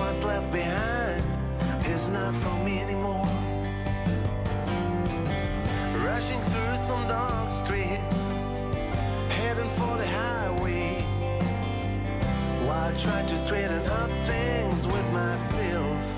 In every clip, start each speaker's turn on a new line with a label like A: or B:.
A: what's left behind is not for me anymore. Rushing through some dark streets, heading for the highway, while I try to straighten up things with myself.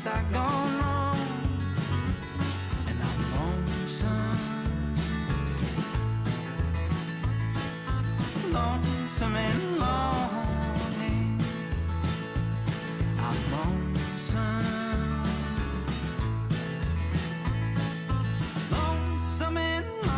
B: times I've gone wrong, and I'm lonesome, lonesome and lonely. I'm lonesome, lonesome and lonely.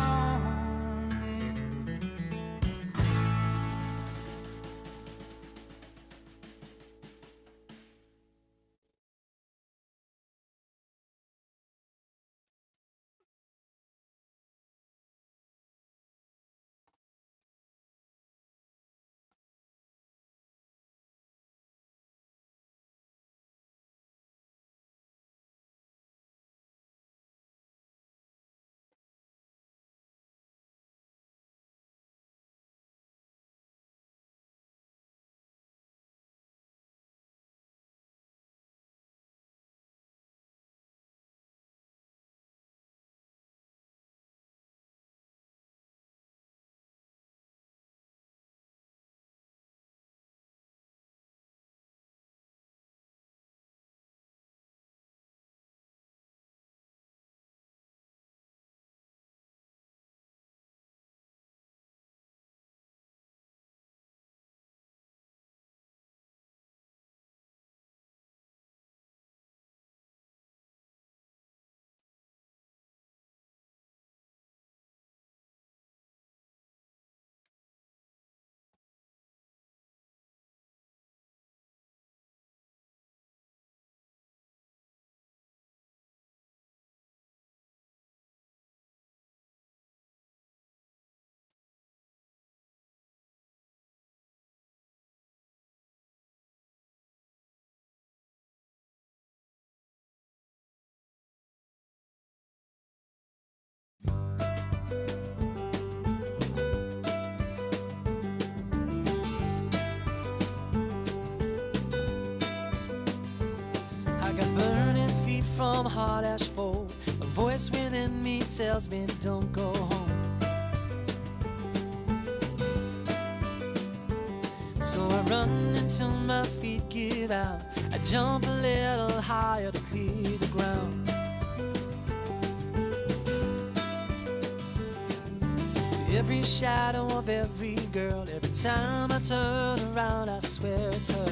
B: From hot asphalt, a voice within me tells me don't go home. So I run until my feet give out. I jump a little higher to clear the ground. Every shadow of every girl, every time I turn around, I swear it's her.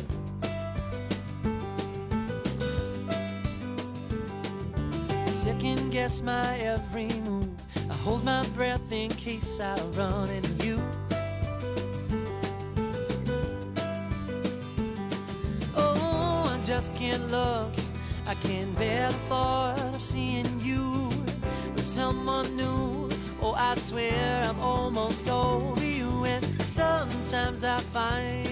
B: Second guess my every move. I hold my breath in case I run into you. Oh, I just can't look. I can't bear the thought of seeing you with someone new. Oh, I swear I'm almost over you. And sometimes I find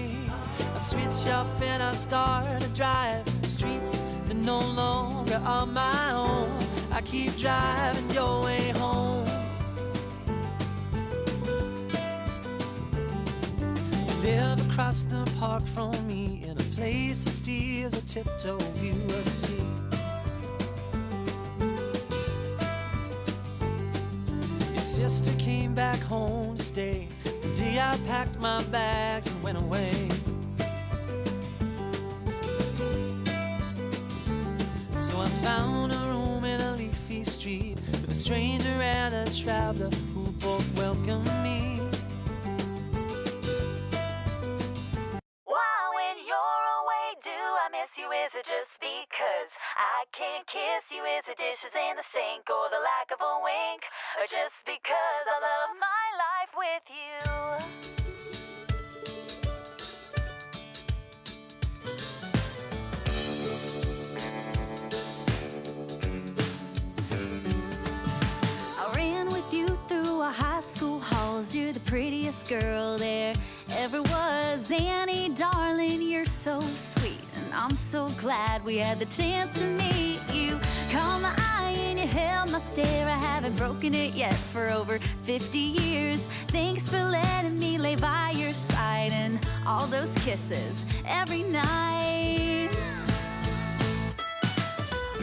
B: I switch off and I start to drive streets that no longer are my own. I keep driving your way home. You live across the park from me in a place that steals a tiptoe view of the sea. Your sister came back home to stay the day I packed my bags and went away. So I found a room in a leafy street with a stranger and a traveler who both welcomed me.
C: Why, when you're away, do I miss you? Is it just because I can't kiss you? Is it dishes in the sink or the lack of a wink? Or just because I love my life with you? High school halls, you're the prettiest girl there ever was. Annie, darling, you're so sweet, and I'm so glad we had the chance to meet you. Caught my eye and you held my stare. I haven't broken it yet for over 50 years. Thanks for letting me lay by your side and all those kisses every night.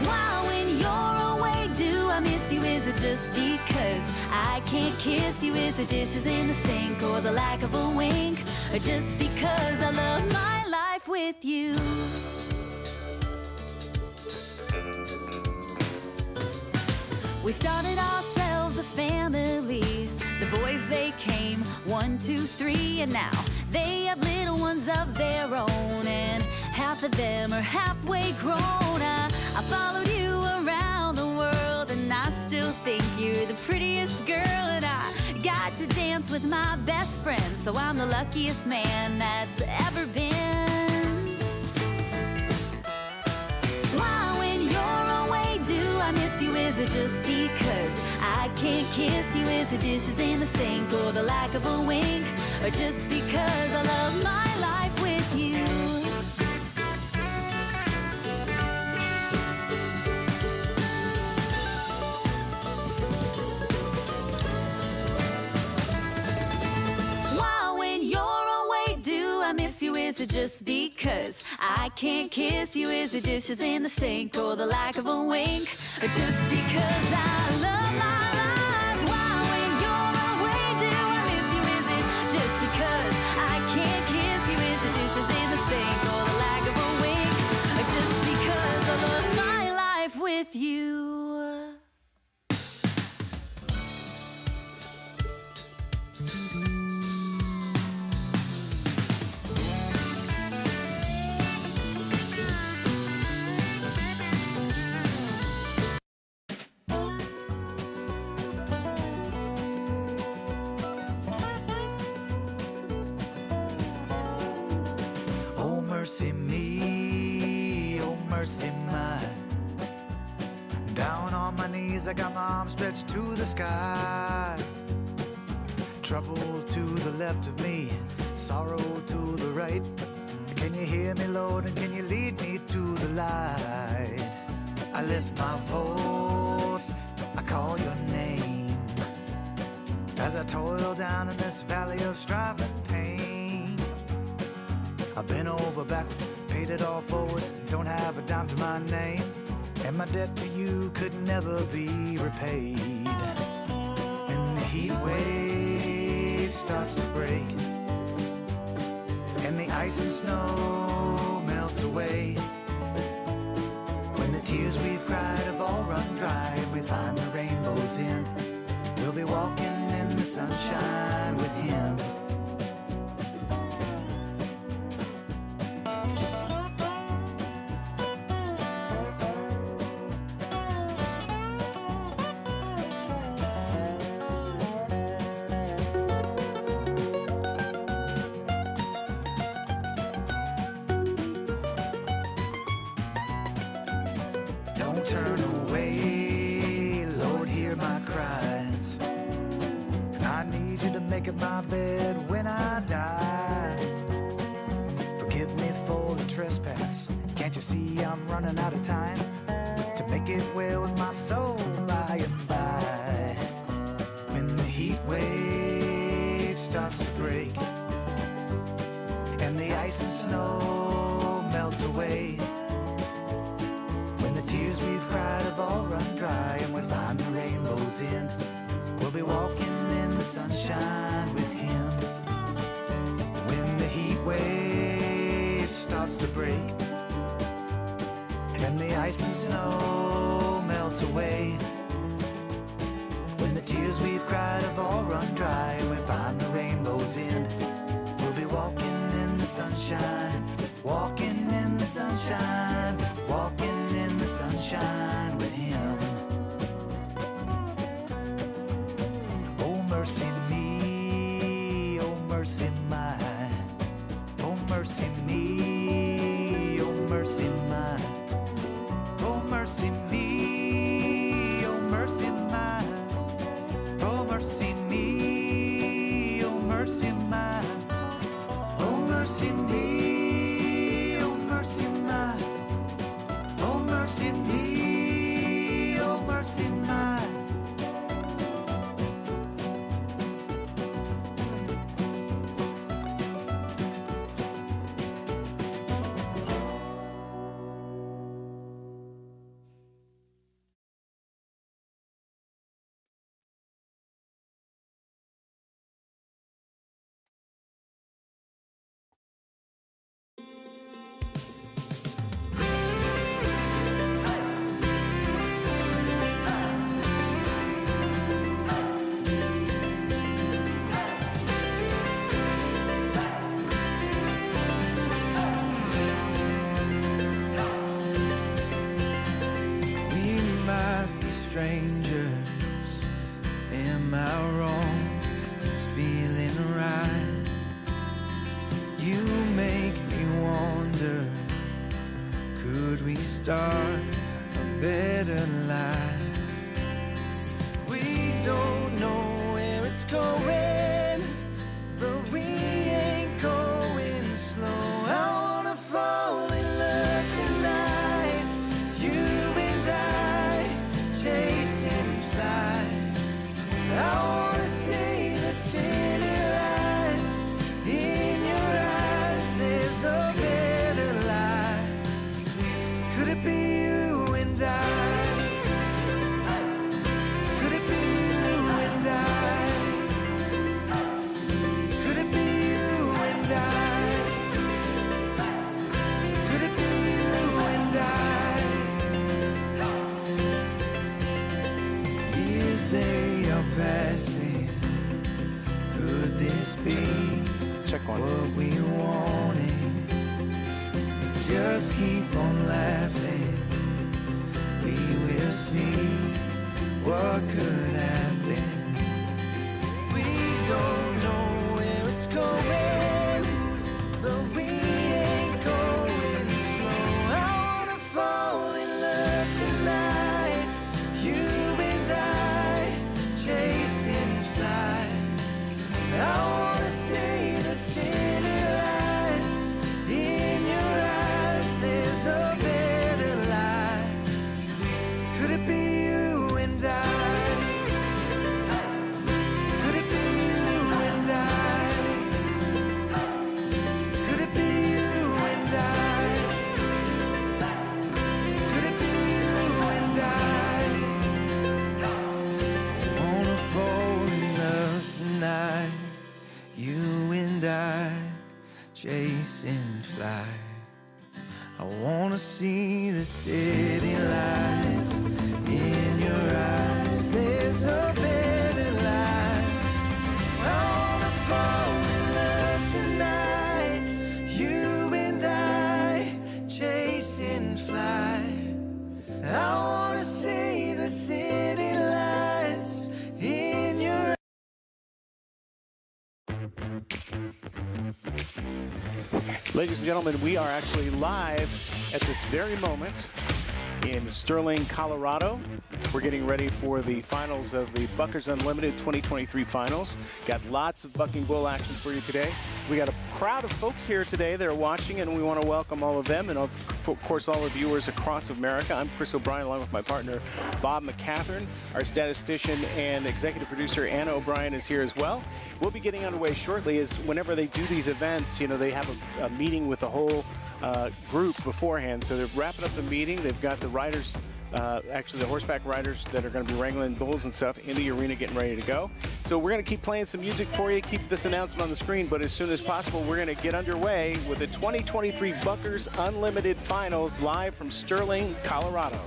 C: Why, when you're away, do I miss you? Is it just because I can't kiss you? Is it dishes in the sink or the lack of a wink? Or just because I love my life with you? We started ourselves a family. The boys, they came 1, 2, 3, and now they have little ones of their own, and half of them are halfway grown. I followed you around the world, and I still think you're the prettiest girl, and I got to dance with my best friend, so I'm the luckiest man that's ever been. Why, when you're away, do I miss you? Is it just because I can't kiss you? Is it dishes in the sink, or the lack of a wink, or just because I love my life with you? Is it just because I can't kiss you? Is it dishes in the sink, or the lack of a wink, or just because I love my life? Why, when you're away, do I miss you? Is it just because I can't kiss you? Is it dishes in the sink, or the lack of a wink, or just because I love my life with you?
D: Mercy me, oh mercy mine. Down on my knees, I got my arms stretched to the sky. Trouble to the left of me, sorrow to the right. Can you hear me, Lord, and can you lead me to the light? I lift my voice, I call your name, as I toil down in this valley of strife and pain. I've been over backwards, paid it all forwards, don't have a dime to my name, and my debt to you could never be repaid. When the heat wave starts to break, and the ice and snow melts away, when the tears we've cried have all run dry, and we find the rainbow's end, we'll be walking in the sunshine with him. Turn away, Lord, hear my cries. I need you to make up my bed when I die. Forgive me for the trespass. Can't you see I'm running out of time to make it well with my soul by and by? When the heat wave starts to break, and the ice and snow melts away, the tears we've cried have all run dry, and we find the rainbow's end, we'll be walking in the sunshine with him. When the heat wave starts to break, and the ice and snow melts away, when the tears we've cried have all run dry, and we find the rainbow's end, we'll be walking in the sunshine, walking in the sunshine, walking in the sunshine with him. Oh mercy me, oh mercy mine. Oh mercy me, oh mercy mine. Oh mercy me, oh mercy mine. Oh mercy me, oh mercy mine. Oh mercy me, oh mercy mine. Oh mercy me, oh mercy mine. strangers. Am I wrong? It's feeling right. You make me wonder, could we start a better life? We don't know where it's going, but we ain't going slow. I wanna fall in love tonight, you and I, chasing flight. I wanna see the city lights in your eyes. There's a better life. Could it be you and I? Could it be you and I? Could it be you and I? Could it be you and I? Years they are passing. Could this be
E: Check one.
D: what we wanted? Just keep on laughing. We will see what could happen. We don't know where it's going, but we ain't going slow. I wanna fall in love tonight, you and I, chasing flight. I wanna see the city lights in your eyes. There's a better life. Could it be you and I? Could it be you and I? Could it be you and I? Could it be you and I? I wanna fall in love tonight, you and I, chasing flight. I wanna see the city lights in your eyes. There's a better life. I wanna fall in love tonight, you and I, chasing flight. I wanna see the city lights in your
E: Ladies and gentlemen, we are actually live at this very moment in Sterling, Colorado. We're getting ready for the finals of the Buckers Unlimited 2023 finals. Got lots of bucking bull action for you today. We got a crowd of folks here today that are watching, and we want to welcome all of them, and of course all the viewers across America. I'm Chris O'Brien, along with my partner Bob McCatherine. Our statistician and executive producer Anna O'Brien is here as well. We'll be getting underway shortly. As whenever they do these events, you know, they have a meeting with the whole group beforehand. So they're wrapping up the meeting. They've got the riders, actually the horseback riders that are going to be wrangling bulls and stuff in the arena, getting ready to go. So we're going to keep playing some music for you, keep this announcement on the screen, but as soon as possible, we're going to get underway with the 2023 Buckers Unlimited Finals live from Sterling, Colorado.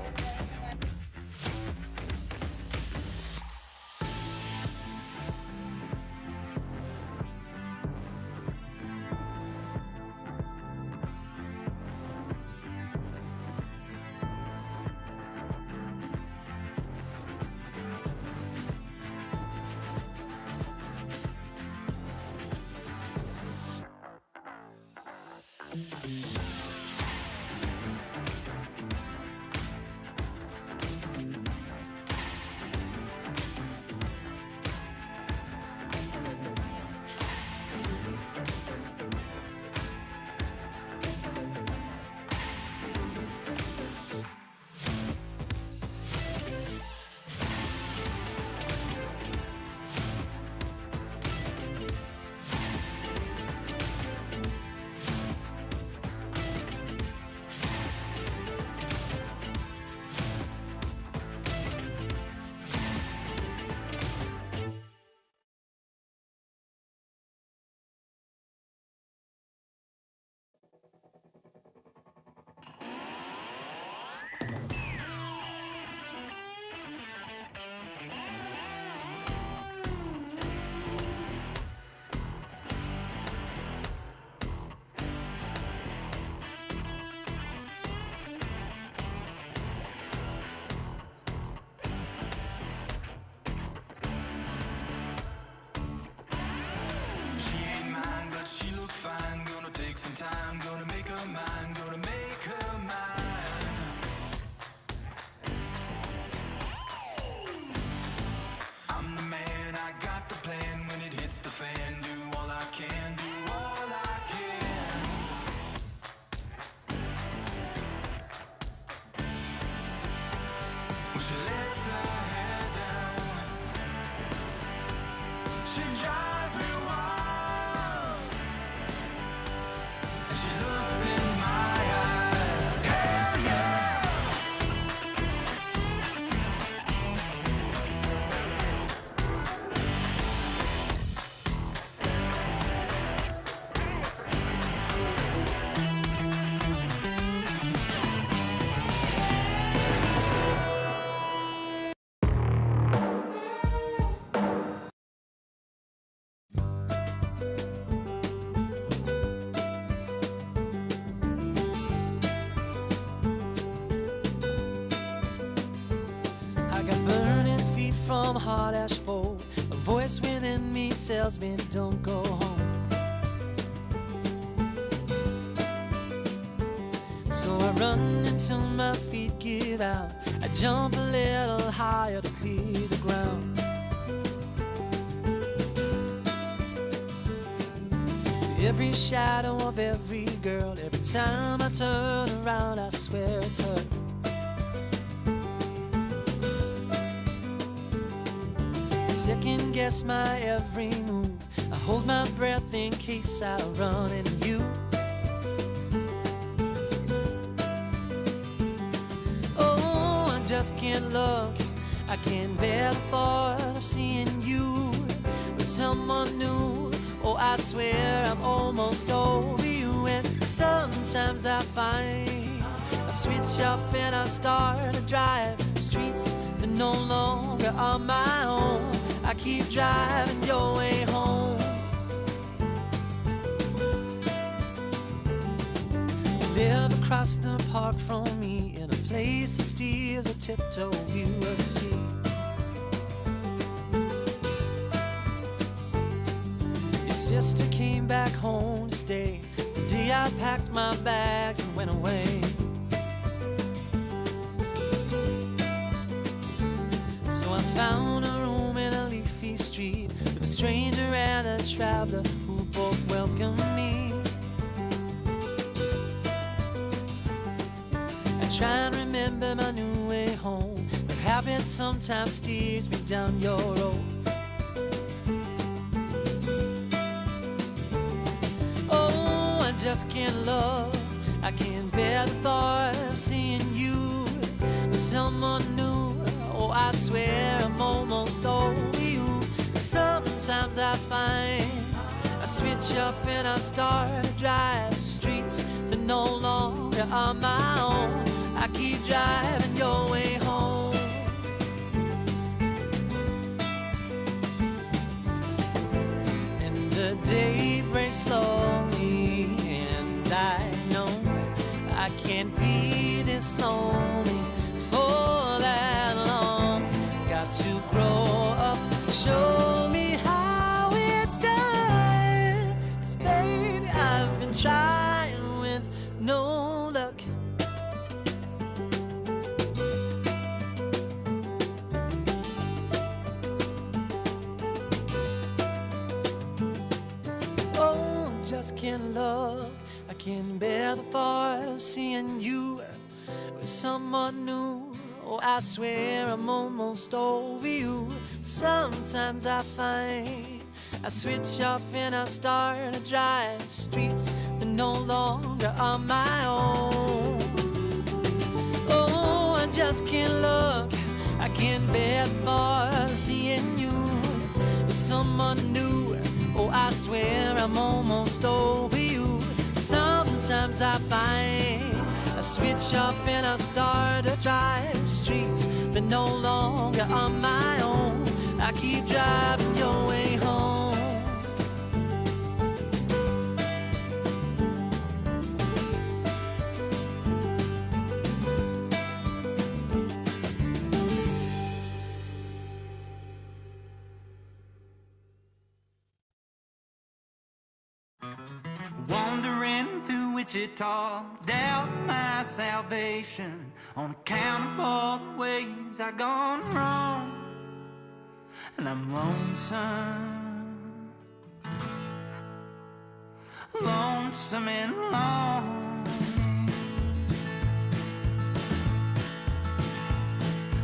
A: lets her hair down. She drives me wild, and she looks in my eyes. Hell yeah!
B: I got burning feet from hard asphalt. A voice within me tells me don't go home. So I run until my feet give out. I jump a little higher to clear the ground. Every shadow of every girl, every time I turn around, I swear it's her. Second guess my every move. I hold my breath in case I run into you. Oh, I just can't look. I can't bear the thought of seeing you with someone new. Oh, I swear I'm almost over you. And sometimes I find I switch off and I start to drive streets that no longer are my own. I keep driving your way home. You live across the park from me in a place that steers a tiptoe view of the sea. Your sister came back home to stay the day I packed my bags and went away. So I found a room in a leafy street with a stranger and a traveler who both welcomed me. I try and remember my new way home, but habit sometimes steers me down your road. Oh, I just can't love, I can't bear the thought of seeing you with someone new. Oh, I swear I'm almost over you. Sometimes I find I switch off and I start to drive streets that no longer are my own. I keep driving your way home. And the day breaks slowly, and I know I can't be this lonely for that long. Got to grow up, show me how it's done. 'Cause baby, I've been trying with no luck. Oh, just can't love, I can't bear the thought of seeing you with someone new. Oh, I swear I'm almost over you. Sometimes I find I switch off and I start to drive streets that no longer are my own. Oh, I just can't look, I can't bear the thought of seeing you with someone new. Oh, I swear I'm almost over you. Sometimes I find I switch off and I start to drive streets that no longer are my own. I keep driving your way home.
F: Wandering through Wichita, doubt my salvation on account of all the ways I've gone wrong. And I'm lonesome, lonesome and lonely.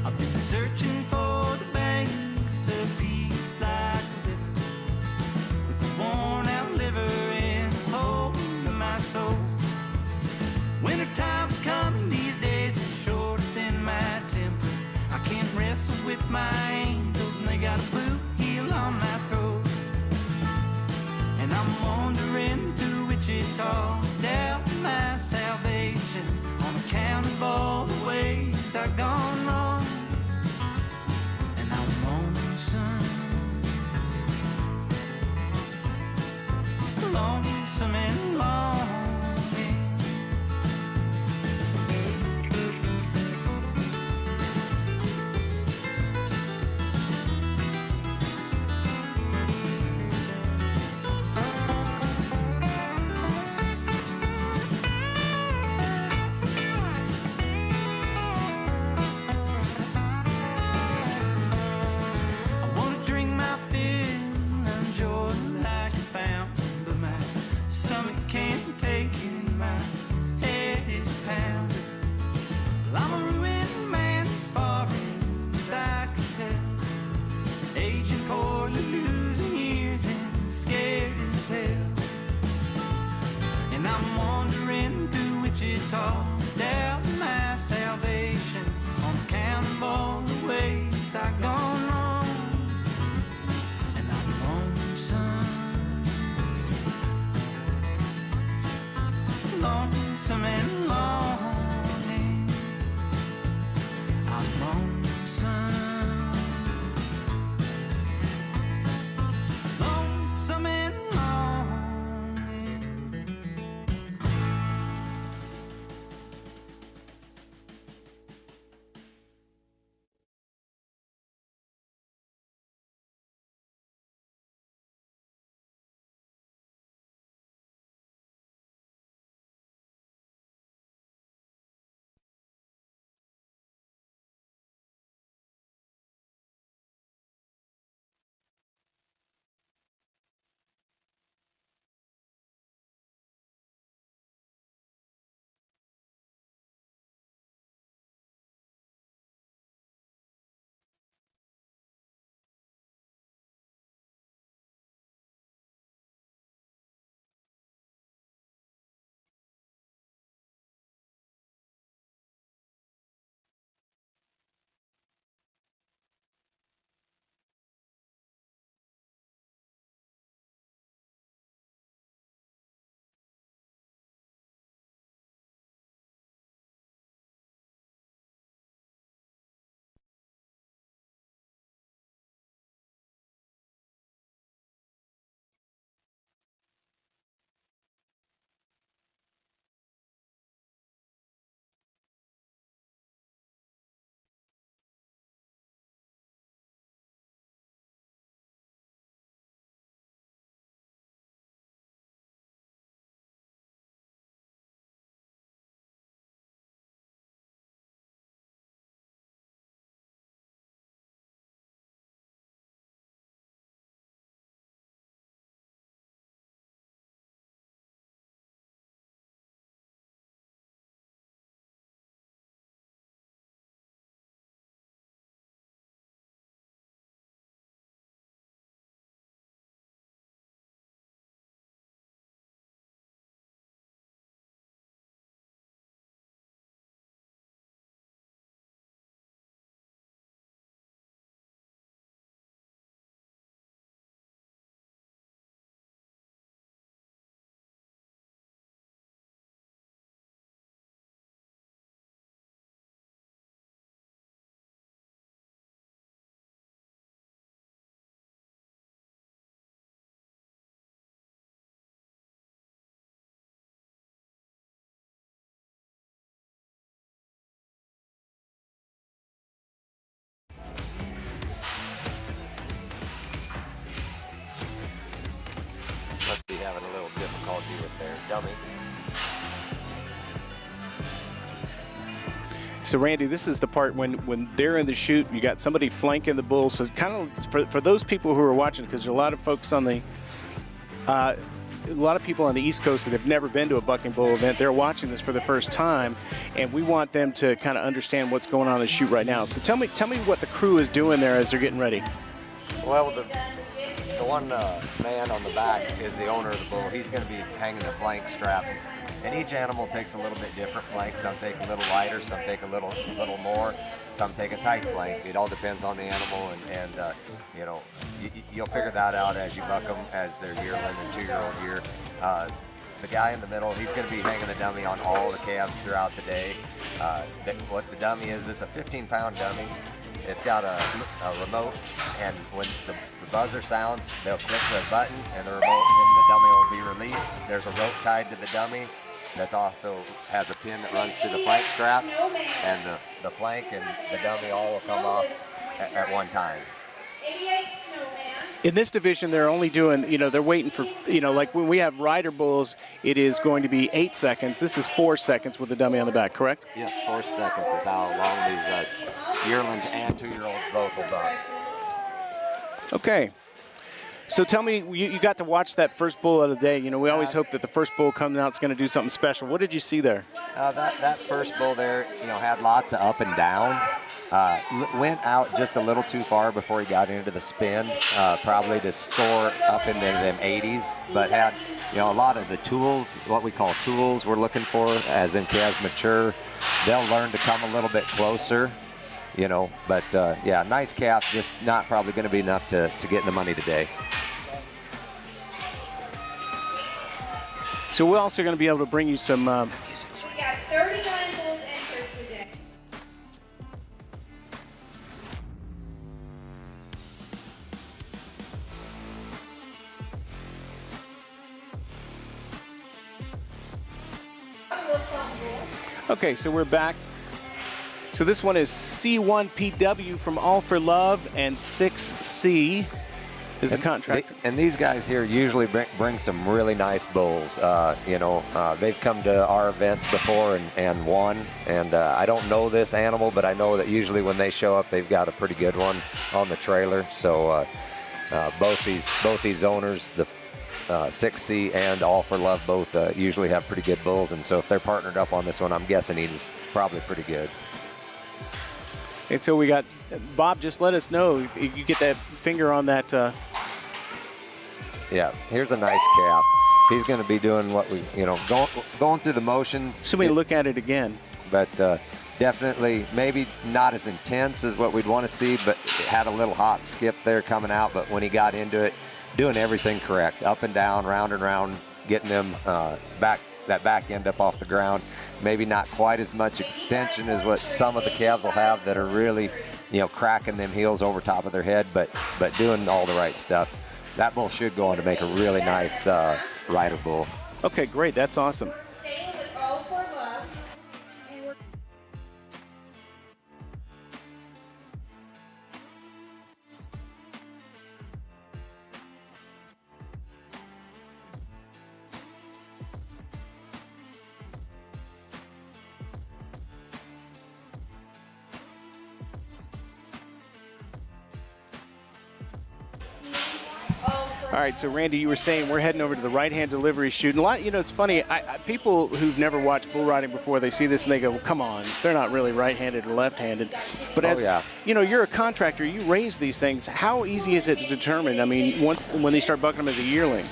F: I've been searching for the banks of peace like a river, with a worn out liver and a hole in my soul. Winter time's coming, these days are shorter than my temper. I can't wrestle with my angels and they got a boot heel on my throat. And I'm wandering through Wichita, doubting my salvation on account of all the ways I've gone wrong. And I'm lonesome and lonely. Doubting my salvation on account of all the ways I've gone wrong. And I'm lonesome and lonely. I'm lonesome and lonely.
G: Must be having a little difficulty with their dummy.
E: So Randy, this is the part when they're in the chute, you got somebody flanking the bull. So kind of for those people who are watching, because there's a lot of folks on the a lot of people on the East Coast that have never been to a bucking bull event, they're watching this for the first time, and we want them to kind of understand what's going on in the chute right now. So tell me what the crew is doing there as they're getting ready.
G: Well, the one man on the back is the owner of the bull. He's going to be hanging the flank strap. And each animal takes a little bit different flanks. Some take a little lighter, some take a little more, some take a tight flank. It all depends on the animal, and you know, you'll figure that out as you buck them as their yearling and 2-year-old year. The guy in the middle, he's going to be hanging the dummy on all the calves throughout the day. What the dummy is, it's a 15-pound dummy. It's got a remote, and when the buzzer sounds, they'll click the button, and the remote, and the dummy will be released. There's a rope tied to the dummy that also has a pin that runs through the flank strap, and the flank and the dummy all will come off at one time.
E: In this division, they're only doing, you know, they're waiting for, you know, like when we have rider bulls, it is going to be 8 seconds. This is 4 seconds with the dummy on the back, correct?
G: Yes, 4 seconds is how long these yearlings and 2-year-olds both will buck.
E: Okay. So tell me, you got to watch that first bull of the day. You know, we always hope that the first bull coming out is going to do something special. What did you see there?
G: That first bull there, you know, had lots of up and down. Went out just a little too far before he got into the spin, probably to score up into them 80s, but had, you know, a lot of the tools, what we call tools we're looking for as in calves mature. They'll learn to come a little bit closer, you know, but yeah, nice calf, just not probably going to be enough to get in the money today.
E: So we're also going to be able to bring you some...
H: We got 39 bulls entered today.
E: Okay, so we're back. So this one is C1PW from All for Love, and 6C is the contractor.
G: And these guys here usually bring some really nice bulls. You know, they've come to our events before and won. And I don't know this animal, but I know that usually when they show up, they've got a pretty good one on the trailer. So both these owners, the 6C and All for Love, both usually have pretty good bulls. And so if they're partnered up on this one, I'm guessing he's probably pretty good.
E: And so we got, Bob, just let us know if you get that finger on that.
G: Yeah, here's a nice calf. He's going to be doing what we, you know, going through the motions.
E: So we look at it again.
G: But definitely maybe not as intense as what we'd want to see, but it had a little hop skip there coming out. But when he got into it, doing everything correct, up and down, round and round, getting them that back end up off the ground. Maybe not quite as much extension as what some of the calves will have that are really, you know, cracking them heels over top of their head, but doing all the right stuff. That bull should go on to make a really nice rider bull.
E: Okay, great. That's awesome.
H: Staying with All for Love. And we're
E: All right, so Randy, you were saying we're heading over to the right-hand delivery chute. And a lot, you know, it's funny. People who've never watched bull riding before, they see this and they go, well, come on, they're not really right-handed or left-handed. But as you know, you're a contractor. You raise these things. How easy is it to determine? I mean, when they start bucking them as a yearling.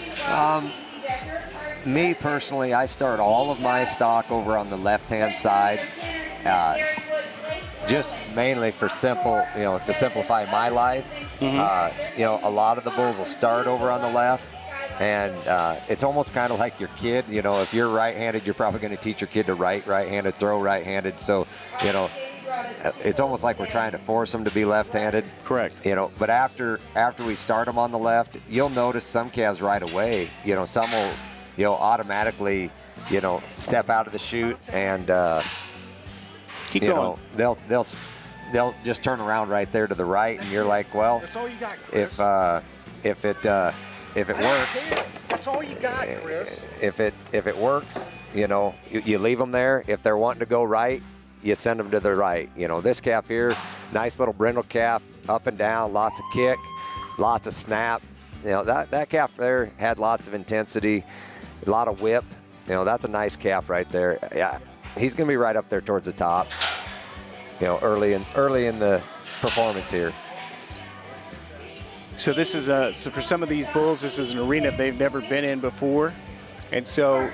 G: Me personally, I start all of my stock over on the left-hand side. Just mainly for simple, you know, to simplify my life. You know, a lot of the bulls will start over on the left, and it's almost kind of like your kid. You know, if you're right-handed, you're probably going to teach your kid to right-handed, throw right-handed. So, you know, it's almost like we're trying to force them to be left-handed.
E: Correct.
G: You know, but after we start them on the left, you'll notice some calves right away. You know, some will, you know, automatically, you know, step out of the chute and.
E: Keep
G: you
E: going.
G: know, they'll just turn around right there to the right, and you're like, well,
I: that's all you got, Chris.
G: If it works,
I: that's all you got, Chris.
G: If it works, you know, you leave them there. If they're wanting to go right, you send them to the right. You know, this calf here, nice little brindle calf, up and down, lots of kick, lots of snap. that calf there had lots of intensity, a lot of whip. That's a nice calf right there. Yeah, he's going to be right up there towards the top. Early in the performance here.
E: So this is so for some of these bulls, this is an arena they've never been in before. And so,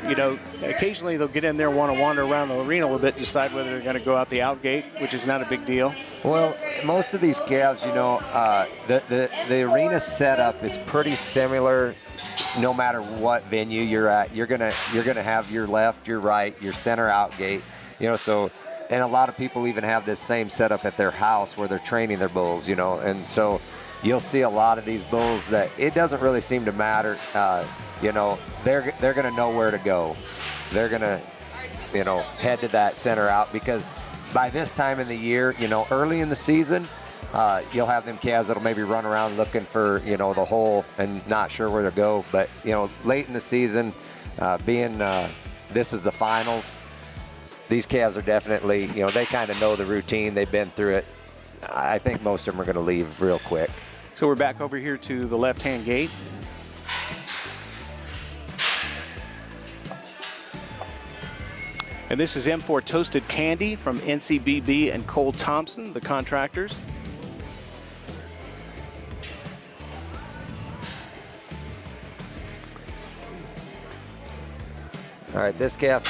E: occasionally they'll get in there, want to wander around the arena a little bit, decide whether they're going to go out the out gate, which is not a big deal.
G: Well, most of these calves, the arena setup is pretty similar no matter what venue you're at. You're gonna have your left, your right, your center out gate, so, and a lot of people even have this same setup at their house where they're training their bulls, and so you'll see a lot of these bulls that it doesn't really seem to matter. They're going to know where to go. They're going to, head to that center out, because by this time in the year, early in the season, you'll have them calves that'll maybe run around looking for, the hole and not sure where to go. But, late in the season, this is the finals, these calves are definitely, they kind of know the routine. They've been through it. I think most of them are going to leave real quick.
E: So we're back over here to the left-hand gate. And this is M4 Toasted Candy from NCBB and Cole Thompson, the contractors.
G: All right, this calf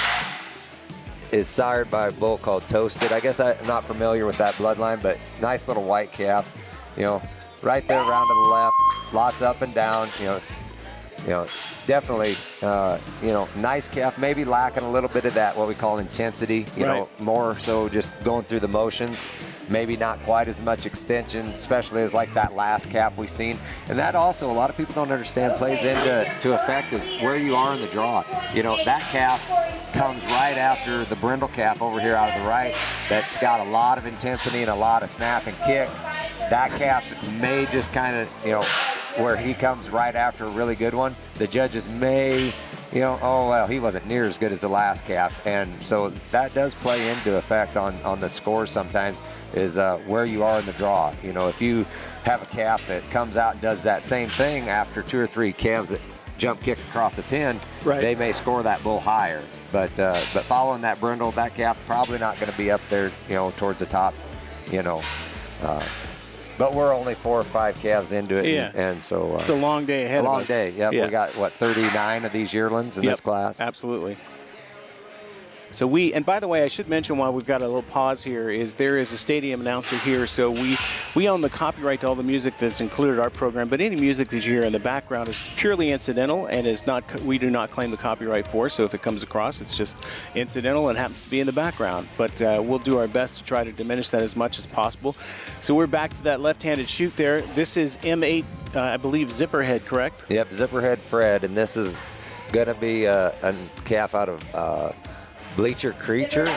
G: is sired by a bull called Toasted. I guess I'm not familiar with that bloodline, but nice little white calf. Right there around to the left, lots up and down, definitely, nice calf, maybe lacking a little bit of that, what we call intensity, more so just going through the motions, maybe not quite as much extension, especially as like that last calf we've seen. And that also, a lot of people don't understand, plays into effect is where you are in the draw. That calf comes right after the brindle calf over here out of the right that's got a lot of intensity and a lot of snap and kick. That calf may just kind of, where he comes right after a really good one, the judges may, oh, well, he wasn't near as good as the last calf. And so that does play into effect on the scores sometimes, is where you are in the draw. If you have a calf that comes out and does that same thing after 2 or 3 calves that jump kick across the pin, they may score that bull higher. But following that brindle, that calf probably not going to be up there, towards the top, but we're only 4 or 5 calves into it, and so
E: it's a long day ahead of us.
G: A long day. Yep. We got 39 of these yearlings in this class.
E: Absolutely. So and by the way, I should mention while we've got a little pause here, is there is a stadium announcer here. So we own the copyright to all the music that's included in our program, but any music that you hear in the background is purely incidental and we do not claim the copyright for. So if it comes across, it's just incidental and happens to be in the background. But we'll do our best to try to diminish that as much as possible. So we're back to that left-handed chute there. This is M8, I believe, Zipperhead, correct?
G: Yep, Zipperhead Fred, and this is going to be a calf out of Bleacher Creature.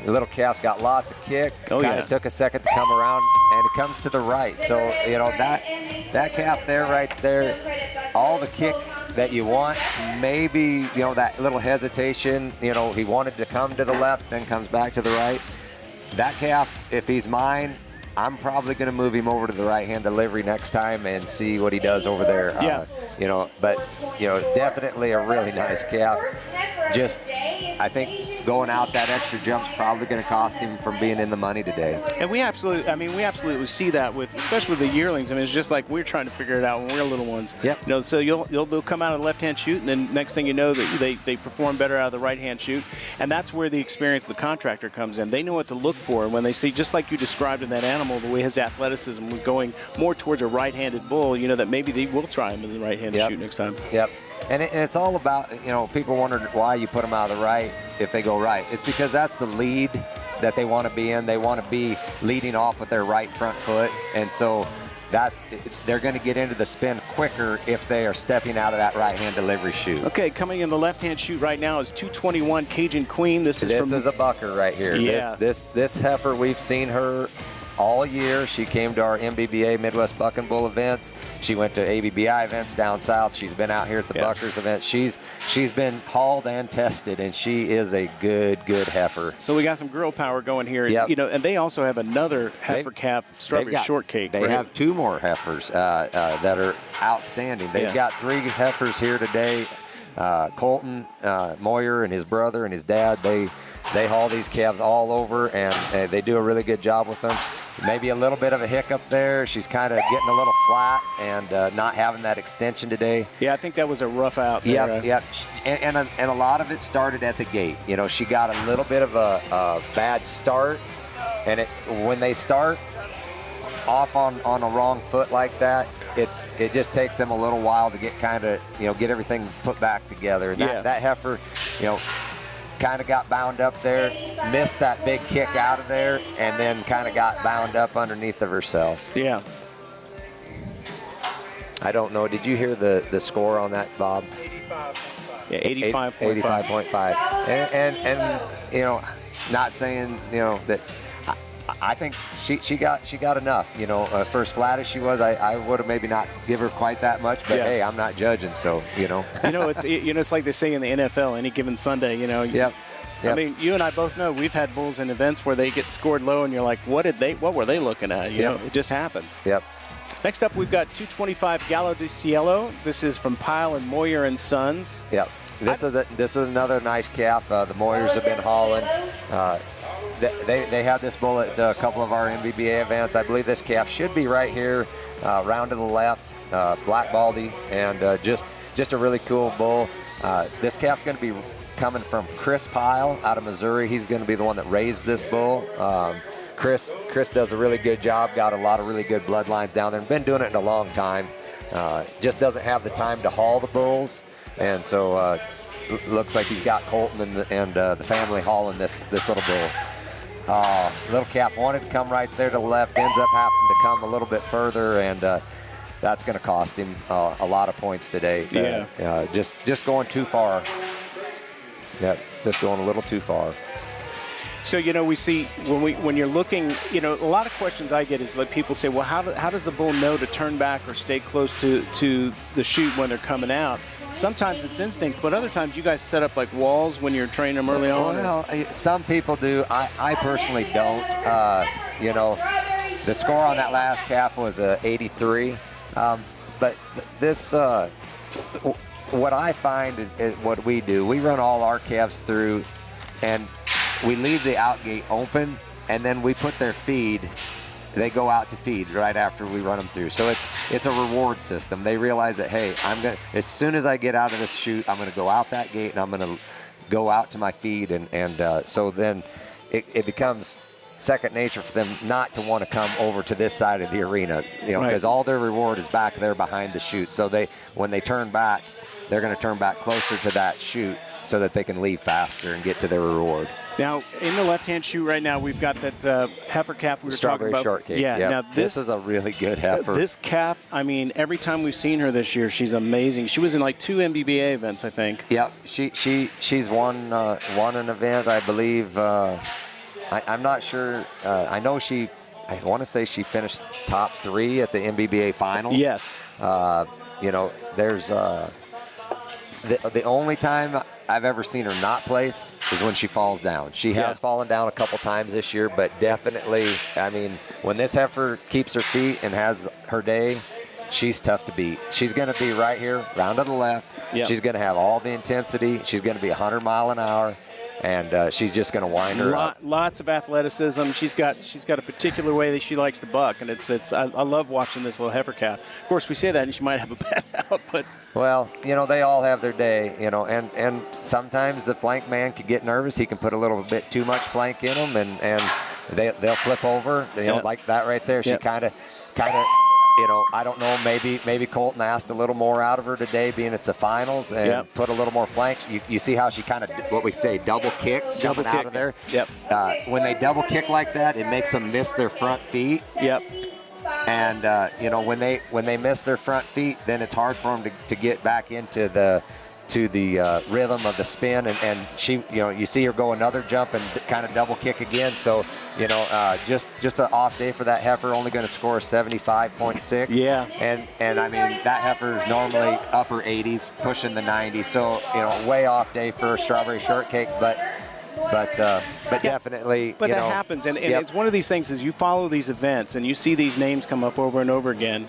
G: The little calf's got lots of kick. Kind of took a second to come around, and it comes to the right. So, that calf there, right there, all the kick that you want, maybe, that little hesitation, he wanted to come to the left, then comes back to the right. That calf, if he's mine, I'm probably going to move him over to the right-hand delivery next time and see what he does over there. Definitely a really nice calf. Just, I think going out that extra jump's probably going to cost him from being in the money today.
E: And we absolutely see that especially with the yearlings. It's just like we're trying to figure it out when we're little ones.
G: Yep.
E: So they'll come out of the left-hand chute, and then next thing you know, they perform better out of the right-hand chute, and that's where the experience of the contractor comes in. They know what to look for when they see, just like you described in that animal, the way his athleticism was going more towards a right-handed bull. That maybe they will try him in the right-handed chute next time.
G: Yep. And it's all about, people wonder why you put them out of the right if they go right. It's because that's the lead that they want to be in. They want to be leading off with their right front foot. And so they're going to get into the spin quicker if they are stepping out of that right-hand delivery chute.
E: Okay, coming in the left-hand chute right now is 221 Cajun Queen. This is a bucker
G: right here.
E: Yeah.
G: This heifer, we've seen her all year. She came to our MBBA Midwest Buck and Bull events. She went to ABBI events down south. She's been out here at the Buckers event. She's been hauled and tested, and she is a good heifer.
E: So we got some girl power going here.
G: Yep.
E: You know, and they also have another heifer calf strawberry shortcake.
G: They have 2 more heifers that are outstanding. They've got 3 heifers here today. Colton Moyer and his brother and his dad, they haul these calves all over, and they do a really good job with them. Maybe a little bit of a hiccup there. She's kind of getting a little flat and not having that extension today.
E: Yeah, I think that was a rough out there.
G: Yep. And a lot of it started at the gate. You know, she got a little bit of a bad start, and when they start off on a wrong foot like that, it just takes them a little while to get get everything put back together. And that heifer, kind of got bound up there, missed that big kick out of there, and then kind of got bound up underneath of herself.
E: Yeah.
G: I don't know. Did you hear the score on that, Bob?
E: 85. Yeah, 85.5.
G: 85.5. And not saying that. I think she got enough. For as flat as she was, I would have maybe not give her quite that much. But hey, I'm not judging, so
E: it's like they say in the NFL, any given Sunday.
G: Yep.
E: I mean, you and I both know we've had bulls in events where they get scored low, and you're like, what were they looking at? You know, it just happens.
G: Yep.
E: Next up, we've got 225 Gallo de Cielo. This is from Pyle and Moyer and Sons.
G: Yep. This is another nice calf. The Moyers have been hauling. They had this bull at a couple of our MBBA events. I believe this calf should be right here, round to the left, black baldy, and just a really cool bull. This calf's going to be coming from Chris Pyle out of Missouri. He's going to be the one that raised this bull. Chris does a really good job, got a lot of really good bloodlines down there, and been doing it in a long time. Just doesn't have the time to haul the bulls, and so looks like he's got Colton and the family hauling this little bull. Little calf wanted to come right there to the left, ends up having to come a little bit further, and that's going to cost him a lot of points today. Just going too far. Yeah, just going a little too far.
E: So, we see when you're looking, a lot of questions I get is like people say, well, how does the bull know to turn back or stay close to the chute when they're coming out? Sometimes it's instinct, but other times you guys set up like walls when you're training them early on?
G: Well, some people do. I personally don't. The score on that last calf was 83. But this, what I find is what we do. We run all our calves through, and we leave the out gate open, and then we put their feed. They go out to feed right after we run them through. So it's a reward system. They realize that, hey, as soon as I get out of this chute, I'm going to go out that gate and I'm going to go out to my feed. And so then it becomes second nature for them not to want to come over to this side of the arena, because all their reward is back there behind the chute. So when they turn back, they're going to turn back closer to that chute so that they can leave faster and get to their reward.
E: Now, in the left-hand chute right now, we've got that heifer calf we were talking about.
G: Strawberry shortcake.
E: Yeah.
G: Yep.
E: Now
G: this is a really good heifer.
E: This calf, I mean, every time we've seen her this year, she's amazing. She was in like 2 MBBA events, I think.
G: Yep. She's won an event, I believe. I'm not sure. I know I want to say she finished top 3 at the MBBA finals.
E: Yes.
G: There's the only time I've ever seen her not place is when she falls down. She has fallen down a couple times this year, but definitely, I mean, when this heifer keeps her feet and has her day, she's tough to beat. She's going to be right here, round to the left. Yep. She's going to have all the intensity. She's going to be 100 mile an hour, and she's just going to wind her up.
E: Lots of athleticism. She's got a particular way that she likes to buck, and I love watching this little heifer calf. Of course, we say that, and she might have a bad out, but.
G: Well, they all have their day, and sometimes the flank man can get nervous. He can put a little bit too much flank in them, and they'll flip over, like that right there. She kind of, I don't know, maybe Colton asked a little more out of her today, being it's the finals, and put a little more flank. You see how she kind of, what we say, double kick, jumping out of there?
E: Yep.
G: When they double kick like that, it makes them miss their front feet.
E: Yep.
G: And when they miss their front feet, then it's hard for them to get back into the rhythm of the spin, and she, you see her go another jump and kind of double kick again. So, just an off day for that heifer, only going to score 75.6.
E: Yeah.
G: And I mean, that heifer is normally upper 80s, pushing the 90s. So, way off day for Strawberry Shortcake, but definitely.
E: But that happens, and it's one of these things is you follow these events and you see these names come up over and over again.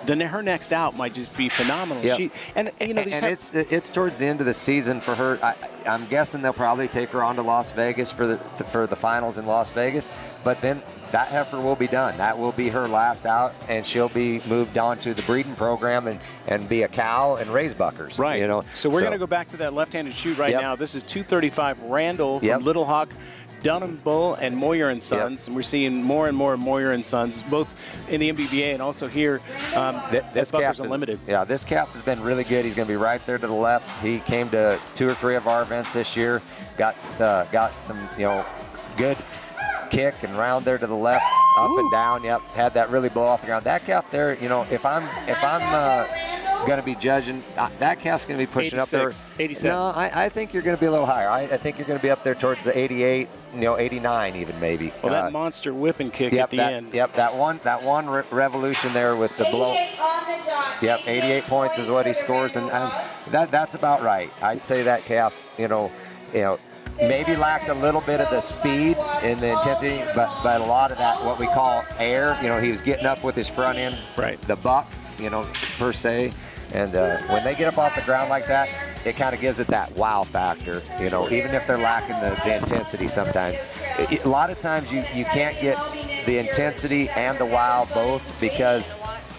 E: Then her next out might just be phenomenal.
G: Yep. It's towards the end of the season for her. I'm guessing they'll probably take her on to Las Vegas for the finals in Las Vegas. But then that heifer will be done. That will be her last out, and she'll be moved on to the breeding program and be a cow and raise buckers.
E: Right. So we're going to go back to that left-handed shoot right now. This is 235 Randall from Little Hawk, Dunham Bull, and Moyer and Sons. And we're seeing more and more Moyer and Sons, both in the MBBA and also here
G: this
E: Buckers Unlimited.
G: This calf has been really good. He's going to be right there to the left. He came to 2 or 3 of our events this year. Got some good kick and round there to the left, up and down. Yep, had that really blow off the ground. That calf there, if I'm going to be judging, that calf's going to be pushing
E: 86,
G: up there.
E: 87.
G: No, I think you're going to be a little higher. I think you're going to be up there towards the 88, 89 even maybe.
E: Well, that monster whip and kick at the end.
G: Yep, that one revolution there with the blow. Yep, 88 points is what he scores, and that's about right. I'd say that calf, maybe lacked a little bit of the speed and the intensity, but a lot of that, what we call air, he was getting up with his front end, the buck, per se. And when they get up off the ground like that, it kind of gives it that wow factor, even if they're lacking the intensity sometimes. A lot of times you can't get the intensity and the wow both, because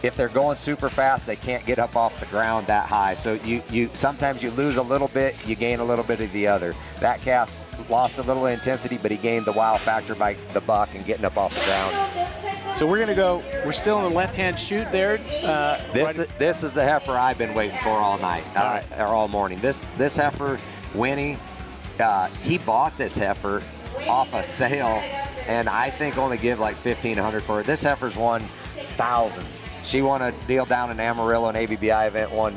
G: if they're going super fast, they can't get up off the ground that high. So you sometimes you lose a little bit, you gain a little bit of the other. That calf lost a little intensity, but he gained the wow factor by the buck and getting up off the ground.
E: So we're still in the left-hand shoot there.
G: This is the heifer I've been waiting for all night, or all morning. This heifer, Winnie, he bought this heifer off a sale, and I think only give like $1,500 for it. This heifer's won thousands. She won a deal down in Amarillo, an ABBI event, won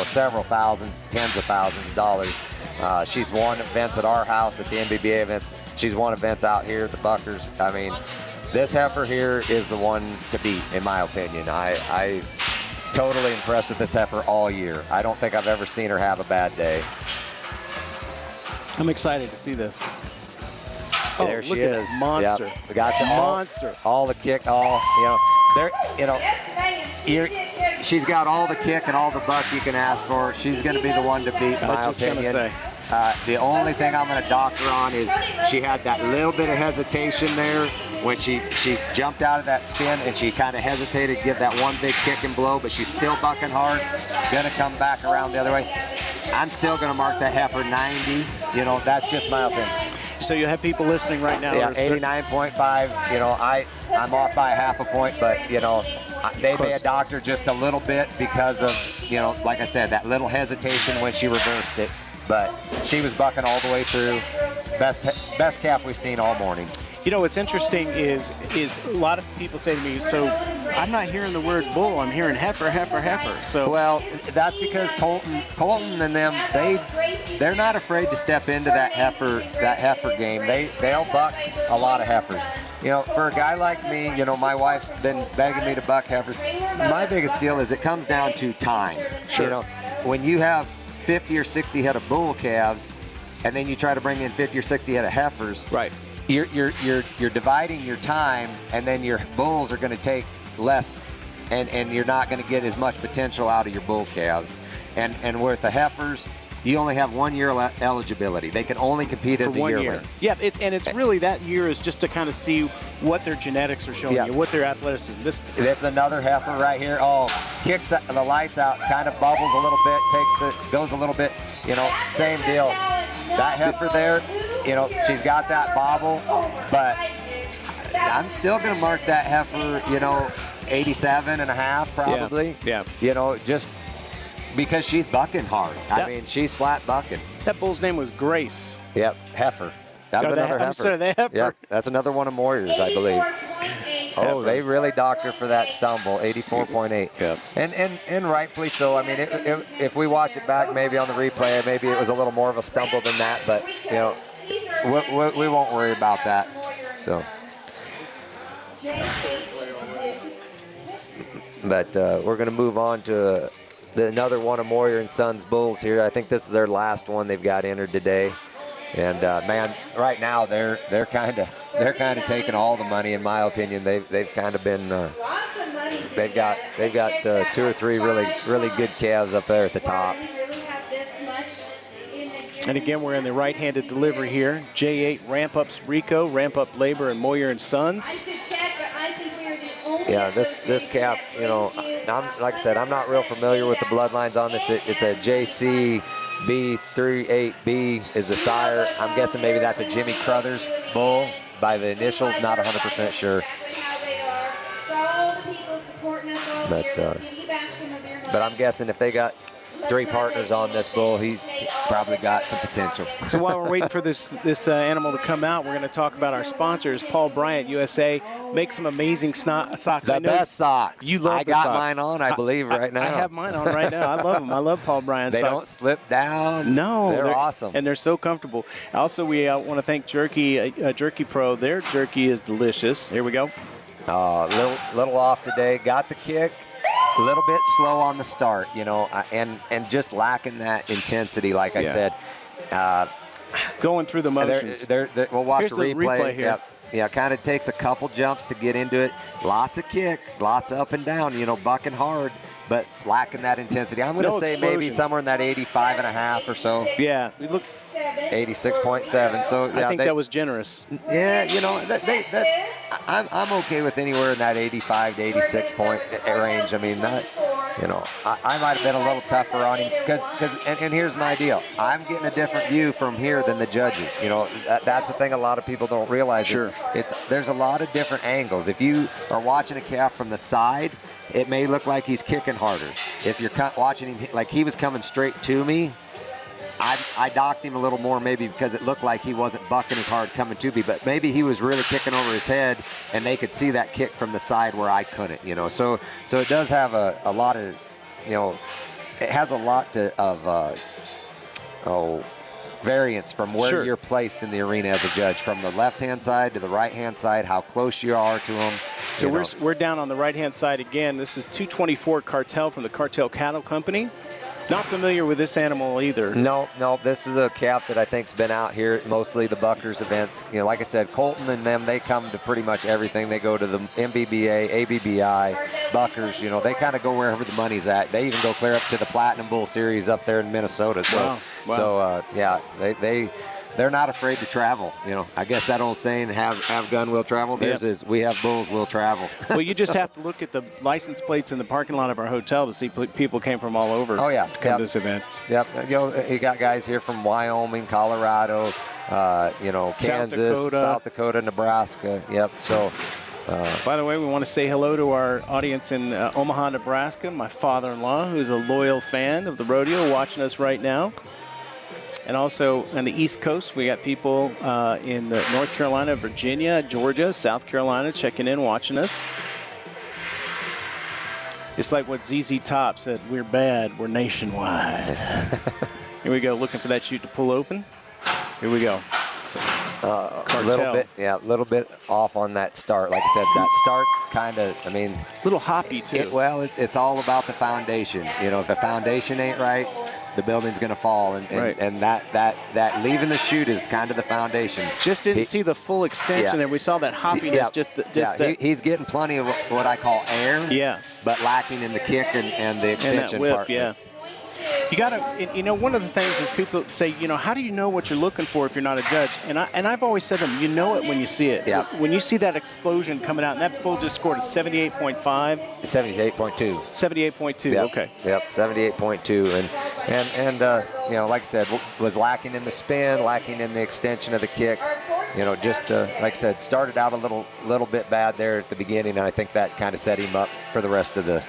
G: several thousands, tens of thousands of dollars. She's won events at our house at the MBBA events. She's won events out here at the Buckers. I mean, this heifer here is the one to beat, in my opinion. I totally impressed with this heifer all year. I don't think I've ever seen her have a bad day.
E: I'm excited to see this.
G: There she is.
E: Monster.
G: Yep. We got the
E: monster.
G: All the kick, she's got all the kick and all the buck you can ask for. She's going to be the one to beat, in my opinion. The only thing I'm going to dock her on is she had that little bit of hesitation there when she jumped out of that spin, and she kind of hesitated to give that one big kick and blow, but she's still bucking hard, going to come back around the other way. I'm still going to mark that heifer 90. That's just my opinion.
E: So you have people listening right now.
G: Yeah, 89.5. I'm off by a half a point, but they may have docked her just a little bit because of like I said, that little hesitation when she reversed it. But she was bucking all the way through. Best calf we've seen all morning.
E: What's interesting is a lot of people say to me, so I'm not hearing the word bull, I'm hearing heifer, heifer, heifer. So
G: well, that's because Colton and them, they're not afraid to step into that heifer game. They'll buck a lot of heifers. For a guy like me, my wife's been begging me to buck heifers. My biggest deal is it comes down to time.
E: Sure.
G: When you have 50 or 60 head of bull calves, and then you try to bring in 50 or 60 head of heifers.
E: Right.
G: You're dividing your time, and then your bulls are going to take less, and you're not going to get as much potential out of your bull calves. And with the heifers, you only have 1 year eligibility. They can only compete as a yearling.
E: Yeah, it's really that year is just to kind of see what their genetics are showing you, what their athleticism. This
G: is another heifer right here. Oh, kicks the lights out, kind of bubbles a little bit, goes a little bit. Same deal. That heifer there, she's got that bobble, but I'm still going to mark that heifer, 87 and a half probably.
E: Yeah.
G: Just because she's bucking hard. I mean, she's flat bucking.
E: That bull's name was Grace.
G: Yep, heifer. That's another heifer.
E: Sorry, the heifer.
G: Yep, that's another one of Moyer's, I believe. Oh, they really docked her for that stumble, 84.8.
E: Yep.
G: And rightfully so. I mean, if we watch it back, maybe on the replay, maybe it was a little more of a stumble than that. But you know, we won't worry about that. So. But we're going to move on to another one of Moyer and Sons bulls here. I think this is their last one they've got entered today. And man, right now they're kind of taking all the money, in my opinion. They've kind of been they've got 2 or 3 really good calves up there at the top.
E: And again, we're in the right-handed delivery here. J8 Ramp Ups Rico, Ramp Up Labor, and Moyer and Sons.
G: Yeah, this calf, you know, like I said, I'm not real familiar with the bloodlines on this. It's a JCB38B is the sire. I'm guessing maybe that's a Jimmy Crothers bull by the initials. Not 100% sure. But I'm guessing if they got 3 partners on this bull, he probably got some potential.
E: So while we're waiting for this animal to come out, we're going to talk about our sponsors. Paul Bryant USA makes some amazing socks.
G: The best socks.
E: You love
G: I
E: the
G: got
E: socks.
G: mine on, I believe, right now.
E: I have mine on right now. I love them. I love Paul Bryant
G: they
E: socks.
G: Don't slip down.
E: No.
G: They're awesome.
E: And they're so comfortable. Also, we want to thank Jerky Pro. Their jerky is delicious. Here we go.
G: Little off today. Got the kick. A little bit slow on the start, you know, and just lacking that intensity, like I said.
E: Going through the motions.
G: We'll watch
E: Here's
G: the
E: replay here.
G: Yep. Yeah, kind of takes a couple jumps to get into it. Lots of kick, lots up and down, you know, bucking hard, but lacking that intensity. I'm going to say maybe somewhere in that 85.5 or so.
E: Yeah, we look
G: 86.7. So yeah,
E: I think that was generous.
G: Yeah, you know, I'm okay with anywhere in that 85 to 86 point range. I mean, that, you know, I might have been a little tougher on him because and here's my deal. I'm getting a different view from here than the judges. You know, that's the thing a lot of people don't realize.
E: Sure.
G: There's a lot of different angles. If you are watching a calf from the side, it may look like he's kicking harder. If you're watching him like he was coming straight to me, I docked him a little more maybe because it looked like he wasn't bucking as hard coming to me, but maybe he was really kicking over his head and they could see that kick from the side where I couldn't, you know. So it does have a lot of, you know, it has a lot of variance from where you're placed in the arena as a judge, from the left-hand side to the right-hand side, how close you are to him.
E: So we're down on the right-hand side again. This is 224 Cartel from the Cartel Cattle Company. Not familiar with this animal either.
G: No, this is a calf that I think's been out here, mostly the Buckers events. You know, like I said, Colton and them, they come to pretty much everything. They go to the MBBA, ABBI, Buckers, you know, they kind of go wherever the money's at. They even go clear up to the Platinum Bull Series up there in Minnesota. So, yeah, they're not afraid to travel. You know, I guess that old saying, have gun, will travel. Theirs is, we have bulls, will travel.
E: Well, you just have to look at the license plates in the parking lot of our hotel to see people came from all over to come to this event.
G: Yep. You know, you got guys here from Wyoming, Colorado, you know, Kansas, South Dakota, Nebraska. Yep. So.
E: By the way, we want to say hello to our audience in Omaha, Nebraska. My father-in-law, who's a loyal fan of the rodeo, watching us right now. And also on the East Coast, we got people in North Carolina, Virginia, Georgia, South Carolina checking in, watching us. It's like what ZZ Top said, we're bad, we're nationwide. Here we go, looking for that chute to pull open. Here we go.
G: A little bit off on that start. Like I said, that start's kind of, I mean,
E: a little hoppy too.
G: It's all about the foundation. You know, if the foundation ain't right, the building's going to fall, and that leaving the chute is kind of the foundation.
E: Just didn't see the full extension, and we saw that hoppiness.
G: He's getting plenty of what I call air.
E: Yeah,
G: but lacking in the kick and the extension
E: and that whip,
G: part.
E: Yeah. You got to, you know, one of the things is people say, you know, how do you know what you're looking for if you're not a judge? And I've always said to them, you know it when you see it.
G: Yeah.
E: When you see that explosion coming out, and that bull just scored a 78.5.
G: 78.2.
E: 78.2.
G: Yep.
E: Okay.
G: Yep. 78.2. And you know, like I said, was lacking in the spin, lacking in the extension of the kick. You know, just like I said, started out a little bit bad there at the beginning, and I think that kind of set him up for the rest of the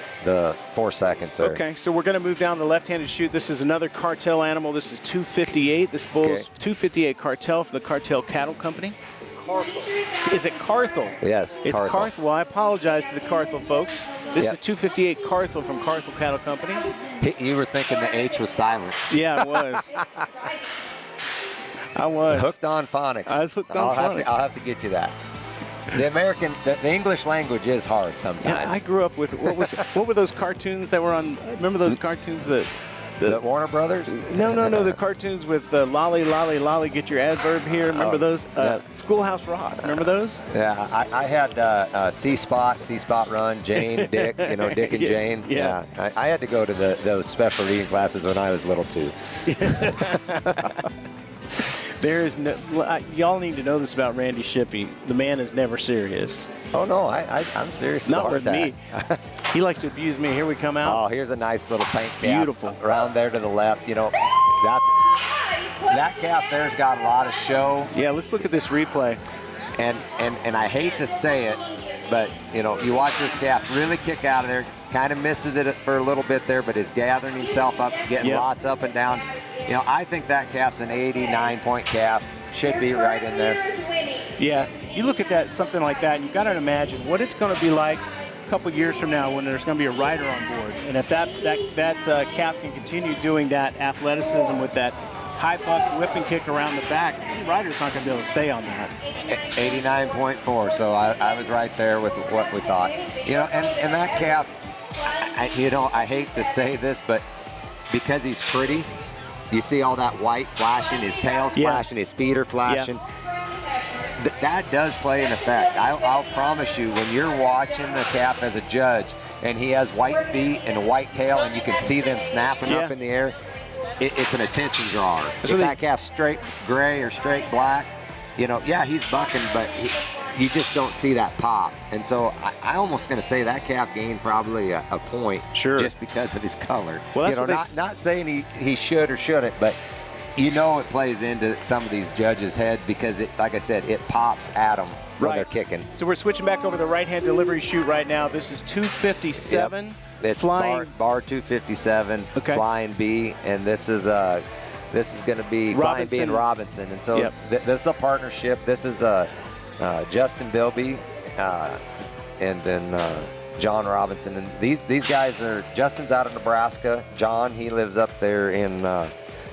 G: 4 seconds there.
E: Okay, so we're going to move down the left-handed chute. This is another Cartel animal. This is 258. This bull is 258 Cartel from the Cartel Cattle Company.
I: Carthel.
E: Is it Carthel?
G: Yes,
E: It's
G: Carthel.
E: Carthel. Well, I apologize to the Carthel folks. This is 258 Carthel from Carthel Cattle Company.
G: You were thinking the H was silent.
E: Yeah, it was. I was.
G: Hooked on phonics.
E: I was hooked on phonics.
G: I'll have to get you that. The English language is hard sometimes.
E: Yeah, I grew up with, what were those cartoons that were on, remember those cartoons that,
G: the Warner Brothers?
E: No, the cartoons with Lolly, Lolly, Lolly, get your adverb here. Remember those?
G: Yeah.
E: Schoolhouse Rock. Remember those?
G: Yeah, I had C-Spot Run, Jane, Dick, Dick and Jane.
E: Yeah.
G: I had to go to those special reading classes when I was little too.
E: There is no, y'all need to know this about Randy Shippey. The man is never serious.
G: Oh no, I'm serious.
E: Not with me. He likes to abuse me. Here we come out.
G: Oh, here's a nice little paint cap.
E: Beautiful.
G: Around there to the left, that calf there's got a lot of show.
E: Yeah, let's look at this replay.
G: And I hate to say it, but you watch this calf really kick out of there, kind of misses it for a little bit there, but is gathering himself up, getting lots up and down. I think that calf's an 89-point calf. Should be right in there.
E: Yeah, you look at that, something like that, and you've got to imagine what it's going to be like a couple years from now when there's going to be a rider on board. And if that calf can continue doing that athleticism with that high buck whip and kick around the back, the rider's not going to be able to stay on that.
G: 89.4, so I was right there with what we thought. And that calf, I hate to say this, but because he's pretty, you see all that white flashing, his tail's flashing, his feet are flashing. That does play an effect. I'll promise you, when you're watching the calf as a judge and he has white feet and a white tail and you can see them snapping up in the air, it's an attention drawer. If that calf's straight gray or straight black, he's bucking, but you just don't see that pop. And so I almost going to say that calf gained probably a point just because of his color.
E: Well, that's
G: not saying he should or shouldn't, but it plays into some of these judges' head because, like I said, it pops at them when they're kicking.
E: So we're switching back over to the right-hand delivery chute right now. This is 257.
G: Yep. It's
E: flying
G: bar 257, flying B, and this is going to be flying B and Robinson. And so this is a partnership. This is Justin Bilby and then John Robinson. And these guys Justin's out of Nebraska. John, he lives up there in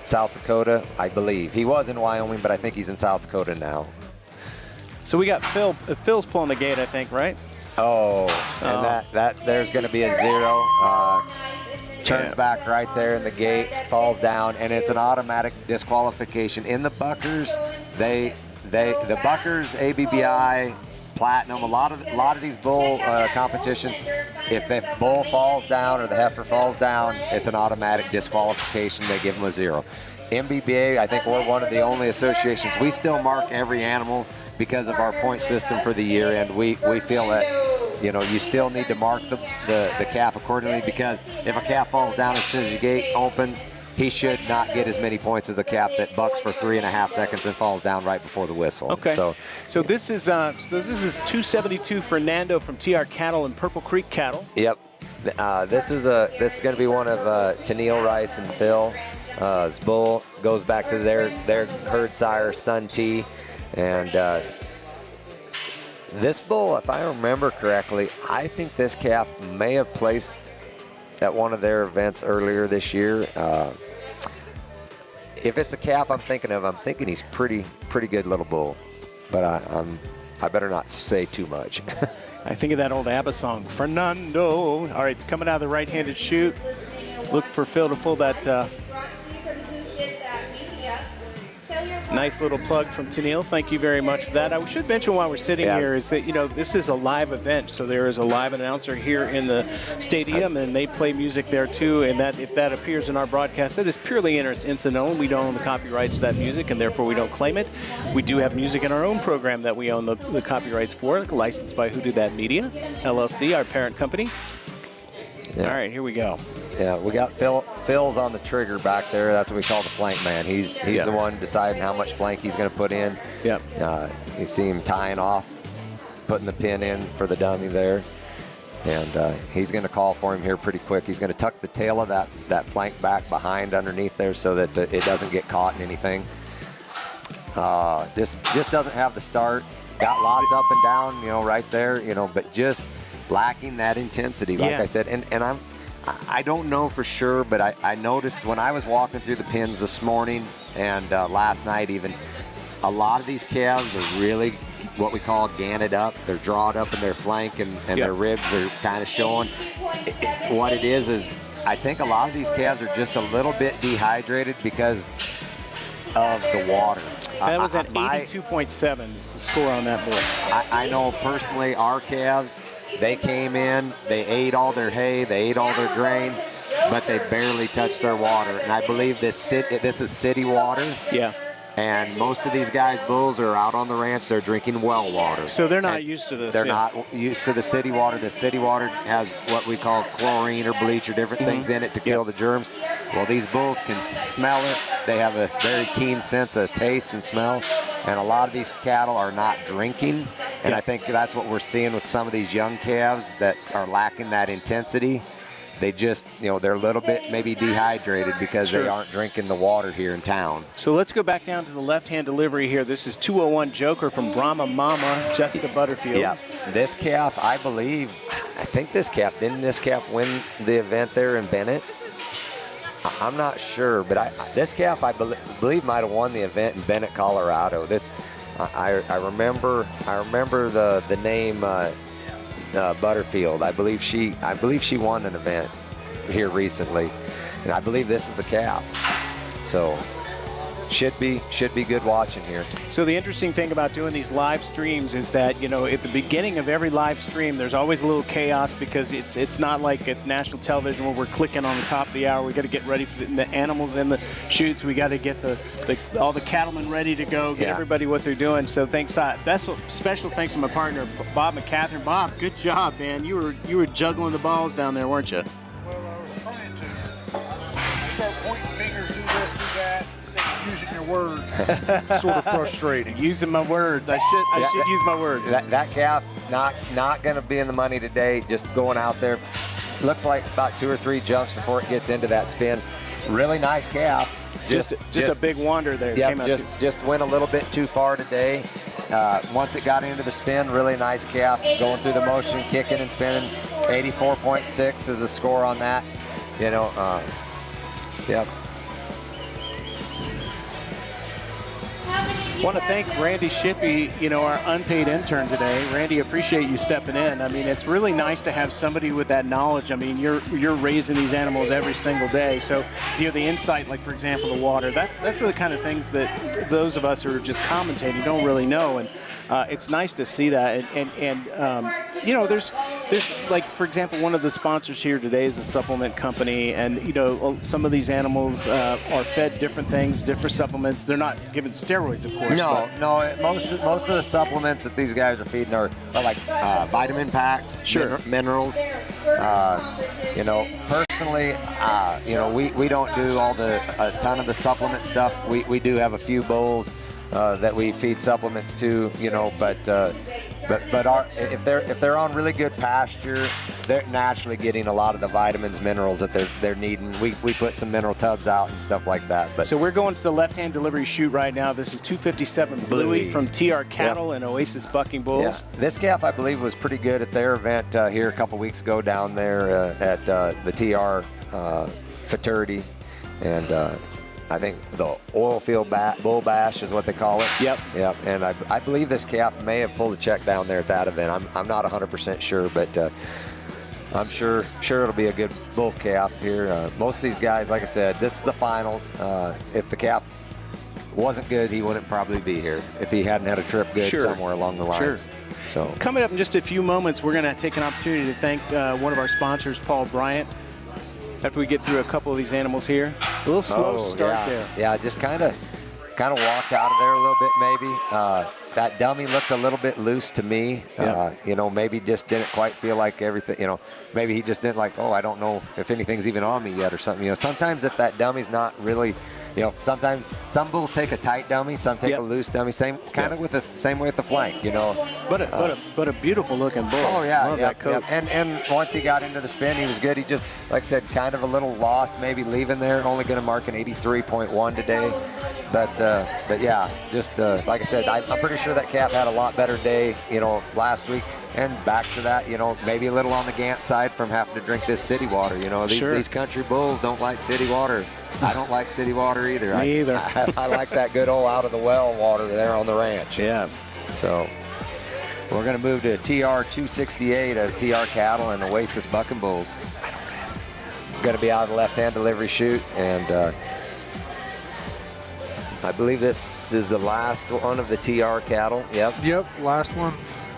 G: South Dakota, I believe. He was in Wyoming, but I think he's in South Dakota now.
E: So we got Phil. Phil's pulling the gate, I think, right?
G: Oh, and that there's going to be a 0. Turns back right there in the gate, falls down, and it's an automatic disqualification. In the Buckers, the Buckers, ABBI, Platinum, a lot of these bull competitions, if the bull falls down or the heifer falls down, it's an automatic disqualification. They give them a 0. MBBA, I think we're one of the only associations. We still mark every animal because of our point system for the year, and we feel that you still need to mark the calf accordingly, because if a calf falls down as soon as the gate opens, he should not get as many points as a calf that bucks for 3.5 seconds and falls down right before the whistle.
E: Okay. So this is 272 Fernando from TR Cattle and Purple Creek Cattle.
G: Yep. This is going to be one of Tennille Rice and Phil. This bull goes back to their herd sire, Sun T, and this bull, if I remember correctly, I think this calf may have placed at one of their events earlier this year. If it's a calf I'm thinking he's pretty good little bull, but I better not say too much.
E: I think of that old ABBA song, Fernando. All right, it's coming out of the right-handed chute. Look for Phil to pull that nice little plug from Tennille. Thank you very much for that. I should mention while we're sitting here is that, this is a live event, so there is a live announcer here in the stadium, and they play music there too, and that if that appears in our broadcast, that is purely incidental. We don't own the copyrights to that music, and therefore we don't claim it. We do have music in our own program that we own the copyrights for, licensed by Who Did That Media, LLC, our parent company. Yeah. All right, here we go.
G: Yeah, we got Phil's on the trigger back there. That's what we call the flank man. He's the one deciding how much flank he's going to put in.
E: Yep.
G: You see him tying off, putting the pin in for the dummy there. And he's going to call for him here pretty quick. He's going to tuck the tail of that flank back behind underneath there so that it doesn't get caught in anything. Just doesn't have the start. got lots up and down, you know, right there, you know, but just lacking that intensity, like I said. And I don't know for sure, but I noticed when I was walking through the pins this morning and last night even, a lot of these calves are really what we call ganted up. They're drawed up in their flank and their ribs are kind of showing. What it is I think a lot of these calves are just a little bit dehydrated because of the water.
E: That was at 82.7 is the score on that board.
G: I know personally our calves, they came in, they ate all their hay, they ate all their grain, but they barely touched their water. And I believe this is city water.
E: Yeah.
G: And most of these guys, bulls, are out on the ranch. They're drinking well water.
E: So they're not used to this.
G: They're not used to the city water. The city water has what we call chlorine or bleach or different things in it to kill the germs. Well, these bulls can smell it. They have a very keen sense of taste and smell. And a lot of these cattle are not drinking. And I think that's what we're seeing with some of these young calves that are lacking that intensity. They just, you know, they're a little bit maybe dehydrated because they aren't drinking the water here in town.
E: So let's go back down to the left-hand delivery here. This is 201 Joker from Brahma Mama, Jessica Butterfield.
G: Yeah, this calf, I think this calf, didn't this calf win the event there in Bennett? I'm not sure, but this calf, I believe might have won the event in Bennett, Colorado. I remember the name Butterfield. I believe she won an event here recently, and I believe this is a calf. So should be good watching here.
E: So the interesting thing about doing these live streams is that, you know, at the beginning of every live stream, there's always a little chaos because it's not like it's national television where we're clicking on the top of the hour. We got to get ready for the animals in the chutes. We got to get all the cattlemen ready to go, get everybody what they're doing. So thanks, special thanks to my partner Bob McCatherine. Bob, good job, man. You were juggling the balls down there, weren't you?
I: Well, I was trying to start pointing fingers, do this, do that. Using your words is sort of frustrating.
E: Using my words. I should use my words.
G: That calf not going to be in the money today. Just going out there. Looks like about 2 or 3 jumps before it gets into that spin. Really nice calf.
E: Just a big wander there.
G: Yeah, just went a little bit too far today. Once it got into the spin, really nice calf. Going through the motion, kicking and spinning. 84.6 is the score on that. You know, yep.
E: I want to thank Randy Shippey, you know, our unpaid intern today. Randy, appreciate you stepping in. I mean, it's really nice to have somebody with that knowledge. I mean, you're raising these animals every single day. So, you know, the insight, like, for example, the water, that's the kind of things that those of us who are just commentating don't really know. And it's nice to see that. And you know, there's like, for example, one of the sponsors here today is a supplement company. And, you know, some of these animals are fed different things, different supplements. They're not given steroids, of course.
G: No. Most of the supplements that these guys are feeding are like vitamin packs, minerals. You know, personally, you know, we don't do a ton of the supplement stuff. We do have a few bowls that we feed supplements to, you know, but if they're on really good pasture, they're naturally getting a lot of the vitamins, minerals that they're needing. We put some mineral tubs out and stuff like that. But
E: so we're going to the left-hand delivery chute right now. This is 257 Bluey from TR Cattle and Oasis Bucking Bulls.
G: Yeah. This calf, I believe, was pretty good at their event here a couple weeks ago down there at the TR fraternity, and I think the oil field bull bash is what they call it.
E: Yep.
G: And I believe this calf may have pulled a check down there at that event. I'm not 100% sure, but I'm sure it'll be a good bull calf here. Most of these guys, like I said, this is the finals. If the calf wasn't good, he wouldn't probably be here if he hadn't had a trip good somewhere along the lines. So
E: coming up in just a few moments, we're going to take an opportunity to thank one of our sponsors, Paul Bryant. After we get through a couple of these animals here, a little slow start there.
G: Yeah, just kind of walked out of there a little bit maybe. That dummy looked a little bit loose to me. You know, maybe just didn't quite feel like everything, you know, maybe he just didn't like, I don't know if anything's even on me yet or something. You know, sometimes if that dummy's not really You know, sometimes some bulls take a tight dummy, some take
E: Yep.
G: a loose dummy. Same kind of with the same way with the flank. You know.
E: But a beautiful looking bull.
G: Oh yeah,
E: Love
G: yep,
E: that coat.
G: yep. And once he got into the spin, he was good. He just, like I said, kind of a little lost, maybe leaving there. Only going to mark an 83.1 today. But yeah, just like I said, I'm pretty sure that calf had a lot better day, you know, last week. And back to that, you know, maybe a little on the Gant side from having to drink this city water. You know, these country bulls don't like city water. I don't like city water either.
E: Me either.
G: I like that good old out of the well water there on the ranch.
E: Yeah.
G: So we're going to move to TR 268 of TR Cattle and Oasis Bucking Bulls. Going to be out of the left-hand delivery chute, and I believe this is the last one of the TR Cattle. Yep.
I: Yep, last one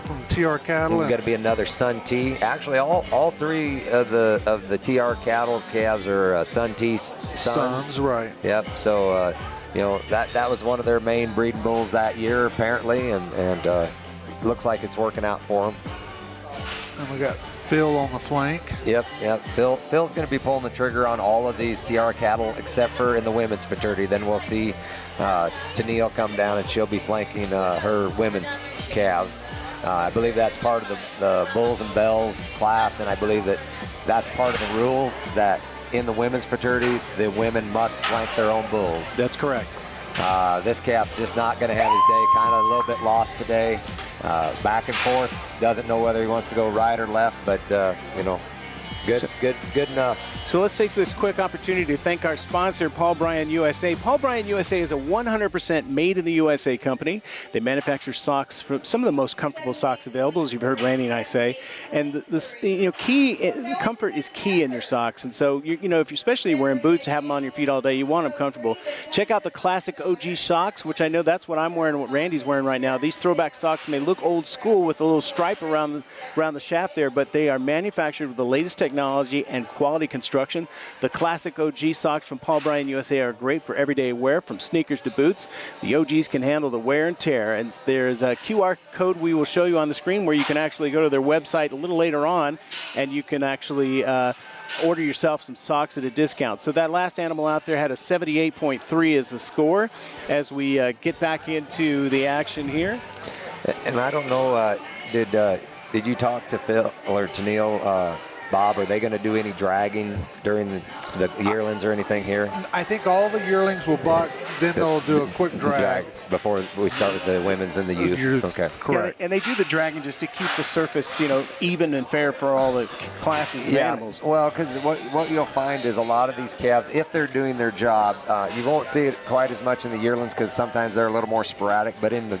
I: from TR Cattle.
G: We're going to be another Sun T. Actually, all three of the TR Cattle calves are Sun T sons.
I: Right.
G: Yep. So you know, that was one of their main breeding bulls that year apparently, and looks like it's working out for them.
I: And we got Phil on the flank.
G: Yep. Phil's going to be pulling the trigger on all of these TR Cattle except for in the women's fraternity. Then we'll see Tennille come down and she'll be flanking her women's calf. I believe that's part of the Bulls and Bells class, and I believe that's part of the rules that in the women's fraternity, the women must flank their own bulls.
E: That's correct.
G: This calf's just not going to have his day, kind of a little bit lost today. Back and forth, doesn't know whether he wants to go right or left, but you know, good enough.
E: So let's take this quick opportunity to thank our sponsor, Paul Bryan USA. Paul Bryan USA is a 100% made in the USA company. They manufacture socks, from some of the most comfortable socks available, as you've heard Randy and I say. And comfort is key in your socks. And so, you know, if you're especially wearing boots, have them on your feet all day, you want them comfortable. Check out the classic OG socks, which I know that's what I'm wearing, what Randy's wearing right now. These throwback socks may look old school with a little stripe around the shaft there, but they are manufactured with the latest technology and quality construction. The classic OG socks from Paul Bryan USA are great for everyday wear, from sneakers to boots. The OGs can handle the wear and tear, and there's a QR code we will show you on the screen where you can actually go to their website a little later on, and you can actually order yourself some socks at a discount. So that last animal out there had a 78.3 as the score as we get back into the action here.
G: And I don't know, did you talk to Phil or Tennille, Bob? Are they going to do any dragging during the yearlings or anything here?
I: I think all the yearlings will buck, then they'll do a quick drag.
G: Before we start with the women's and the youth. Okay.
I: Correct.
E: Yeah, and they do the dragging just to keep the surface, you know, even and fair for all the classes of animals.
G: Well, because what you'll find is a lot of these calves, if they're doing their job, you won't see it quite as much in the yearlings because sometimes they're a little more sporadic, but in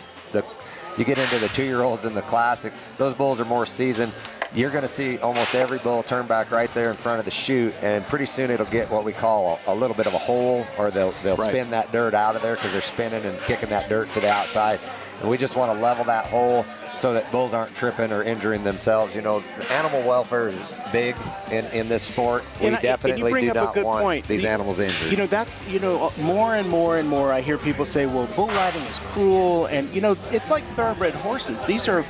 G: you get into the 2-year-olds and the classics, those bulls are more seasoned. You're going to see almost every bull turn back right there in front of the chute, and pretty soon it'll get what we call a little bit of a hole, or they'll spin that dirt out of there because they're spinning and kicking that dirt to the outside. And we just want to level that hole so that bulls aren't tripping or injuring themselves. You know, animal welfare is big in this sport. We definitely do not want these animals injured.
E: You know, that's, you know, more and more I hear people say, well, bull riding is cruel, and you know, it's like thoroughbred horses. These are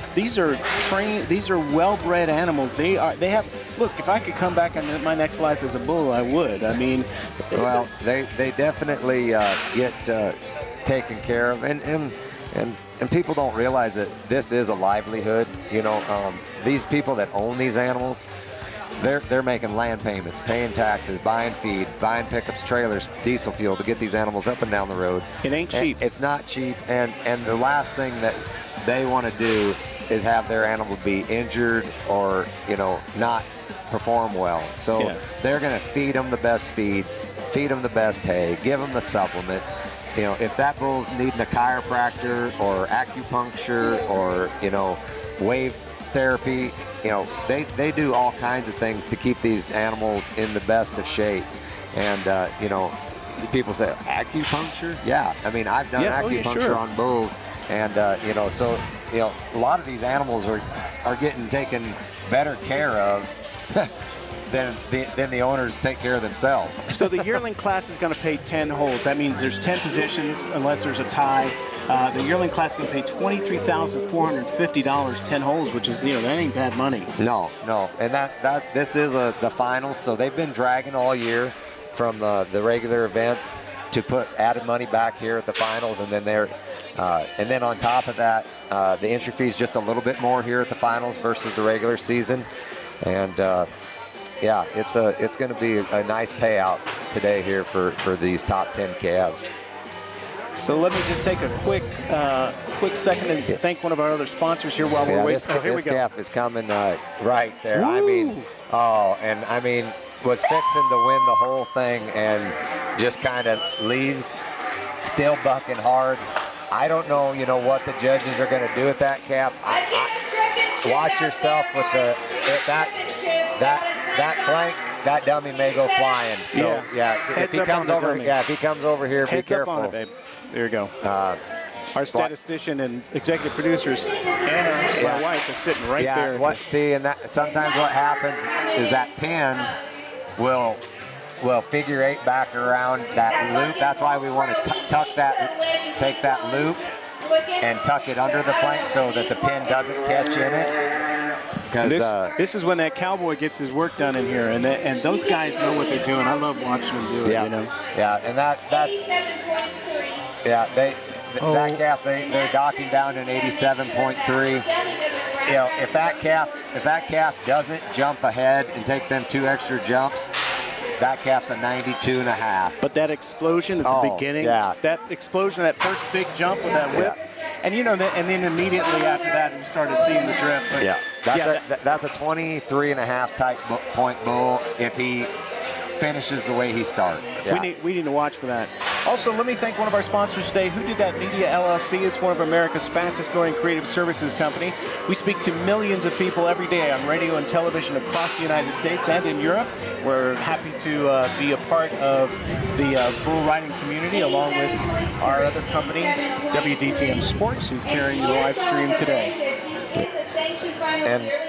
E: trained, these are well-bred animals. They have. Look, if I could come back in my next life as a bull, I would. I mean,
G: well, they definitely get taken care of, and people don't realize that this is a livelihood. You know, these people that own these animals, they're making land payments, paying taxes, buying feed, buying pickups, trailers, diesel fuel to get these animals up and down the road.
E: It ain't cheap.
G: It's not cheap, and the last thing that they want to do is have their animal be injured or, you know, not perform well. So they're going to feed them the best feed, feed them the best hay, give them the supplements. You know, if that bull's needing a chiropractor or acupuncture or, you know, wave therapy, you know, they do all kinds of things to keep these animals in the best of shape. And, you know, people say, acupuncture? Yeah. I mean, I've done acupuncture on bulls. And, you know, so, you know, a lot of these animals are getting taken better care of than the owners take care of themselves.
E: So the yearling class is going to pay 10 holes. That means there's 10 positions unless there's a tie. The yearling class is going to pay $23,450, 10 holes, which is, you know, that ain't bad money.
G: No. And this is the finals, so they've been dragging all year from the regular events. to put added money back here at the finals, and then and then on top of that, the entry fee is just a little bit more here at the finals versus the regular season, and yeah, it's going to be a nice payout today here for these top 10 calves.
E: So let me just take a quick second and thank one of our other sponsors here while we're waiting.
G: This calf is coming right there. Woo! I mean, was fixing to win the whole thing and just kind of leaves, still bucking hard. I don't know, what the judges are going to do with that calf. Watch yourself with that flank. That dummy may go flying. So if he comes over here, be careful.
E: Up on it, babe. There you go. Our statistician and executive producers, Anna, my wife, is sitting right there.
G: Sometimes what happens is that pin will figure 8 back around that loop. That's why we want to take that loop and tuck it under the flank so that the pin doesn't catch in it.
E: This is when that cowboy gets his work done in here, and those guys know what they're doing. I love watching them do it.
G: Yeah, and that calf they're docking down to an 87.3. If that calf doesn't jump ahead and take them 2 extra jumps, that calf's a 92.5.
E: But that explosion at the beginning, that explosion, that first big jump with that whip, and and then immediately after that we started seeing the drift. But
G: that's a 23.5 type point bull if he finishes the way he starts. Yeah.
E: We need to watch for that. Also, let me thank one of our sponsors today, Who Did That Media LLC. It's one of America's fastest growing creative services company. We speak to millions of people every day on radio and television across the United States and in Europe. We're happy to be a part of the bull riding community along with our other company, WDTM Sports, who's carrying the live stream today.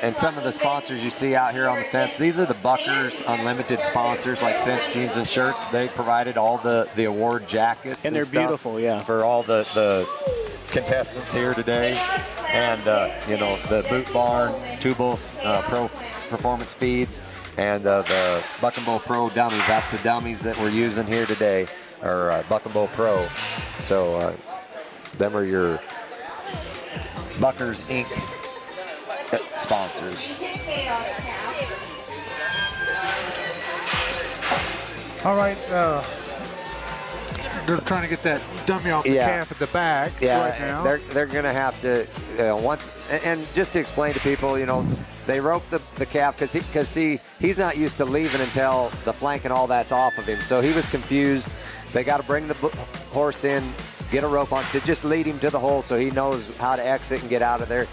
G: And some of the sponsors you see out here on the fence, these are the Buckers Unlimited sponsors, like Sense Jeans and Shirts. They provided all the award jackets
E: and they're beautiful,
G: for all the contestants here today. And the Boot Barn, Two Bulls Pro Performance Feeds, and the Buck and Bull Pro dummies. That's the dummies that we're using here today, or Buck and Bull Pro. So them are your Buckers Inc. sponsors.
I: All right, they're trying to get that dummy off the calf at the back right now.
G: They're going to have to and just to explain to people, they rope the calf because he's not used to leaving until the flank and all that's off of him. So he was confused. They got to bring the horse in, get a rope on to just lead him to the hole so he knows how to exit and get out of there.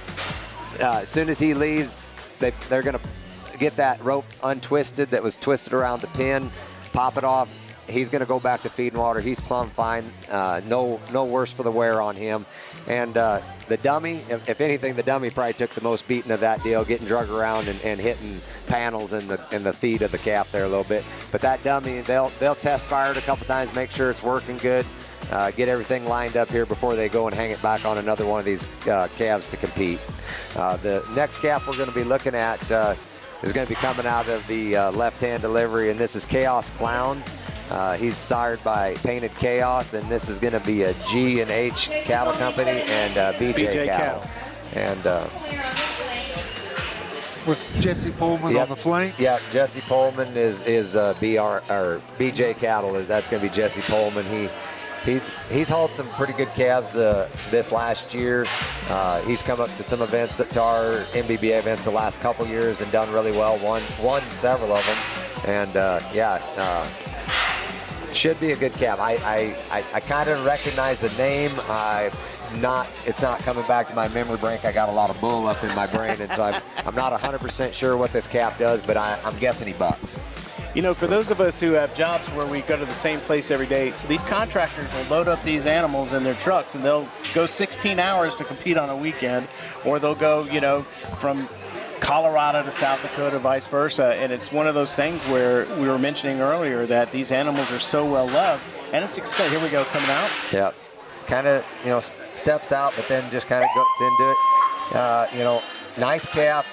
G: As soon as he leaves, they're going to get that rope untwisted that was twisted around the pin, pop it off. He's going to go back to feeding water. He's plumb fine. No worse for the wear on him. And the dummy, if anything, the dummy probably took the most beating of that deal, getting drug around and hitting panels in the feet of the calf there a little bit. But that dummy, they'll test fire it a couple times, make sure it's working good. Get everything lined up here before they go and hang it back on another one of these calves to compete. The next calf we're going to be looking at is going to be coming out of the left-hand delivery, and this is Chaos Clown. He's sired by Painted Chaos, and this is going to be a G&H Cattle Company and BJ Cattle. And
I: with Jesse Pullman on the flank.
G: Yeah, Jesse Pullman is BJ Cattle. That's going to be Jesse Pullman. He's hauled some pretty good calves this last year. He's come up to some events at our MBBA events the last couple years and done really well. Won several of them, and should be a good calf. I kind of recognize the name. It's not coming back to my memory bank. I got a lot of bull up in my brain, and so I'm not 100% sure what this calf does, but I'm guessing he bucks.
E: For those of us who have jobs where we go to the same place every day, these contractors will load up these animals in their trucks and they'll go 16 hours to compete on a weekend, or they'll go, from Colorado to South Dakota, vice versa. And it's one of those things where we were mentioning earlier that these animals are so well loved, and it's expensive. Here we go, coming out.
G: Yeah, kind of, steps out, but then just kind of goes into it. Nice calf.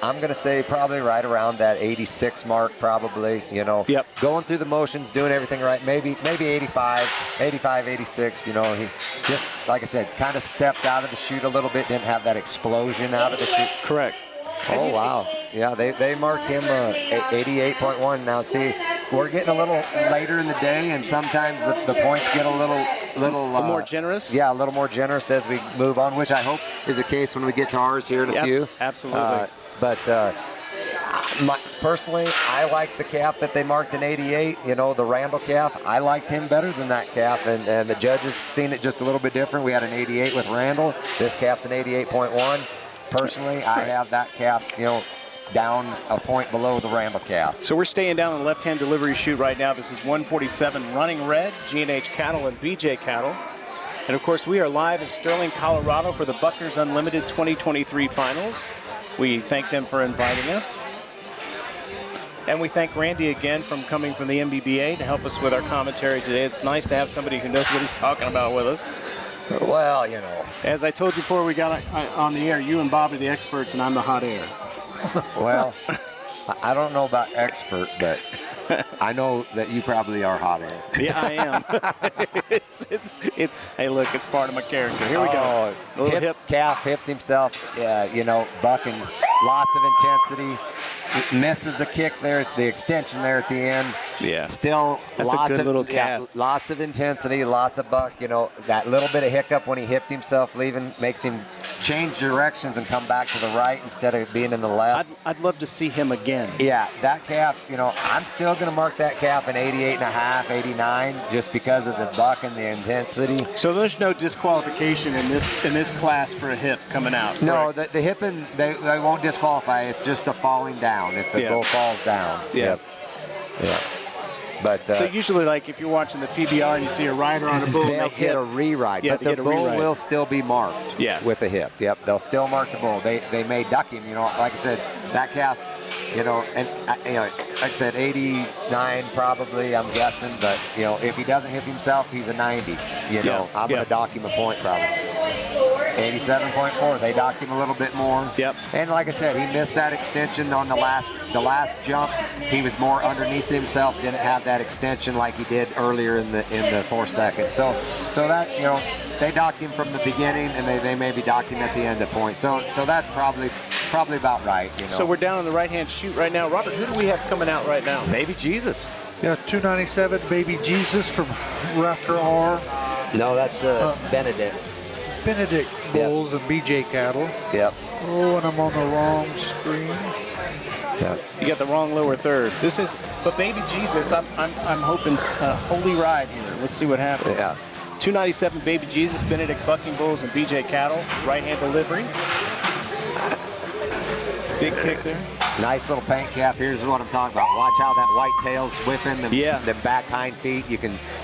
G: I'm going to say probably right around that 86 mark, probably, you know.
E: Yep.
G: Going through the motions, doing everything right, maybe 85, 86, you know. He just, like I said, kind of stepped out of the chute a little bit, didn't have that explosion out of the chute.
E: Correct.
G: Oh, wow. Yeah, they marked him 88.1. Now, see, we're getting a little later in the day, and sometimes the points get a little
E: more generous?
G: Yeah, a little more generous as we move on, which I hope is the case when we get to ours here in a few.
E: Absolutely.
G: Personally, I like the calf that they marked in 88, you know, the Randall calf. I liked him better than that calf, and the judges seen it just a little bit different. We had an 88 with Randall. This calf's an 88.1. Personally, I have that calf, you know, down a point below the Randall calf.
E: So we're staying down on the left-hand delivery chute right now. This is 147 Running Red, G&H Cattle and BJ Cattle. And of course, we are live in Sterling, Colorado for the Buckers Unlimited 2023 Finals. We thank them for inviting us. And we thank Randy again for coming from the MBBA to help us with our commentary today. It's nice to have somebody who knows what he's talking about with us.
G: Well, you know.
E: As I told you before we got on the air, you and Bob are the experts and I'm the hot air.
G: Well, I don't know about expert, but I know that you probably are hot air.
E: Yeah, I am. it's hey, look, it's part of my character. Here we go. A little hip.
G: Calf hips himself, you know, bucking, lots of intensity. Misses a kick there, the extension there at the end.
E: Yeah.
G: Still
E: That's
G: lots
E: a good
G: of
E: little calf.
G: Yeah, lots of intensity, lots of buck. You know, that little bit of hiccup when he hipped himself leaving makes him change directions and come back to the right instead of being in the left.
E: I'd love to see him again.
G: Yeah, that calf, you know, I'm still going to mark that calf an 88.5, 89, just because of the buck and the intensity.
E: So there's no disqualification in this class for a hip coming out.
G: No, the hipping, they won't disqualify. It's just a falling down if the bull falls down.
E: Yeah.
G: Yeah. But
E: so usually, like if you're watching the PBR and you see a rider on a bull,
G: they'll get a re-ride,
E: yeah,
G: but the bull will still be marked with a hip. Yep, they'll still mark the bull. They may duck him. You know, like I said, that calf, you know, and you know, like I said, 89 probably, I'm guessing. But you know, if he doesn't hip himself, he's a 90. You know, I'm gonna dock him a point probably. 87.4. They docked him a little bit more.
E: Yep.
G: And like I said, he missed that extension on the last jump. He was more underneath himself. Didn't have that extension like he did earlier in the 4 seconds. So that, you know, they docked him from the beginning, and they maybe docked him at the end of the point. So that's probably about right. You know.
E: So we're down on the right-hand chute right now. Robert, who do we have coming out right now?
G: Baby Jesus.
I: Yeah, 297 Baby Jesus from Raptor R.
G: No, that's Benedict.
I: Benedict bulls and BJ cattle.
G: Yep.
I: Oh, and I'm on the wrong screen.
G: Yep.
E: You got the wrong lower third. But Baby Jesus, I'm hoping a holy ride here. Let's see what happens.
G: Yeah.
E: 297 Baby Jesus, Benedict bucking bulls and BJ cattle, right-hand delivery. Big kick there.
G: Nice little paint calf. Here's what I'm talking about. Watch how that white tail's whipping the back hind feet.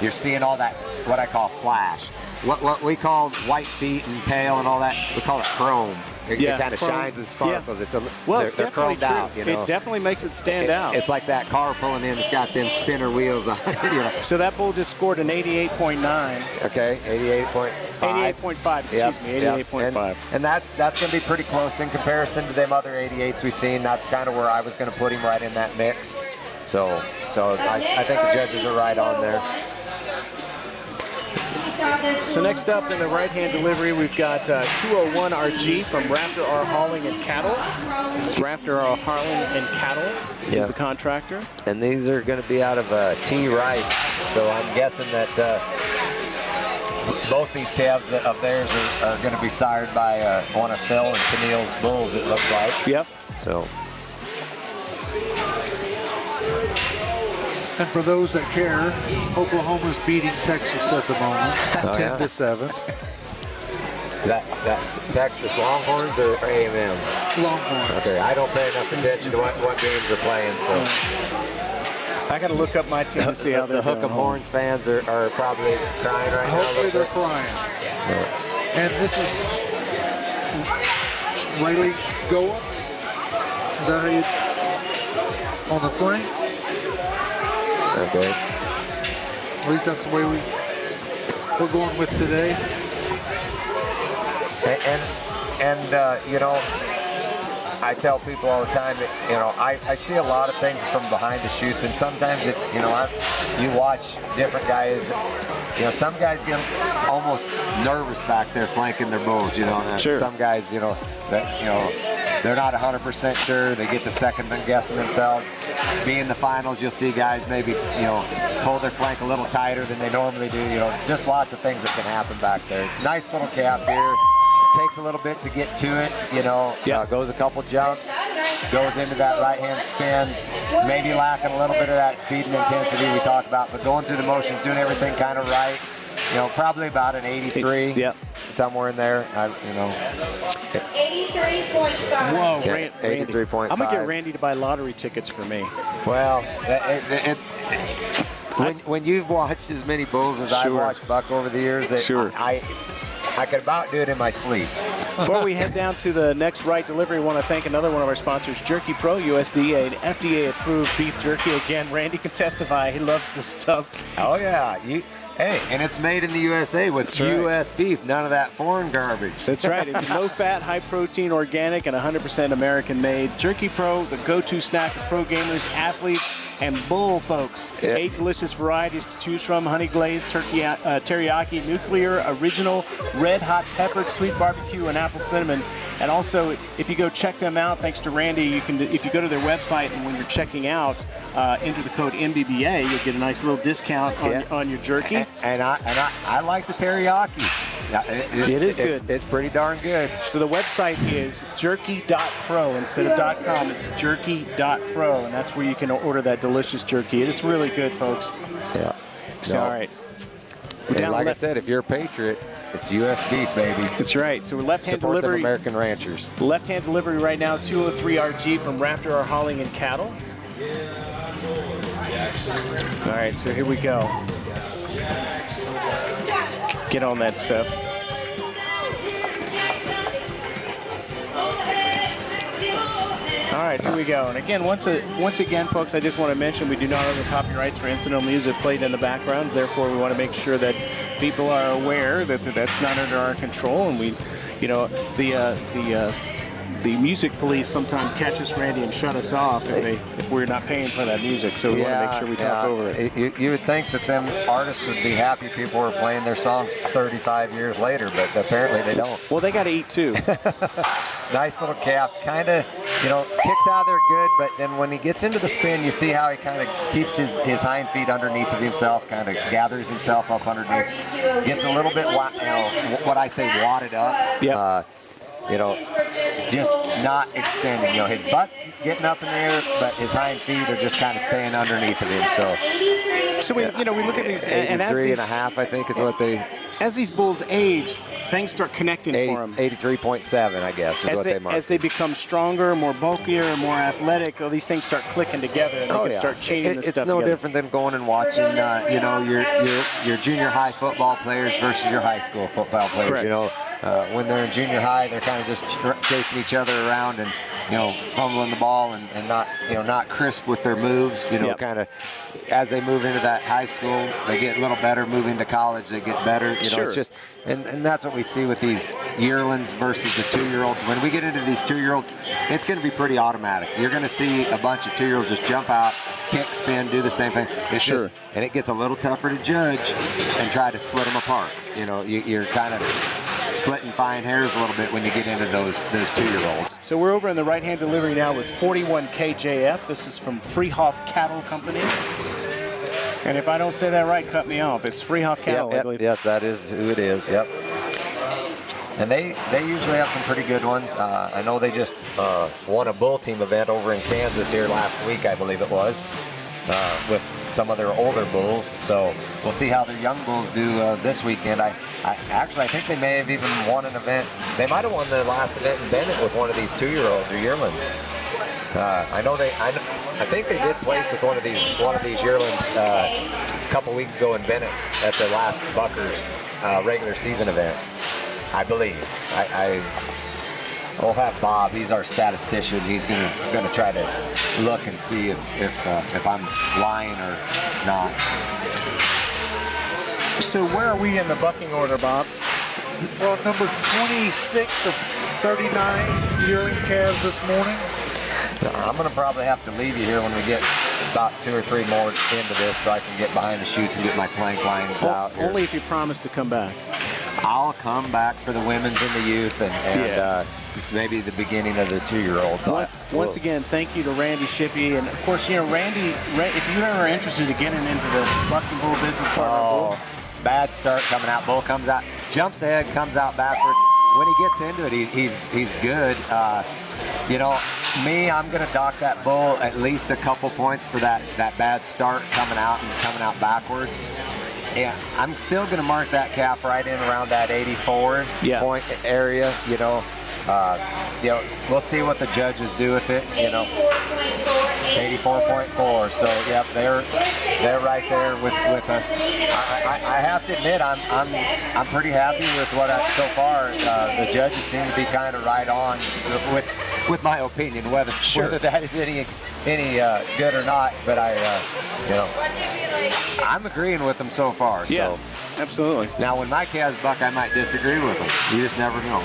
G: You're seeing all that, what I call flash. What we call white feet and tail and all that, we call it chrome. It kind of shines and sparkles.
E: Yeah.
G: They're chromed out. You know?
E: It definitely makes it stand out.
G: It's like that car pulling in. It's got them spinner wheels on it. You know?
E: So that bull just scored an 88.9.
G: Okay, 88.5.
E: 88.5. Excuse me, 88.5.
G: And that's going to be pretty close in comparison to them other 88s we've seen. That's kind of where I was going to put him, right in that mix. So I think the judges are right on there.
E: So next up in the right-hand delivery, we've got 201 RG from Raptor R Hauling and Cattle. This is Raptor R Hauling and Cattle. Is the contractor.
G: And these are going to be out of T. Rice. So I'm guessing that both these calves of theirs are going to be sired by one of Phil and Tennille's bulls, it looks like.
E: Yep.
G: So.
I: And for those that care, Oklahoma's beating Texas at the moment, 10-7.
G: That Texas Longhorns or A&M?
I: Longhorns.
G: Okay, I don't pay enough attention to what games they're playing, so.
E: I got to look up my team to see how they're
G: doing. The Hook 'em Horns fans are probably crying right now.
I: Hopefully they're crying. Yeah. And this is Riley Goins. Is that how you, on the flank?
G: Okay.
I: At least that's the way we're going with today.
G: And you know, I tell people all the time that, you know, I see a lot of things from behind the chutes, and sometimes, you know, you watch different guys, you know, some guys get almost nervous back there flanking their bulls, you know, and
E: Sure.
G: some guys, you know, that, you know, they're not 100% sure. They get to second guessing themselves. Being the finals, you'll see guys maybe, you know, pull their flank a little tighter than they normally do. You know, just lots of things that can happen back there. Nice little calf here. Takes a little bit to get to it, you know. Goes a couple jumps, goes into that right-hand spin. Maybe lacking a little bit of that speed and intensity we talked about, but going through the motions, doing everything kind of right. You know, probably about an 83.
E: Yep.
G: Somewhere in there, you know.
H: 83.5.
E: Whoa,
G: Yeah, 83.5.
E: I'm going to get Randy to buy lottery tickets for me.
G: Well, when you've watched as many bulls as I've watched Buck over the years, I could about do it in my sleep.
E: Before we head down to the next right delivery, I want to thank another one of our sponsors, Jerky Pro, USDA and FDA-approved beef jerky. Again, Randy can testify. He loves this stuff.
G: Oh, yeah. Hey, and it's made in the USA with U.S. beef, none of that foreign garbage.
E: That's right. It's low-fat, high-protein, organic, and 100% American-made. Jerky Pro, the go-to snack for pro gamers, athletes, and bull folks.
G: Yeah.
E: 8 delicious varieties to choose from: honey glazed, turkey, teriyaki, nuclear, original, red hot peppered, sweet barbecue, and apple cinnamon. And also, if you go check them out, thanks to Randy, you can, if you go to their website and when you're checking out, enter the code MBBA, you'll get a nice little discount on your jerky.
G: And I like the teriyaki.
E: It is good.
G: It's pretty darn good.
E: So the website is jerky.pro. Instead of .com, it's jerky.pro, and that's where you can order that delicious jerky. It's really good, folks.
G: Yeah.
E: So, all right.
G: And like I said, if you're a Patriot, it's U.S. beef, baby.
E: That's right. So we're left-hand
G: Support
E: delivery.
G: them American ranchers.
E: Left-hand delivery right now, 203 RG from Rafter R Hauling and Cattle. All right, so here we go. Get on that stuff. All right, here we go. And again, once again, folks, I just want to mention we do not own the copyrights for incidental music played in the background. Therefore, we want to make sure that people are aware that that's not under our control. And we, you know, the music police sometimes catch us, Randy, and shut us off if we're not paying for that music. So we want to make sure we talk over it.
G: You would think that them artists would be happy people were playing their songs 35 years later, but apparently they don't.
E: Well, they got to eat too.
G: Nice little calf, kind of, you know, kicks out there good, but then when he gets into the spin, you see how he kind of keeps his hind feet underneath of himself, kind of gathers himself up underneath, gets a little bit, you know, what I say, wadded up.
E: Yeah.
G: You know, just not extending. You know, his butt's getting up in the air, but his hind feet are just kind of staying underneath of him.
E: So we look at these, and as
G: 83
E: these,
G: and a half, I think, is what they.
E: As these bulls age, things start connecting for them.
G: 83.7, I guess, is what they mark.
E: As they become stronger, more bulkier, more athletic, all these things start clicking together, and they can start chaining this stuff
G: It's no
E: together.
G: different than going and watching, you know, your junior high football players versus your high school football players.
E: Correct.
G: You know, when they're in junior high, they're kind of just chasing each other around and, you know, fumbling the ball and not, you know, not crisp with their moves. You know, kind of as they move into that high school, they get a little better. Moving to college, they get better. You know, it's just, and that's what we see with these yearlings versus the 2-year-olds. When we get into these 2-year-olds, it's going to be pretty automatic. You're going to see a bunch of 2-year-olds just jump out, kick, spin, do the same thing. It's just, and it gets a little tougher to judge and try to split them apart. You know, you're kind of splitting fine hairs a little bit when you get into those 2-year-olds.
E: So we're over in the right-hand delivery now with 41KJF. This is from Freehoff Cattle Company. And if I don't say that right, cut me off. It's Freehoff Cattle, I believe.
G: Yes, that is who it is. Yep. And they usually have some pretty good ones. I know they just won a bull team event over in Kansas here last week, I believe it was, with some of their older bulls. So we'll see how their young bulls do this weekend. I think they may have even won an event. They might have won the last event in Bennett with one of these 2-year-olds or yearlings. I think they did place with one of these yearlings a couple weeks ago in Bennett at the last Buckers regular season event, I believe. We'll have Bob. He's our statistician. He's gonna try to look and see if I'm lying or not.
E: So where are we in the bucking order, Bob?
I: Well, number 26 of 39 yearling calves this morning.
G: I'm going to probably have to leave you here when we get about 2 or 3 more into this so I can get behind the chutes and get my flank lines out here.
E: Only if you promise to come back.
G: I'll come back for the women's and the youth and maybe the beginning of the 2-year-olds.
E: Once again, thank you to Randy Shippey. And, of course, you know, Randy, if you're ever interested in getting into the buck and bull business partner,
G: bad start coming out. Bull comes out, jumps ahead, comes out backwards. When he gets into it, he's good. You know, me, I'm going to dock that bull at least a couple points for that bad start coming out backwards. Yeah, I'm still going to mark that calf right in around that 84 point area. You know, we'll see what the judges do with it. You know, 84.4. So yep, they're right there with us. I have to admit, I'm pretty happy with what so far. The judges seem to be kind of right on with my opinion, whether that is any good or not. But I'm agreeing with them so far.
E: Yeah, so. Absolutely.
G: Now, when my calves buck, I might disagree with them. You just never know.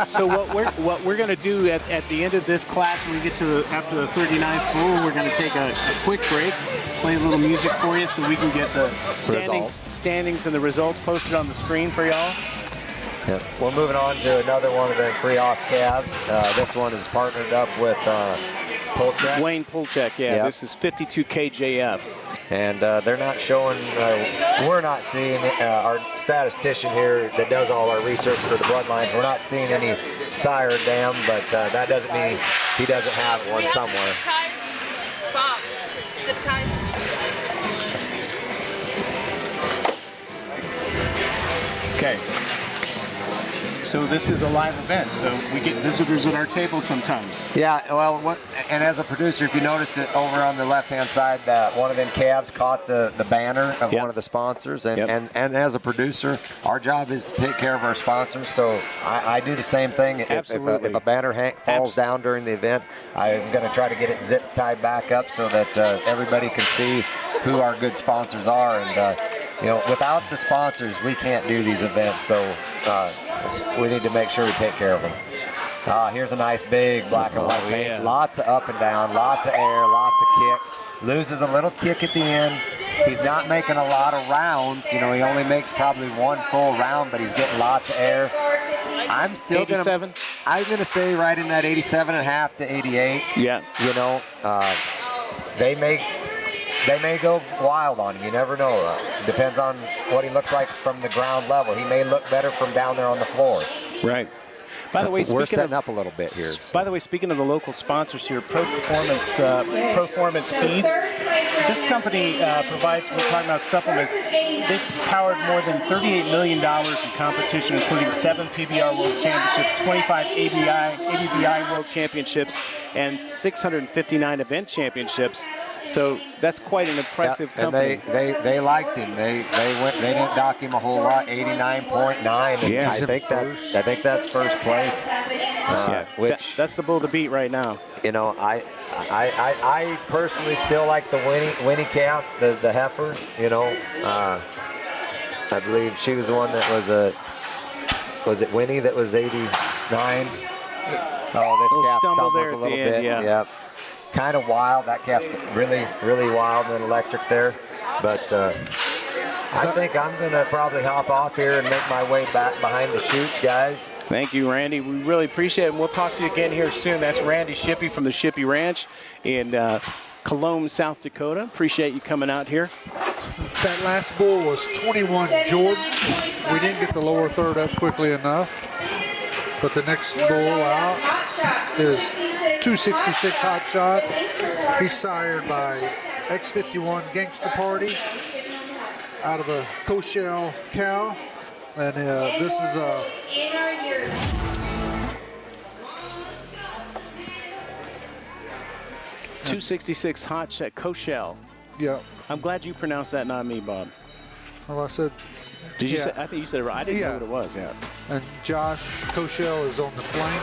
E: So what we're going to do at the end of this class, when we get to after the 39th bull, we're going to take a quick break, play a little music for you, so we can get the standings and the results posted on the screen for y'all.
G: Yep. We're moving on to another one of the free-off calves. This one is partnered up with Polchek.
E: Wayne Polchek,
G: Yep.
E: This is 52 KJF.
G: And they're not showing, we're not seeing, our statistician here that does all our research for the bloodlines, we're not seeing any sire dam, but that doesn't mean he doesn't have one somewhere.
J: Ties. Bob, zip ties.
E: Okay. So this is a live event, so we get visitors at our table sometimes.
G: Yeah, well, and as a producer, if you notice it over on the left-hand side, one of them calves caught the banner of one of the sponsors, and as a producer, our job is to take care of our sponsors, so I do the same thing. If a banner falls down during the event, I'm going to try to get it zip tied back up so that everybody can see who our good sponsors are, and you know, without the sponsors, we can't do these events, so we need to make sure we take care of them. Here's a nice big black and white paint.
E: Yeah.
G: Lots of up and down, lots of air, lots of kick. Loses a little kick at the end. He's not making a lot of rounds. You know, he only makes probably one full round, but he's getting lots of air. I'm still going to say right in that 87.5 to 88.
E: Yeah.
G: You know, they may go wild on him. You never know. It depends on what he looks like from the ground level. He may look better from down there on the floor.
E: Right. By the way,
G: we're setting up a little bit here.
E: By the way, speaking of the local sponsors here, Performance Feeds. This company provides, we're talking about supplements. They've powered more than $38 million in competition, including 7 PBR World Championships, 25 ABBI World Championships, and 659 event championships. So that's quite an impressive company.
G: And they liked him. They didn't dock him a whole lot. 89.9.
E: Yeah,
G: I think that's first place. Which
E: that's the bull to beat right now.
G: You know, I personally still like the Winnie calf, the heifer. You know, I believe she was the one that was it Winnie that was 89? Oh, this calf stumbles a little bit.
E: Yeah.
G: Yep. Kind of wild. That calf's really, really wild and electric there. But I think I'm going to probably hop off here and make my way back behind the chutes, guys.
E: Thank you, Randy. We really appreciate it. And we'll talk to you again here soon. That's Randy Shippey from the Shippey Ranch in Colomb, South Dakota. Appreciate you coming out here.
I: That last bull was 21 Jordan. We didn't get the lower third up quickly enough. But the next bull out is 266 Hot Shot. He's sired by X51 Gangster Party out of a Cochelle cow. And this is a
E: 266 Hot Shot Cochelle.
I: Yeah.
E: I'm glad you pronounced that, not me, Bob.
I: Well, I said.
E: Did you say? I think you said it right. I didn't know what it was. Yeah.
I: And Josh Cochelle is on the flank.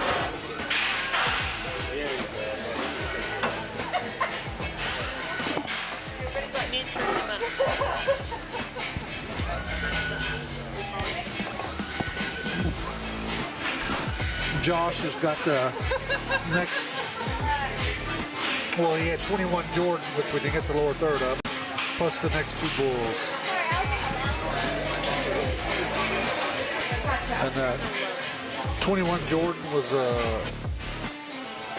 I: Josh has got the next, well, he had 21 Jordan, which we didn't get the lower third of, plus the next 2 bulls. And 21 Jordan was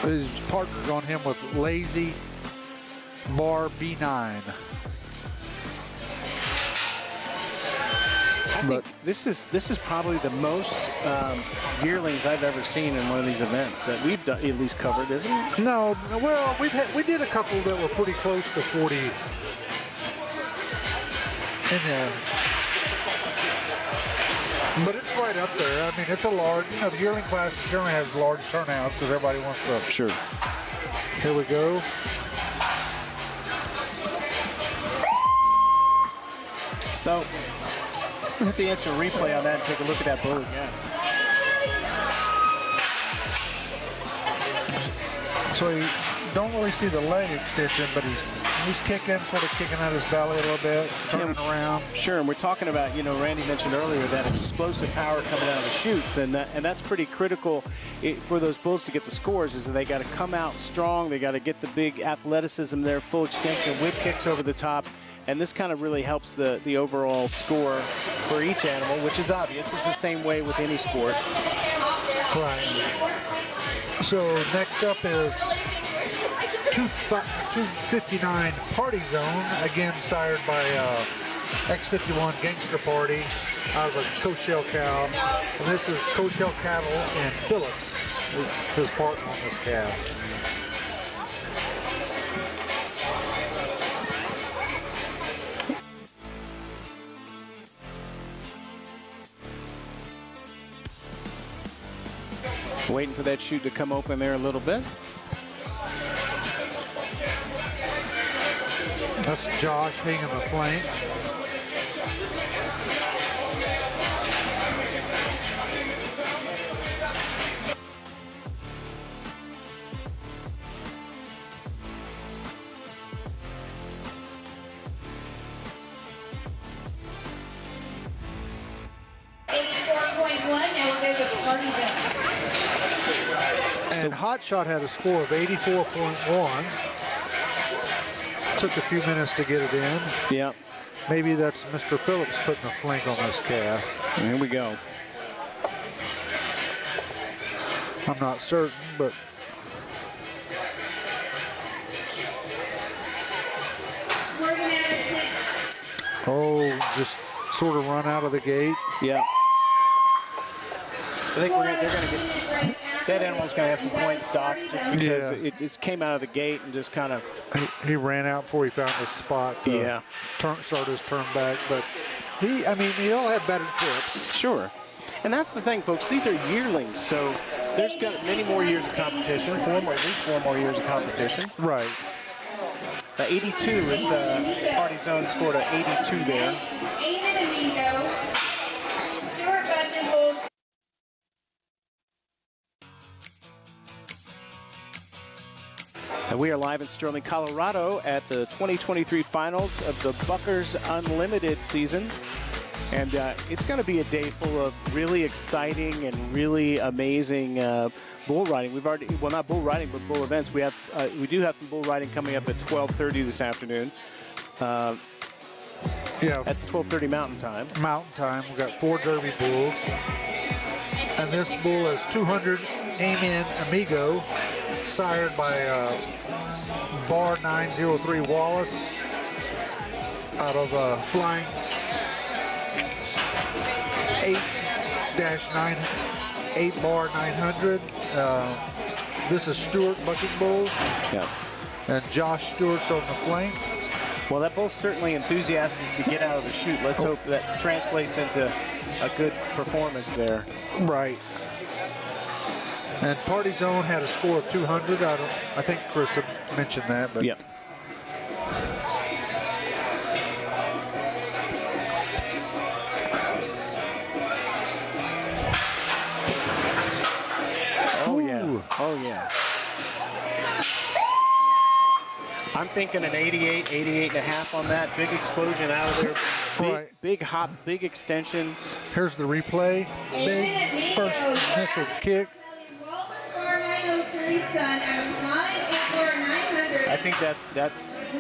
I: his partners on him with Lazy Bar B9.
E: I think this is probably the most yearlings I've ever seen in one of these events that we've done, at least covered, isn't it?
I: No, well, we did a couple that were pretty close to 40 in there. But it's right up there. I mean, it's a large, you know, the yearling class generally has large turnouts because everybody wants to.
E: Sure.
I: Here we go.
E: So, we'll have to answer a replay on that and take a look at that bull again.
I: So you don't really see the leg extension, but he's kicking, sort of kicking out his belly a little bit, turning around.
E: Sure, and we're talking about, you know, Randy mentioned earlier that explosive power coming out of the chutes, and that's pretty critical for those bulls to get the scores, is that they got to come out strong, they got to get the big athleticism there, full extension, whip kicks over the top, and this kind of really helps the overall score for each animal, which is obvious. It's the same way with any sport.
I: Right. So next up is 259 Party Zone, again sired by X51 Gangster Party out of a Coachelle cow. And this is Coachelle Cattle and Phillips is his partner on this calf.
E: Waiting for that chute to come open there a little bit.
I: That's Josh hanging the flank. And Hotshot had a score of 84.1. Took a few minutes to get it in.
E: Yeah.
I: Maybe that's Mr. Phillips putting a flank on this calf.
E: Here we go.
I: I'm not certain, but oh, just sort of run out of the gate.
E: Yeah. I think they're going to get, that animal's going to have some points stocked just because it just came out of the gate and just kind of.
I: He ran out before he found his spot. Start his turn back, but he'll have better trips.
E: Sure. And that's the thing, folks. These are yearlings, so there's got many more years of competition, at least 4 more years of competition.
I: Right.
E: The 82 is Party Zone scored an 82 there. And we are live in Sterling, Colorado at the 2023 finals of the Buckers Unlimited season. And it's going to be a day full of really exciting and really amazing bull riding. We've already, well, not bull riding, but bull events. We do have some bull riding coming up at 12:30 this afternoon. That's 12:30 Mountain Time.
I: Mountain Time. We've got 4 Derby bulls. And this bull is 200 Amen Amigo, sired by Bar 903 Wallace out of Flying 8 Bar 900. This is Stewart Bucking Bull.
E: Yeah.
I: And Josh Stewart's on the flank.
E: Well, that bull's certainly enthusiastic to get out of the chute. Let's hope that translates into a good performance there.
I: Right. And Party Zone had a score of 200. I think Chris had mentioned that, but
E: yeah. Oh yeah. Oh yeah. I'm thinking an 88, 88 and a half on that. Big explosion out of there. Big hop, big extension.
I: Here's the replay. Big first initial kick.
H: his son out of Pawnee Ave 900.
E: I think that's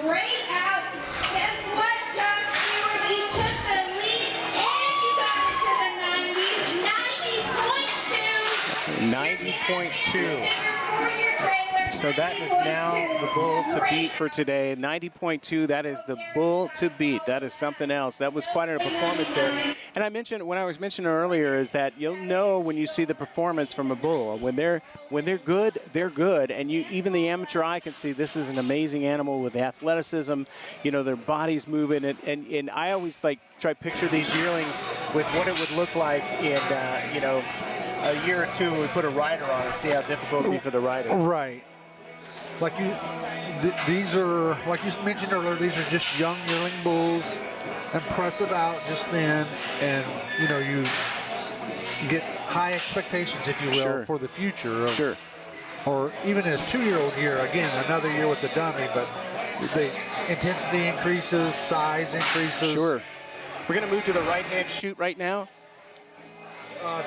H: Great out. Guess what, Josh Stewart? You took the lead and you got into the 90s. 90.2.
E: 90.2. So that is now the bull to beat for today. 90.2, that is the bull to beat. That is something else. That was quite a performance there. And I mentioned, when I was mentioning earlier, is that you'll know when you see the performance from a bull. When they're good, they're good. And even the amateur eye can see this is an amazing animal with athleticism, you know, their body's moving. And I always try to picture these yearlings with what it would look like in, you know, a year or two when we put a rider on and see how difficult it would be for the rider.
I: Right. Like these are, like you mentioned earlier, these are just young yearling bulls. Impressive out just then, and you know, you get high expectations, if you will,
E: Sure.
I: for the future. Of,
E: Sure.
I: Or even his 2-year-old year, again, another year with the dummy, but the intensity increases, size increases.
E: Sure. We're going to move to the right-hand chute right now.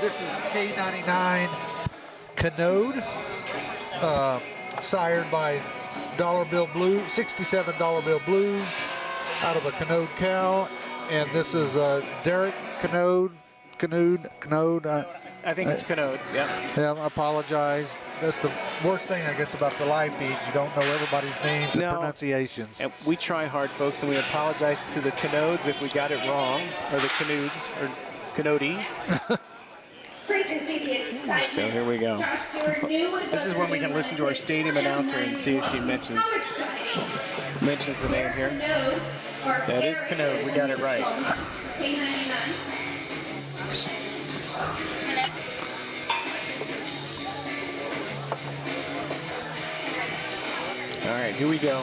I: This is K99 Canode, sired by Dollar Bill Blue, 67 Dollar Bill Blues, out of a Canode cow, and this is Derek Canode.
E: I think it's Canode. Yeah.
I: Yeah, I apologize. That's the worst thing, I guess, about the live feeds. You don't know everybody's names and pronunciations.
E: And we try hard, folks, and we apologize to the Canodes if we got it wrong, or the Canoods, or Canode.
H: Great to see the excitement.
E: So here we go.
H: Josh Stewart knew what
E: This is when we can listen to our stadium announcer and see if she mentions the name here. That is Canode. We got it right.
H: K99.
E: All right, here we go.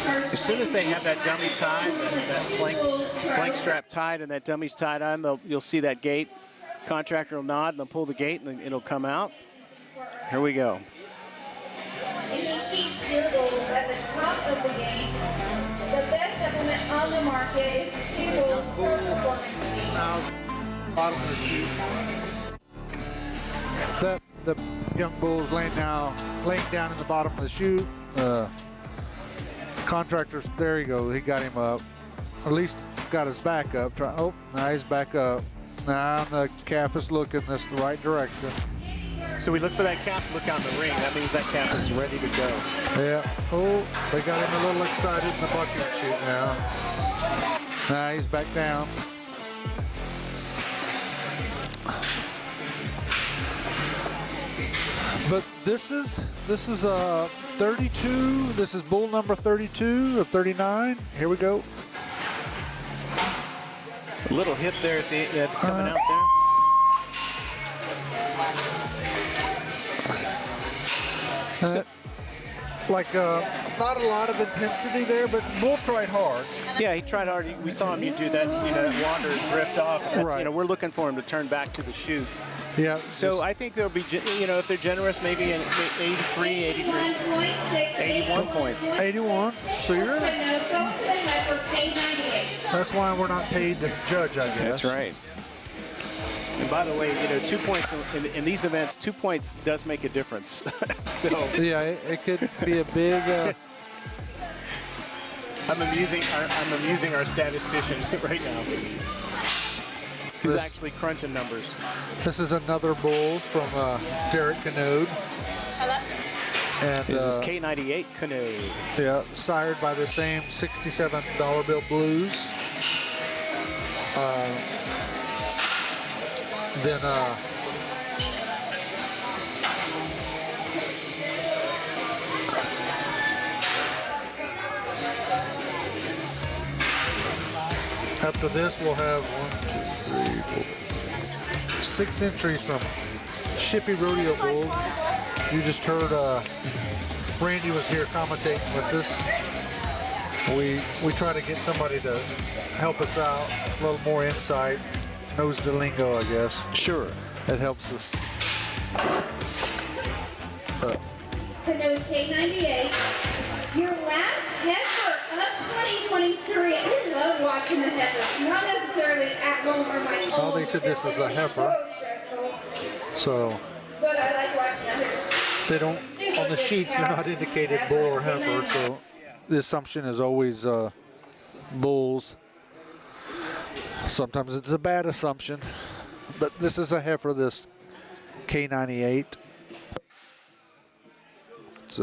E: As soon as they have that dummy tied, that flank strap tied, and that dummy's tied on, you'll see that gate. Contractor will nod, and they'll pull the gate, and it'll come out. Here we go.
H: And he keeps your goals at the top of the game. The best supplement on the market is 2 goals per performance fee.
I: Bottom of the chute. The young bull's laying down in the bottom of the chute. Contractors, there you go. He got him up. At least got his back up. Oh, now he's back up. Now the calf is looking the right direction.
E: So we look for that calf to look out in the ring. That means that calf is ready to go.
I: Yeah. Oh, they got him a little excited in the bucket chute now. Now he's back down. But this is 32. This is bull number 32 of 39. Here we go.
E: A little hip there at the coming out there. So,
I: not a lot of intensity there, but bull tried hard.
E: Yeah, he tried hard. We saw him do that, that wander and drift off. That's,
I: right.
E: We're looking for him to turn back to the chute.
I: Yeah.
E: So I think there'll be, if they're generous, maybe an 83, 81 points.
I: 81. So you're in it. That's why we're not paid to judge, I guess.
E: That's right. And by the way, 2 points in these events, 2 points does make a difference. So
I: yeah, it could be a big.
E: I'm amusing our statistician right now. He's actually crunching numbers.
I: This is another bull from Derek Canode.
J: Hello?
I: And
E: this is K98 Canode.
I: Yeah, sired by the same 67 Dollar Bill Blues. After this, we'll have 6 entries from Shippy Rodeo Bulls. You just heard Randy was here commentating with us. We try to get somebody to help us out, a little more insight, knows the lingo, I guess.
E: Sure.
I: That helps us.
H: Canode K98, your last heifer of 2023. I love watching the heifers, not necessarily at home or my home.
I: Oh, they said this is a heifer.
H: So stressful.
I: So.
H: But I like watching others.
I: They don't, on the sheets, they're not indicated bull or heifer, so the assumption is always bulls. Sometimes it's a bad assumption, but this is a heifer, this K98. It's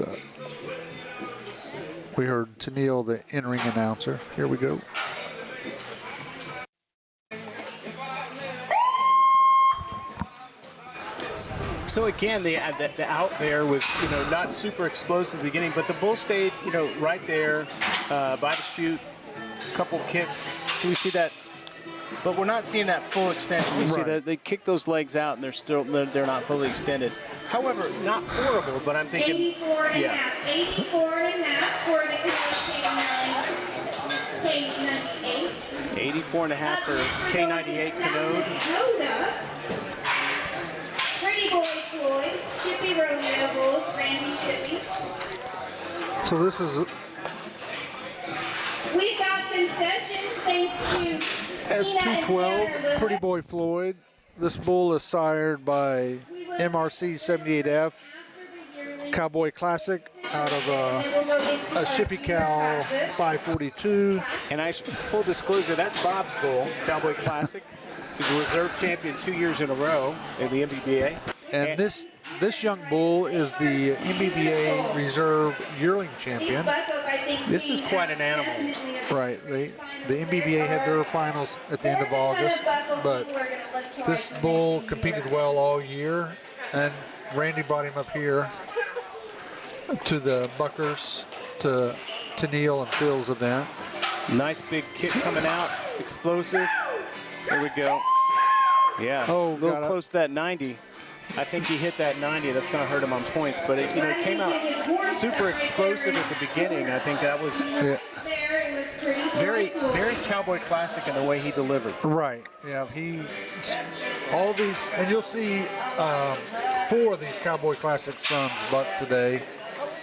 I: we heard Tennille, the in-ring announcer. Here we go.
E: So again, the out there was, not super explosive at the beginning, but the bull stayed, right there by the chute, a couple kicks. So we see that, but we're not seeing that full extension. We see that they kick those legs out and they're not fully extended. However, not horrible, but I'm thinking
H: 84 and a half. 84 and a half for the K98.
E: 84 and a half for K98 Canode.
H: Pretty Boy Floyd, Shippy Rodeo Bulls, Randy Shippy.
I: So this is
H: We've got concessions thanks to
I: S212, Pretty Boy Floyd. This bull is sired by MRC 78F Cowboy Classic out of a Shippy Cow 542.
E: And full disclosure, that's Bob's bull, Cowboy Classic. He's a reserve champion 2 years in a row in the MBBA.
I: And this young bull is the MBBA Reserve Yearling Champion.
E: This is quite an animal.
I: Right. The MBBA had their finals at the end of August, but this bull competed well all year, and Randy brought him up here to the Buckers, to Neil and Phil's event.
E: Nice big kick coming out, explosive. There we go. Yeah, a little close to that 90. I think he hit that 90. That's going to hurt him on points. But it came out super explosive at the beginning. I think that was very, very Cowboy Classic in the way he delivered.
I: Right. Yeah. And you'll see 4 of these Cowboy Classic sons buck today.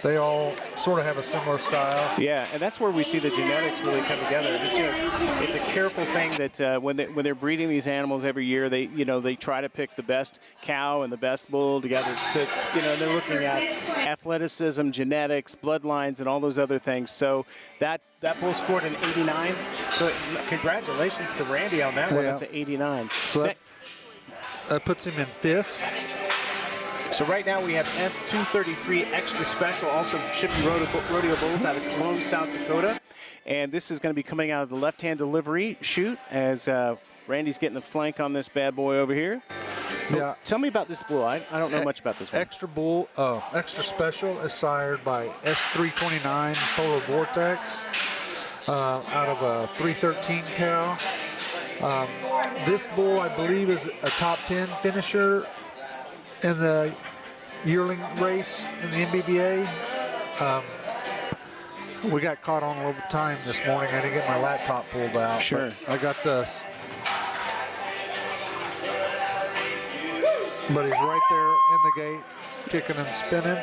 I: They all sort of have a similar style.
E: Yeah, and that's where we see the genetics really come together. It's a careful thing that when they're breeding these animals every year, they try to pick the best cow and the best bull together. They're looking at athleticism, genetics, bloodlines, and all those other things. So that bull scored an 89. So congratulations to Randy on that one. That's an 89.
I: So that puts him in 5th.
E: So right now we have S233 Extra Special, also Shippy Rodeo Bulls out of Cologne, South Dakota. And this is going to be coming out of the left-hand delivery chute as Randy's getting the flank on this bad boy over here. Yeah. Tell me about this bull. I don't know much about this one.
I: Extra Special is sired by S329 Polar Vortex out of a 313 cow. This bull, I believe, is a top 10 finisher in the yearling race in the MBBA. We got caught on a little time this morning. I didn't get my laptop pulled out.
E: Sure.
I: I got this. But he's right there in the gate, kicking and spinning.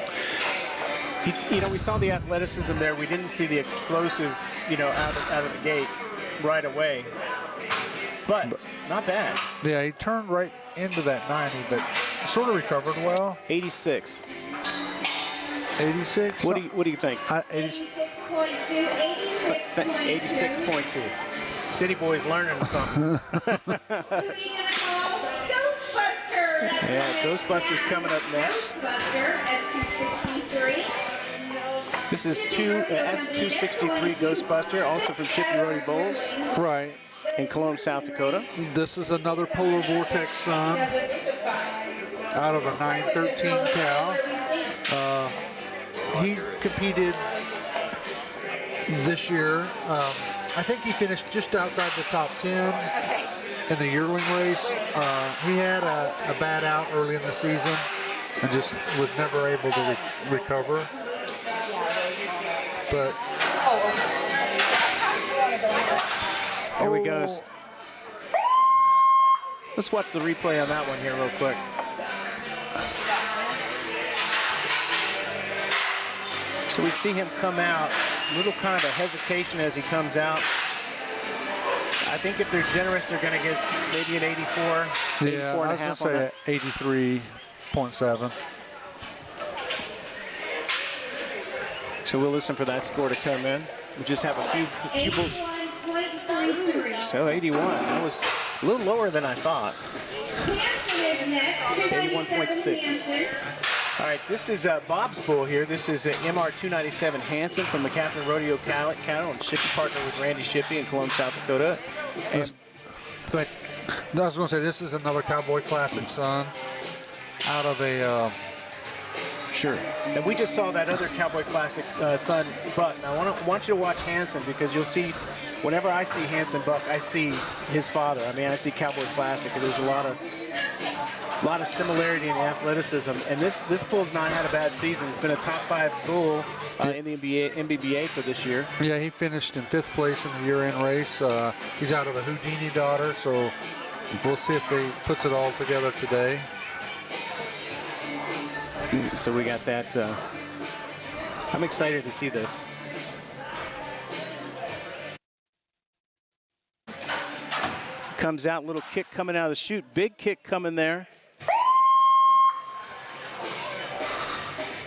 E: We saw the athleticism there. We didn't see the explosive, out of the gate right away. But not bad.
I: Yeah, he turned right into that 90, but sort of recovered well.
E: 86.
I: 86?
E: What do you think?
H: 86.2.
E: 86.2. City Boy's learning something.
H: Who are you going to call? Ghostbuster.
E: Yeah, Ghostbuster's coming up next.
H: Ghostbuster, S263.
E: This is S263 Ghostbuster, also from Shippy Rodeo Bulls.
I: Right.
E: In Cologne, South Dakota.
I: This is another Polar Vortex son out of a 913 cow. He competed this year. I think he finished just outside the top 10 in the yearling race. He had a bad out early in the season and just was never able to recover. But
E: here he goes. Let's watch the replay on that one here real quick. So we see him come out, a little kind of a hesitation as he comes out. I think if they're generous, they're going to get maybe an 84, 84 and a half.
I: I was going to say 83.7.
E: So we'll listen for that score to come in. We just have a few bulls.
H: 81.33.
E: So 81. That was a little lower than I thought.
H: Hanson is next. 297
E: 81.6.
H: Hanson.
E: All right, this is Bob's bull here. This is MR297 Hanson from the Catherine Rodeo Cattle and shipping partner with Randy Shippey in Cologne, South Dakota. And, go ahead.
I: I was going to say, this is another Cowboy Classic son out of a...
E: Sure. And we just saw that other Cowboy Classic son buck. Now, I want you to watch Hanson because you'll see, whenever I see Hanson buck, I see his father. I mean, I see Cowboy Classic. And there's a lot of similarity in the athleticism. And this bull's not had a bad season. He's been a top 5 bull in the NBBA for this year.
I: Yeah, he finished in 5th place in the year-end race. He's out of a Houdini daughter, so we'll see if he puts it all together today.
E: So we got that. I'm excited to see this. Comes out, little kick coming out of the chute. Big kick coming there.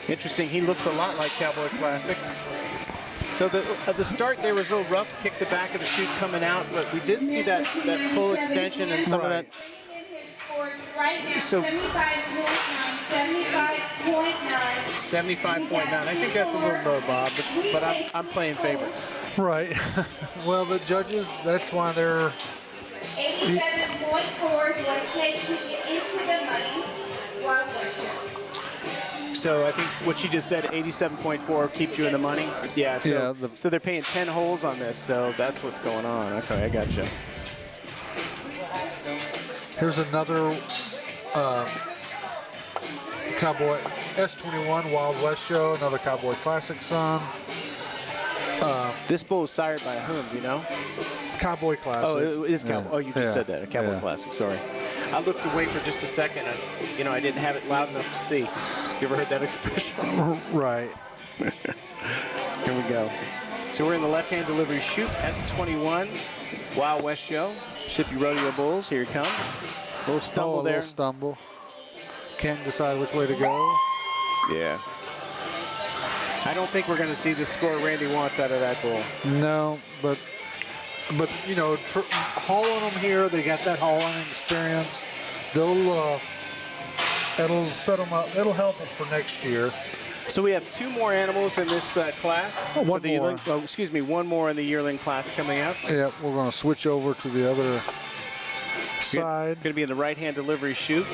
E: Interesting, he looks a lot like Cowboy Classic. So at the start there was a little rough, kick the back of the chute coming out, but we did see that full extension and some of that.
H: Right now,
E: So
H: 75.9.
E: I think that's a little low, Bob, but I'm playing favorites.
I: Right. Well, the judges, that's why they're...
H: 87.4 is what it takes to get into the money. Wild West Show.
E: So I think what she just said, 87.4 keeps you in the money. Yeah. So,
I: Yeah,
E: so they're paying 10 holes on this. So that's what's going on. Okay, I got you.
I: Here's another Cowboy S21 Wild West Show, another Cowboy Classic son.
E: This bull is sired by whom, do you know?
I: Cowboy Classic.
E: Oh, it is Cowboy.
I: Yeah.
E: Oh, you just
I: Yeah.
E: said that. A Cowboy
I: Yeah.
E: Classic, sorry. I looked away for just a second. I didn't have it loud enough to see. You ever heard that expression?
I: Right.
E: Here we go. So we're in the left-hand delivery chute, S21 Wild West Show. Shippey Rodeo Bulls, here he comes. A little stumble there.
I: A little stumble. Can't decide which way to go.
E: Yeah. I don't think we're going to see the score Randy wants out of that bull.
I: No, but you know, hauling them here, they got that hauling experience. They'll it'll set them up. It'll help them for next year.
E: So we have 2 more animals in this class.
I: One more.
E: Yearling, one more in the yearling class coming up.
I: Yeah, we're going to switch over to the other side.
E: Going to be in the right-hand delivery chute.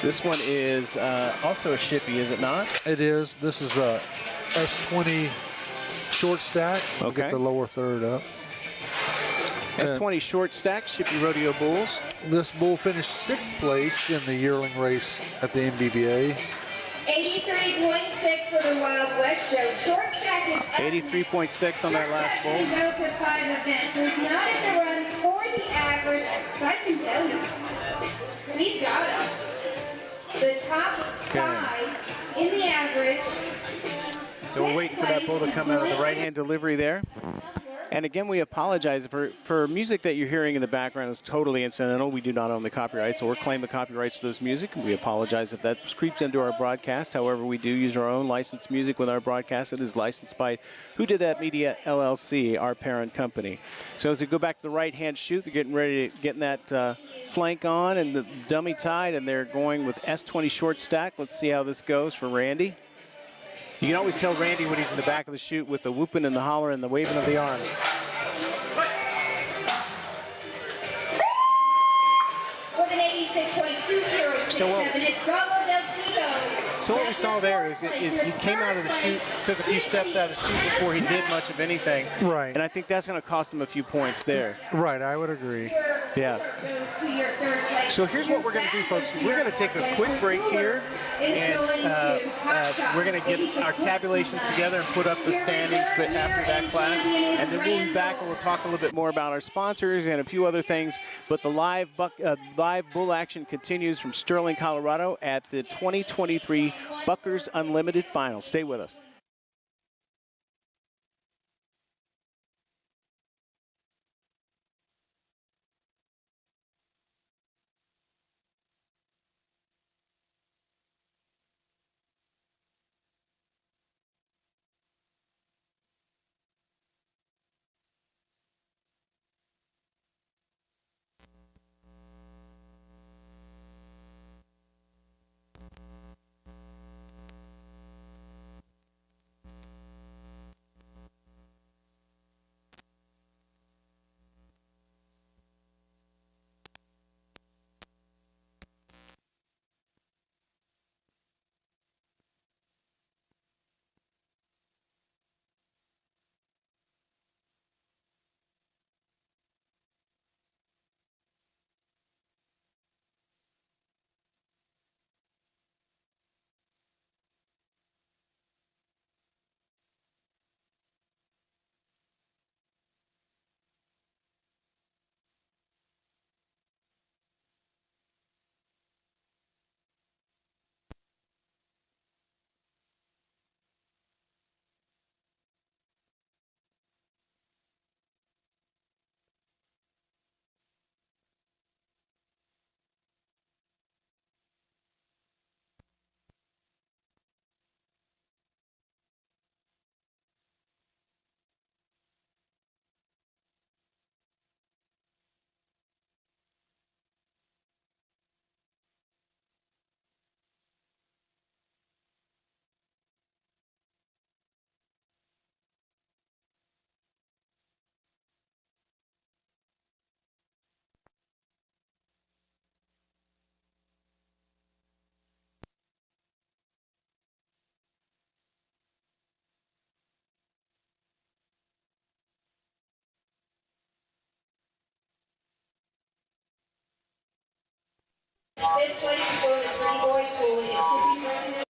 E: This one is also a Shippey, is it not?
I: It is. This is a S20 short stack. We'll
E: Okay.
I: get the lower third up.
E: S20 short stack, Shippey Rodeo Bulls.
I: This bull finished 6th place in the yearling race at the NBBA.
H: 83.6 for the Wild West Show. Short stack is up.
E: 83.6 on that last bull.
H: Go to 5 events. So it's not in the run for the average. So I can tell you, we've got them. The top 5 in the average.
E: So we're waiting for that bull to come out of the right-hand delivery there. And again, we apologize for music that you're hearing in the background is totally incidental. We do not own the copyrights or claim the copyrights to this music. We apologize if that creeps into our broadcast. However, we do use our own licensed music with our broadcast. It is licensed by Who Did That Media LLC, our parent company. So as we go back to the right-hand chute, they're getting ready to get that flank on and the dummy tied, and they're going with S20 short stack. Let's see how this goes for Randy. You can always tell Randy when he's in the back of the chute with the whooping and the hollering and the waving of the arms.
H: With an 86.2067, it's Bravo del Cido.
E: So what we saw there is he came out of the chute, took a few steps out of the chute before he did much of anything.
I: Right.
E: And I think that's going to cost him a few points there.
I: Right, I would agree.
E: Yeah. So here's what we're going to do, folks. We're going to take a quick break here, and we're going to get our tabulations together and put up the standings but after that class. And then we'll be back and we'll talk a little bit more about our sponsors and a few other things. But the live bull action continues from Sterling, Colorado at the 2023 Buckers Unlimited Finals. Stay with us.
H: Fifth place is going to Pretty Boy Pool. It should be running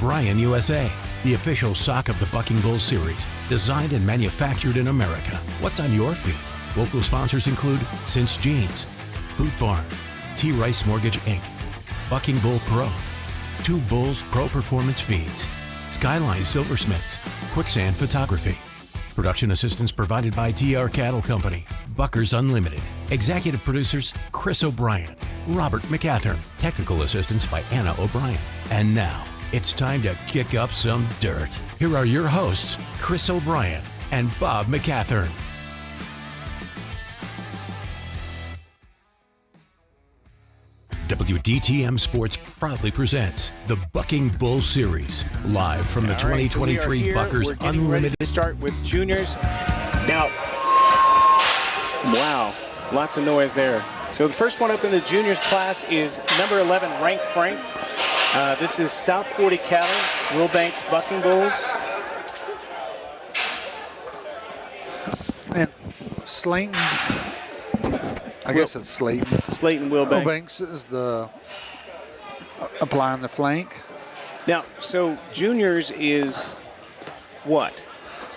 K: O'Brien USA, the official sock of the Bucking Bull Series, designed and manufactured in America. What's on your feet? Local sponsors include Cinch Jeans, Boot Barn, T. Rice Mortgage Inc., Bucking Bull Pro, Two Bulls Pro Performance Feeds, Skyline Silversmiths, Quicksand Photography. Production assistance provided by TR Cattle Company, Buckers Unlimited. Executive producers Chris O'Brien, Robert McCathern. Technical assistance by Anna O'Brien. And now, it's time to kick up some dirt. Here are your hosts, Chris O'Brien and Bob McCathern. WDTM Sports proudly presents the Bucking Bull Series, live from the 2023 Buckers Unlimited.
E: To start with juniors. Now, wow, lots of noise there. So the first one up in the juniors class is number 11, ranked Frank. This is South 40 Cattle, Will Banks Bucking Bulls.
I: And Slayton, I guess it's Slayton.
E: Slayton Will Banks.
I: Will Banks is the applying the flank.
E: Now, so juniors is what?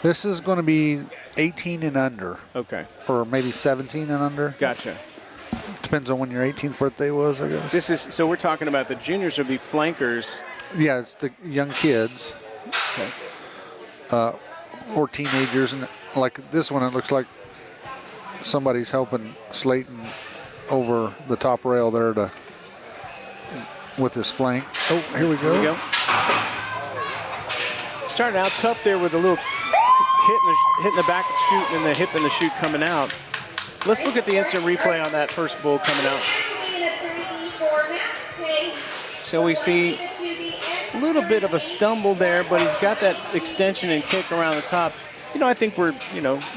I: This is going to be 18 and under.
E: Okay.
I: Or maybe 17 and under.
E: Gotcha.
I: Depends on when your 18th birthday was, I guess.
E: This is, so we're talking about the juniors would be flankers.
I: Yeah, it's the young kids.
E: Okay.
I: Or teenagers. And like this one, it looks like somebody's helping Slayton over the top rail there to with his flank. Oh, here we go.
E: Here we go. Starting out tough there with a little hitting the back chute and the hip and the chute coming out. Let's look at the instant replay on that first bull coming out. So we see a little bit of a stumble there, but he's got that extension and kick around the top. You know, I think we're,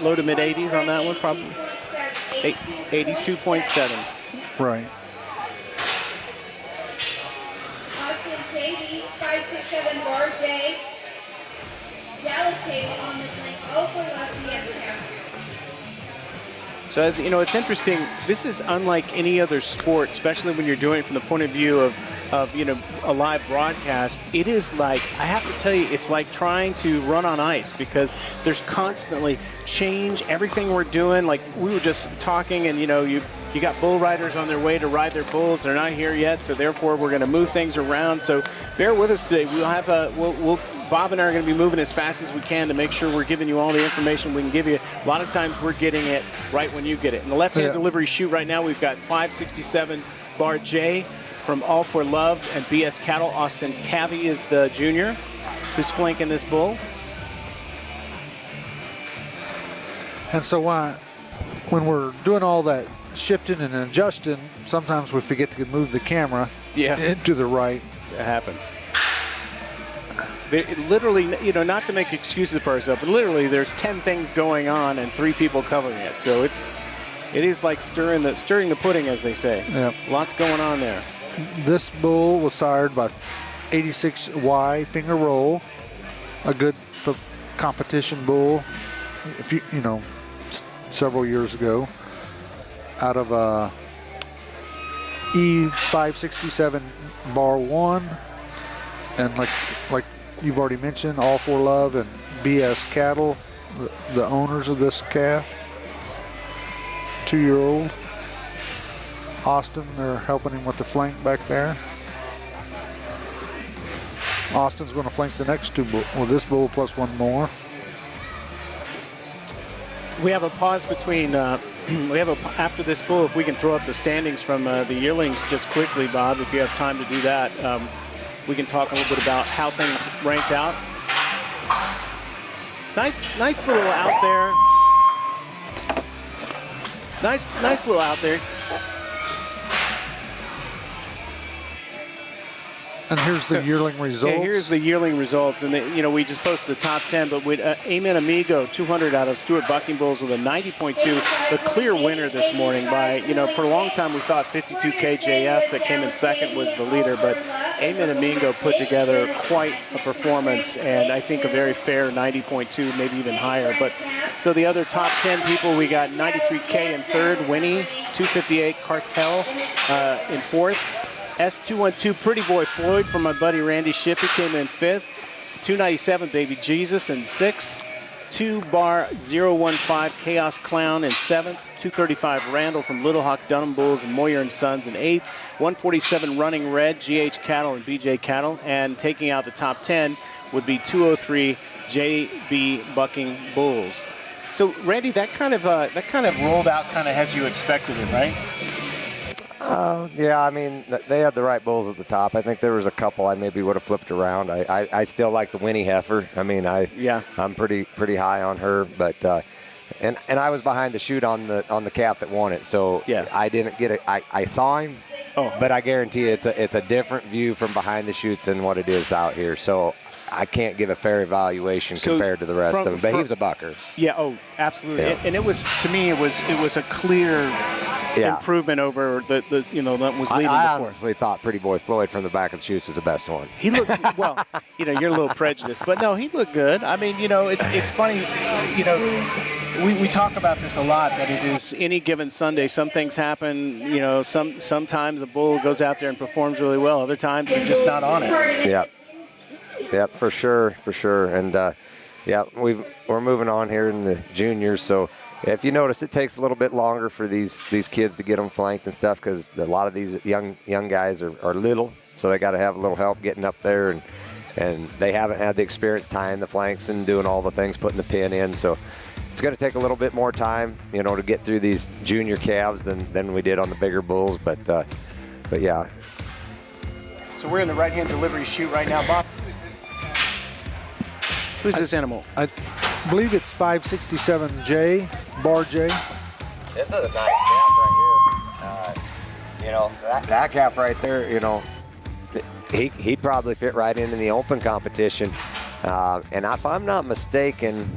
E: low to mid 80s on that one, probably 82.7.
I: Right.
H: Austin Katie, 567 Bar J. Dallas Haley on the flank, over left BSK.
E: So as you know, it's interesting. This is unlike any other sport, especially when you're doing it from the point of view of a live broadcast. It is like, I have to tell you, it's like trying to run on ice because there's constantly change. Everything we're doing, like we were just talking, and you got bull riders on their way to ride their bulls. They're not here yet, so therefore we're going to move things around. So bear with us today. We'll have Bob and I are going to be moving as fast as we can to make sure we're giving you all the information we can give you. A lot of times we're getting it right when you get it. In the left-hand delivery chute right now, we've got 567 Bar J from All for Love and BS Cattle. Austin Cavey is the junior who's flanking this bull.
I: And so when we're doing all that shifting and adjusting, sometimes we forget to move the camera to the right.
E: It happens. Literally, not to make excuses for ourselves, but literally there's 10 things going on and 3 people covering it. So it is like stirring the pudding, as they say.
I: Yep.
E: Lots going on there.
I: This bull was sired by 86Y Finger Roll, a good competition bull, several years ago, out of E567 Bar 1, and like you've already mentioned, All for Love and BS Cattle, the owners of this calf, 2-year-old. Austin, they're helping him with the flank back there. Austin's going to flank the next 2 bulls, well, this bull plus 1 more.
E: We have a pause between, after this bull, if we can throw up the standings from the yearlings just quickly, Bob, if you have time to do that. We can talk a little bit about how things ranked out. Nice little out there. Nice little out there.
I: And here's the yearling results.
E: Yeah, here's the yearling results. And, we just posted the top 10, but with Amen Amigo, 200 out of Stuart Bucking Bulls with a 90.2, the clear winner this morning by, for a long time we thought 52 KJF that came in second was the leader, but Amen Amigo put together quite a performance, and I think a very fair 90.2, maybe even higher. But so the other top 10 people, we got 93K in third, Winnie, 258 Cartel in fourth. S212 Pretty Boy Floyd from my buddy Randy Shippey came in 5th. 297 Baby Jesus in 6th. 2 Bar 015 Chaos Clown in 7th. 235 Randall from Little Hawk Dunham Bulls and Moyer and Sons in 8th. 147 Running Red, GH Cattle and BJ Cattle. And taking out the top 10 would be 203 JB Bucking Bulls. So Randy, that kind of rolled out kind of as you expected it, right?
G: Yeah, I mean, they had the right bulls at the top. I think there was a couple I maybe would have flipped around. I still like the Winnie Heifer. I mean, I'm pretty high on her, but and I was behind the chute on the calf that won it, so
E: yeah.
G: I didn't get it. I saw him, but I guarantee you it's a different view from behind the chutes than what it is out here. So I can't give a fair evaluation compared to the rest of them. But he was a bucker.
E: Yeah. Oh, absolutely.
G: Yeah.
E: And it was, to me, it was a clear improvement over the that was leading.
G: I honestly thought Pretty Boy Floyd from the back of the chutes was the best one.
E: He looked well. You're a little prejudiced, but no, he looked good. I mean, it's funny. We talk about this a lot, that it is any given Sunday. Some things happen. Sometimes a bull goes out there and performs really well. Other times they're just not on it.
G: Yeah. Yep, for sure. And we're moving on here in the juniors. So if you notice, it takes a little bit longer for these kids to get them flanked and stuff, because a lot of these young guys are little, so they got to have a little help getting up there, and they haven't had the experience tying the flanks and doing all the things, putting the pin in. So it's going to take a little bit more time, to get through these junior calves than we did on the bigger bulls. But yeah.
E: So we're in the right-hand delivery chute right now, Bob. Who's this animal?
I: I believe it's 567J, Bar J.
G: This is a nice calf right here. That calf right there, he'd probably fit right into the open competition. And if I'm not mistaken,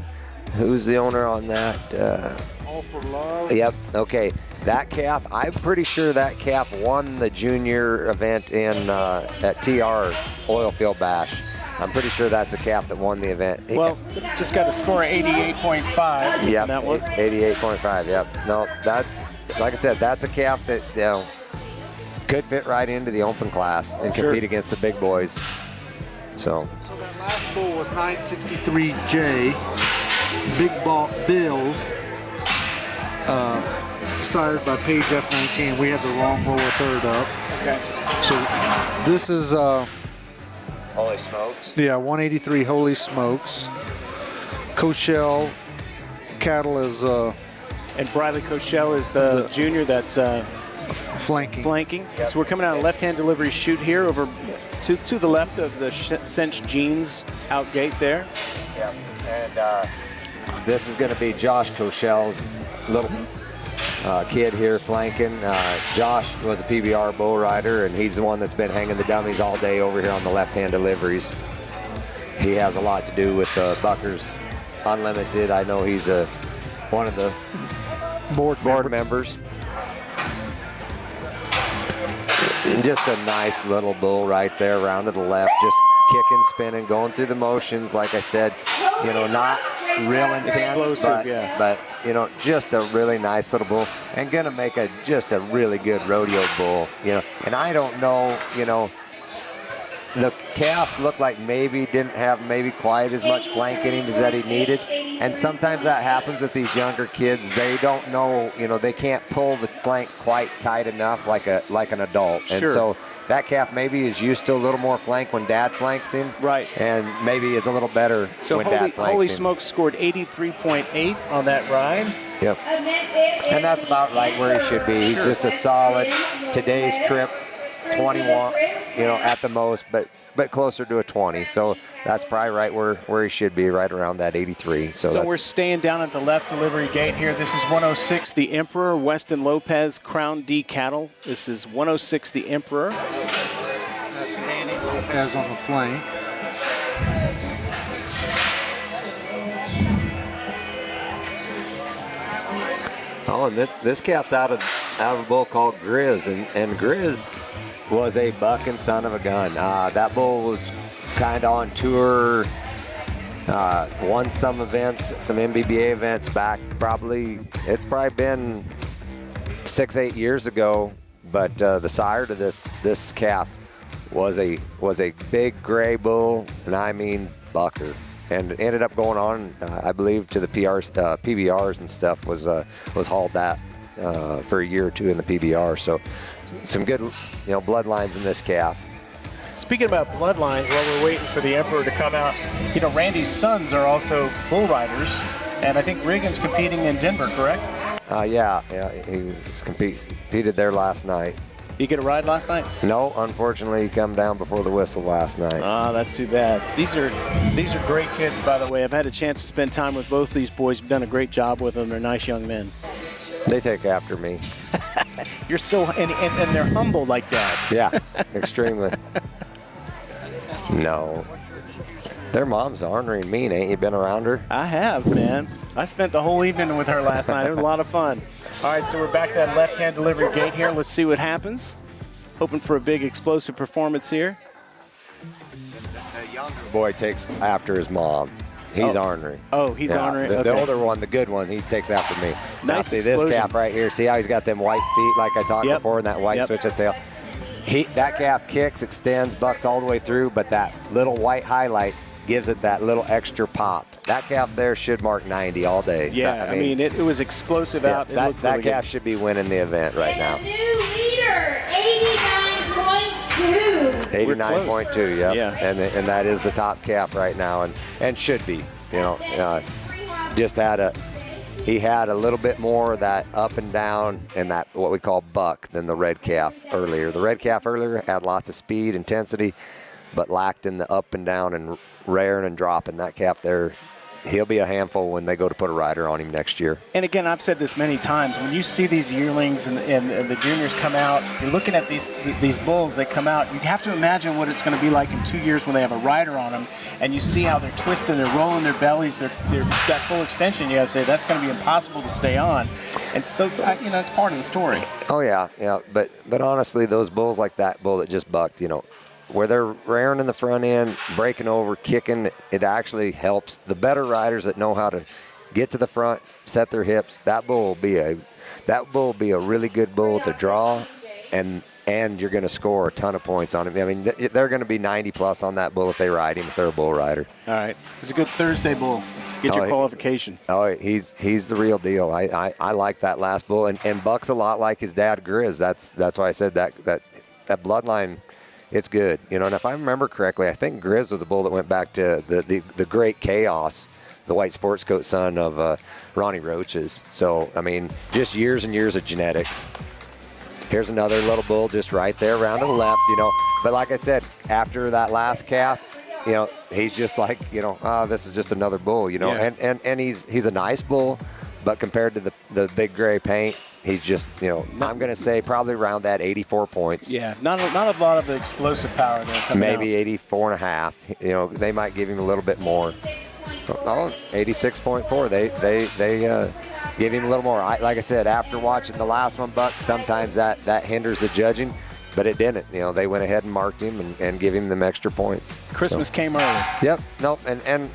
G: who's the owner on that?
I: All for Love.
G: Yep, okay. That calf, I'm pretty sure that calf won the junior event at TR Oilfield Bash. I'm pretty sure that's a calf that won the event.
E: Well, just got a score of 88.5
G: yep,
E: on that one.
G: 88.5, yep. No, that's, like I said, that's a calf that could fit right into the open class and compete against the big boys. So
I: that last bull was 963J, Big Ball Bills, sired by Page F19. We had the wrong lower third up.
E: Okay.
I: So this is...
G: Holy smokes.
I: Yeah, 183 Holy Smokes. Cochelle Cattle is...
E: and Briley Cochelle is the junior that's...
I: flanking.
E: Yep. So we're coming out of left-hand delivery chute here over to the left of the Cinch Jeans out gate there.
G: Yeah, and this is going to be Josh Cochelle's little kid here flanking. Josh was a PBR bull rider, and he's the one that's been hanging the dummies all day over here on the left-hand deliveries. He has a lot to do with Buckers Unlimited. I know he's one of the board members. And just a nice little bull right there, around to the left, just kicking, spinning, going through the motions. Like I said, not real intense,
E: explosive,
G: but just a really nice little bull, and gonna make just a really good rodeo bull. And I don't know, the calf looked like didn't have quite as much flank in him as that he needed. And sometimes that happens with these younger kids. They don't know, they can't pull the flank quite tight enough like an adult. And so that calf maybe is used to a little more flank when dad flanks him.
E: Right.
G: And maybe is a little better when dad flanks him.
E: Holy Smokes scored 83.8 on that ride.
G: Yep. And that's about right where he should be. He's just a solid, today's trip, 21, at the most, but closer to a 20. So that's probably right where he should be, right around that 83. So
E: we're staying down at the left delivery gate here. This is 106, the Emperor, Weston Lopez, Crown D Cattle. This is 106, the Emperor.
I: That's Danny Lopez on the flank.
G: Oh, and this calf's out of a bull called Grizz, and Grizz was a bucking son of a gun. That bull was kind of on tour, won some events, some MBBA events back it's probably been 6-8 years ago. but the sire to this calf was a big gray bull, and I mean bucker, and ended up going on, I believe, to the PBRs and stuff. Was hauled that for a year or two in the PBR. So some good bloodlines in this calf.
E: Speaking about bloodlines, while we're waiting for the Emperor to come out, Randy's sons are also bull riders, and I think Regan's competing in Denver, correct?
G: Yeah, he was competed there last night.
E: You get a ride last night?
G: No, unfortunately, he come down before the whistle last night.
E: Ah, that's too bad. These are great kids, by the way. I've had a chance to spend time with both these boys. You've done a great job with them. They're nice young men.
G: They take after me.
E: You're so and they're humble like that.
G: Yeah, extremely. No. Their mom's ornery and mean. Ain't you been around her?
E: I have, man. I spent the whole evening with her last night. It was a lot of fun. All right, so we're back to that left-hand delivery gate here. Let's see what happens. Hoping for a big explosive performance here.
G: The younger boy takes after his mom. He's ornery.
E: Oh, he's ornery.
G: The
E: Okay.
G: older one, the good one, he takes after me.
E: Nice
G: now, see
E: explosion.
G: this calf right here. See how he's got them white feet like I talked before, and that white switch at tail. That calf kicks, extends, bucks all the way through, but that little white highlight gives it that little extra pop. That calf there should mark 90 all day.
E: Yeah, I mean it was explosive out. It
G: That
E: looked really
G: calf
E: good.
G: should be winning the event right now.
H: And a new leader, 89.2.
G: 89.2, yeah. And that is the top calf right now, and should be. He had a little bit more of that up and down and that what we call buck than the red calf earlier. The red calf earlier had lots of speed, intensity, but lacked in the up and down and rearing and dropping. That calf there, he'll be a handful when they go to put a rider on him next year.
E: And again, I've said this many times, when you see these yearlings and the juniors come out, you're looking at these bulls that come out, you have to imagine what it's going to be like in 2 years when they have a rider on them, and you see how they're twisting, they're rolling their bellies, they're that full extension. You got to say that's going to be impossible to stay on, and so it's part of the story.
G: Oh yeah, but honestly, those bulls like that bull that just bucked, where they're rearing in the front end, breaking over, kicking, it actually helps. The better riders that know how to get to the front, set their hips, that bull will be a really good bull to draw, and you're going to score a ton of points on him. I mean, they're going to be 90 plus on that bull if they ride him, if they're a bull rider.
E: All right, it's a good Thursday bull. Get your qualification.
G: Oh, he's the real deal. I like that last bull, and Buck's a lot like his dad Grizz. That's why I said that bloodline. It's good, and if I remember correctly, I think Grizz was a bull that went back to the great Chaos, the white sports coat son of Ronnie Roach's. So, I mean, just years and years of genetics. Here's another little bull just right there around to the left, But like I said, after that last calf, he's just like, this is just another bull,
E: Yeah.
G: And he's a nice bull, but compared to the big gray paint, he's just, I'm going to say probably around that 84 points.
E: Yeah, not a lot of explosive power there coming
G: Maybe
E: out.
G: 84 and a half. They might give him a little bit more. 86.4. They give him a little more. Like I said, after watching the last one, Buck, sometimes that hinders the judging, but it didn't. They went ahead and marked him and give him them extra points.
E: Christmas came early.
G: Yep. No, and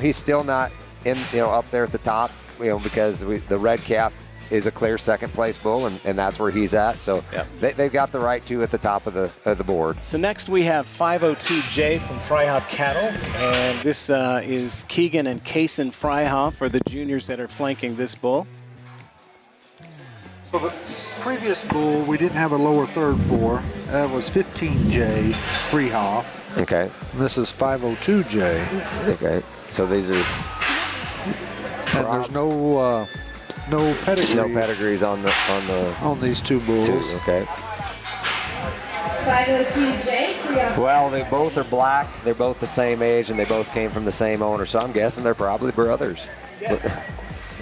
G: he's still not in up there at the top. Because the red calf is a clear second place bull, and that's where he's at. So they've got the right to at the top of the board.
E: So next we have 502J from Freihoff Cattle, and this is Keegan and Kaysen Freihoff for the juniors that are flanking this bull.
I: So the previous bull we didn't have a lower third for. That was 15J Freihoff.
G: Okay.
I: And this is 502J.
G: Okay. So these are.
I: And there's no pedigree.
G: No pedigrees on
I: these two bulls.
G: Okay.
H: 502J.
G: Well, they both are black. They're both the same age, and they both came from the same owner. So I'm guessing they're probably brothers.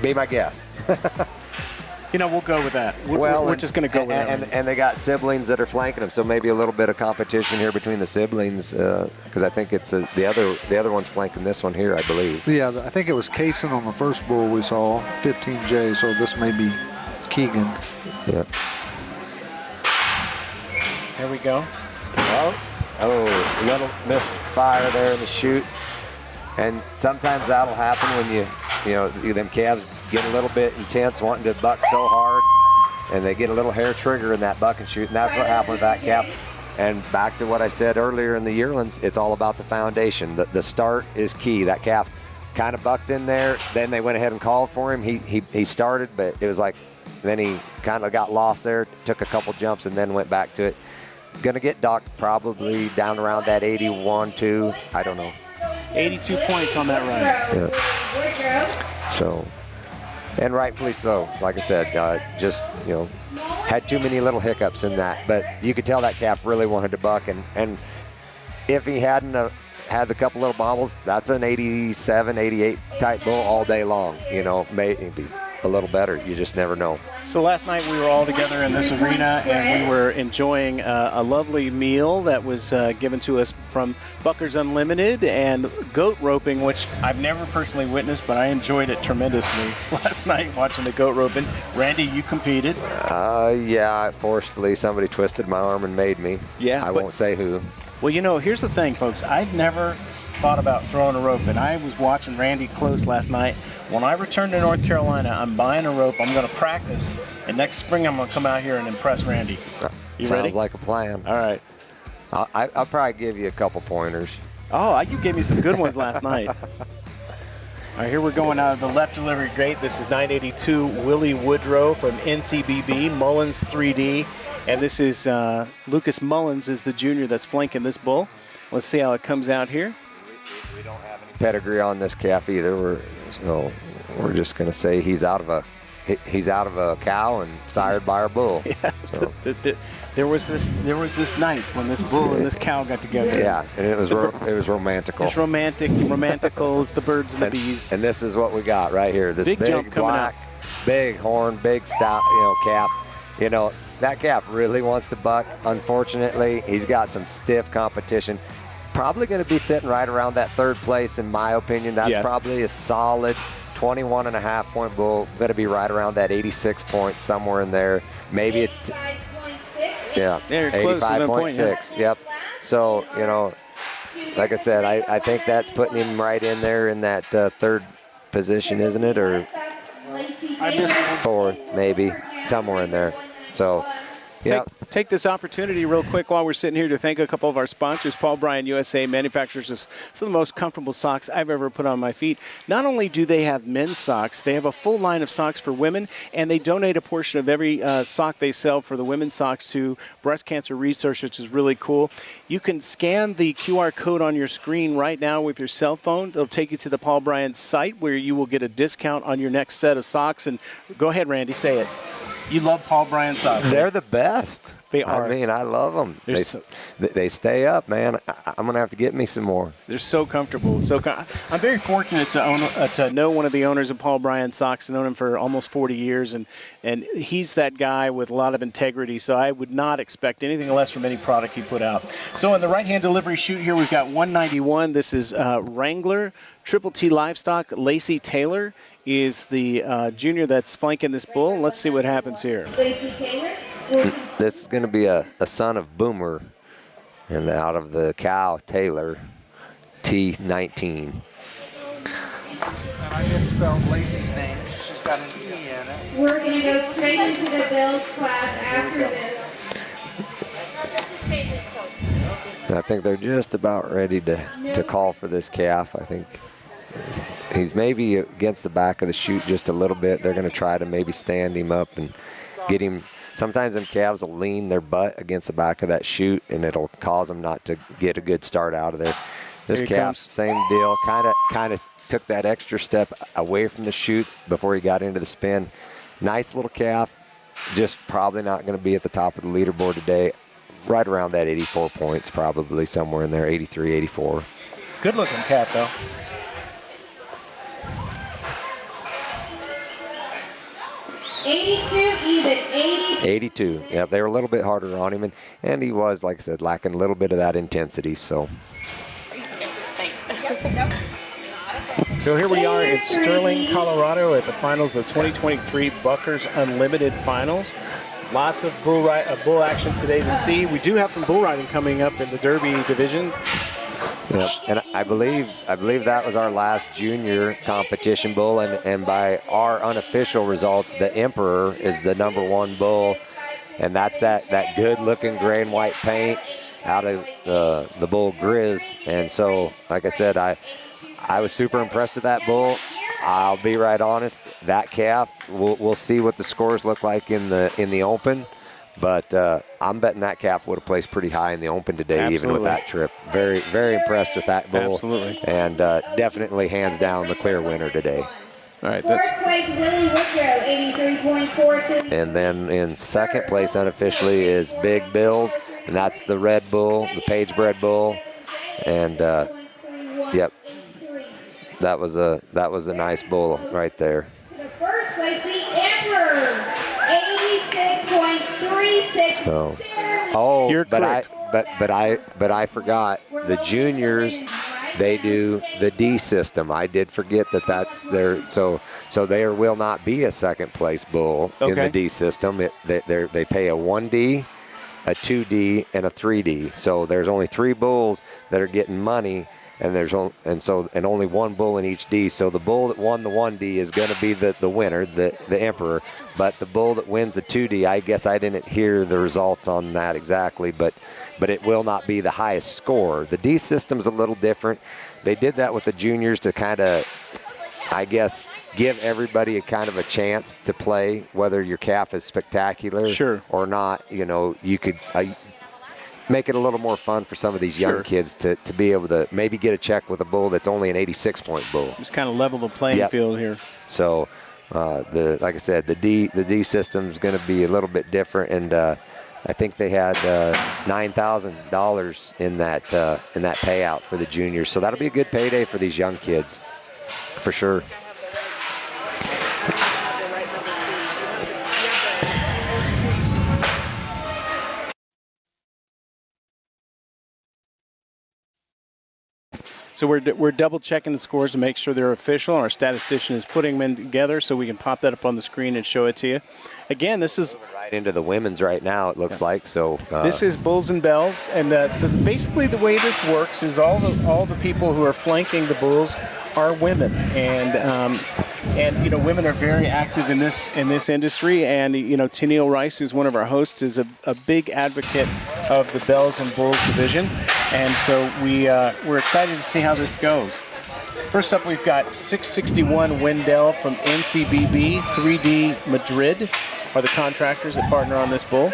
G: Be my guess.
E: We'll go with that. We're just going to go with that.
G: And they got siblings that are flanking them, so maybe a little bit of competition here between the siblings, because I think it's the other one's flanking this one here, I believe.
I: Yeah, I think it was Kaysen on the first bull we saw, 15J, so this may be Keegan.
G: Yeah.
E: Here we go.
G: Oh, little misfire there in the chute. And sometimes that'll happen when them calves get a little bit intense, wanting to buck so hard. and they get a little hair trigger in that buck and shoot, and that's what happened with that calf. And back to what I said earlier in the yearlings, it's all about the foundation. The start is key. That calf kind of bucked in there. Then they went ahead and called for him. He started, but it was like, then he kind of got lost there, took a couple jumps, and then went back to it. Gonna get docked probably down around that 81, 2. I don't know.
E: 82 points on that run.
G: Yeah. So, and rightfully so. Like I said, just, you know, had too many little hiccups in that. But you could tell that calf really wanted to buck. And if he hadn't had the couple little bobbles, that's an 87, 88 type bull all day long. You know, maybe a little better. You just never know.
E: So last night we were all together in this arena, and we were enjoying a lovely meal that was given to us from Buckers Unlimited and goat roping, which I've never personally witnessed, but I enjoyed it tremendously last night watching the goat roping. Randy, you competed.
G: Yeah, forcefully somebody twisted my arm and made me.
E: Yeah.
G: I won't say who.
E: Well, you know, here's the thing, folks. I've never thought about throwing a rope, and I was watching Randy close last night. When I return to North Carolina, I'm buying a rope. I'm going to practice, and next spring I'm going to come out here and impress Randy. You
G: Sounds
E: ready?
G: like a plan.
E: All right.
G: I'll probably give you a couple pointers.
E: Oh, you gave me some good ones last night. All right, here we're going out of the left delivery grate. This is 982 Willie Woodrow from NCBB, Mullins 3D. And this is Lucas Mullins is the junior that's flanking this bull. Let's see how it comes out here.
G: We don't have any pedigree on this calf either. We're just going to say he's out of a cow and sired by our bull.
E: Yeah. So. There was this night when this bull and this cow got together.
G: Yeah, and it was romantical.
E: It's romantical. It's the birds and the bees.
G: And this is what we got right here. This big
E: jump coming
G: black,
E: out.
G: big horn, big stout, calf. You know, that calf really wants to buck. Unfortunately, he's got some stiff competition. Probably going to be sitting right around that third place, in my opinion. That's probably a solid 21.5 point bull. Going to be right around that 86 points, somewhere in there. Maybe 85.6. Yep. So, you know, like I said, I think that's putting him right in there in that third position, isn't it? Or fourth, maybe, somewhere in there. So,
E: Take this opportunity real quick while we're sitting here to thank a couple of our sponsors. Paul Bryan USA manufactures some of the most comfortable socks I've ever put on my feet. Not only do they have men's socks, they have a full line of socks for women, and they donate a portion of every sock they sell for the women's socks to breast cancer research, which is really cool. You can scan the QR code on your screen right now with your cell phone. It'll take you to the Paul Bryan site where you will get a discount on your next set of socks. And go ahead, Randy, say it. You love Paul Bryan socks.
G: They're the best.
E: They are.
G: I mean, I love them. They stay up, man. I'm going to have to get me some more.
E: They're so comfortable. I'm very fortunate to know one of the owners of Paul Bryan socks. I've known him for almost 40 years, and he's that guy with a lot of integrity, so I would not expect anything less from any product he put out. So in the right-hand delivery chute here, we've got 191. This is Wrangler, Triple T Livestock. Lacey Taylor is the junior that's flanking this bull. Let's see what happens here.
H: Lacey Taylor.
G: This is going to be a son of Boomer, and out of the cow, Taylor, T19.
I: And I misspelled Lacey's name. She's got an E in it.
H: We're going to go straight into the Bills class after this.
G: And I think they're just about ready to call for this calf. I think he's maybe against the back of the chute just a little bit. They're going to try to maybe stand him up and get him. Sometimes them calves will lean their butt against the back of that chute, and it'll cause them not to get a good start out of there. This calf, same deal, kind of took that extra step away from the chutes before he got into the spin. Nice little calf, just probably not going to be at the top of the leaderboard today. Right around that 84 points, probably somewhere in there, 83, 84.
E: Good looking calf, though.
H: Even
G: 82. Yeah, they were a little bit harder on him, and he was, like I said, lacking a little bit of that intensity. So
E: here we are in Sterling, Colorado at the finals of 2023 Buckers Unlimited Finals. Lots of bull action today to see. We do have some bull riding coming up in the Derby division.
G: Yep. And I believe that was our last junior competition bull, and by our unofficial results, the Emperor is the #1 bull, and that's that good-looking gray and white paint out of the bull Grizz. And so, like I said, I was super impressed with that bull. I'll be right honest, that calf, we'll see what the scores look like in the Open. But I'm betting that calf would have placed pretty high in the Open today,
E: Absolutely.
G: even with that trip. Very, very impressed with that bull.
E: Absolutely.
G: And definitely hands down the clear winner today.
E: All right,
H: Fourth place, Willie Woodrow, 83.43.
G: And then in second place unofficially is Big Bills, and that's the red bull, the Pagebred bull. And yep, that was a nice bull right there.
H: The first place, the Emperor, 86.36.
G: So, oh,
E: You're
G: but
E: correct.
G: I forgot the juniors. They do the D system. I did forget that's their. So there will not be a second place bull in
E: Okay.
G: the D system. They pay a 1D, a 2D, and a 3D. So there's only 3 bulls that are getting money, and only 1 bull in each D. So the bull that won the 1D is going to be the winner, the Emperor. But the bull that wins the 2D, I guess I didn't hear the results on that exactly, but it will not be the highest score. The D system's a little different. They did that with the juniors to kind of, I guess, give everybody a kind of a chance to play, whether your calf is spectacular
E: Sure.
G: or not. You know, you could make it a little more fun for some of these young
E: Sure.
G: kids to be able to maybe get a check with a bull that's only an 86-point bull.
E: Just kind of level the playing
G: Yep.
E: field here.
G: So, like I said, the D system is going to be a little bit different, and I think they had $9,000 in that payout for the juniors. So that'll be a good payday for these young kids, for sure.
E: So we're double checking the scores to make sure they're official. Our statistician is putting them in together so we can pop that up on the screen and show it to you. Again, this is
G: Right into the women's right now, it looks like. So
E: this is Bulls and Bells, and so basically the way this works is all the people who are flanking the bulls are women, and you know, women are very active in this industry, and you know, Tennille Rice, who's one of our hosts, is a big advocate of the Bells and Bulls division, and so we're excited to see how this goes. First up, we've got 661 Wendell from NCBB, 3D Madrid are the contractors that partner on this bull.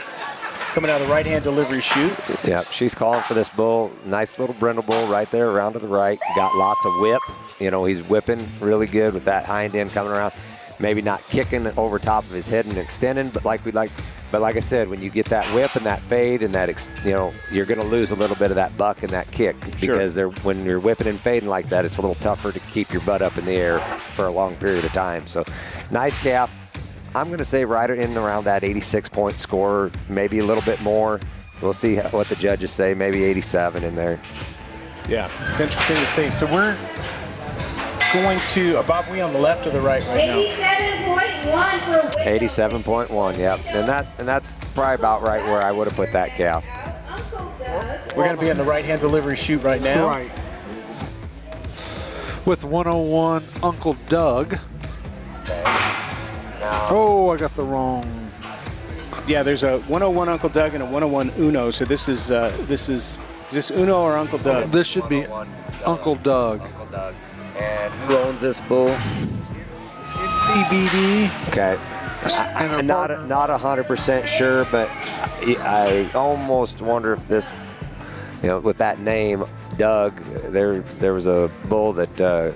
E: Coming out of the right-hand delivery chute.
G: yeah, she's calling for this bull. Nice little brindle bull right there around to the right. Got lots of whip. You know, he's whipping really good with that hind end coming around. Maybe not kicking over top of his head and extending, but like I said, when you get that whip and that fade and that, you know, you're going to lose a little bit of that buck and that kick because when you're whipping and fading like that, it's a little tougher to keep your butt up in the air for a long period of time. So, nice calf. I'm going to say right in around that 86-point score, maybe a little bit more. We'll see what the judges say, maybe 87 in there.
E: Yeah, it's interesting to see. So we're going to, Bob, we on the left or the right now?
H: 87.1 for Whitney.
G: 87.1, yep. And that's probably about right where I would have put that calf.
H: Uncle Doug.
E: We're going to be on the right-hand delivery chute right now.
I: Right. With 101 Uncle Doug. Oh, I got the wrong.
E: Yeah, there's a 101 Uncle Doug and a 101 Uno. So is this Uno or Uncle Doug?
I: This should be Uncle Doug.
G: Uncle Doug. And who owns this bull?
I: CBD.
G: Okay. I'm not 100% sure, but I almost wonder if this, you know, with that name, Doug, there was a bull that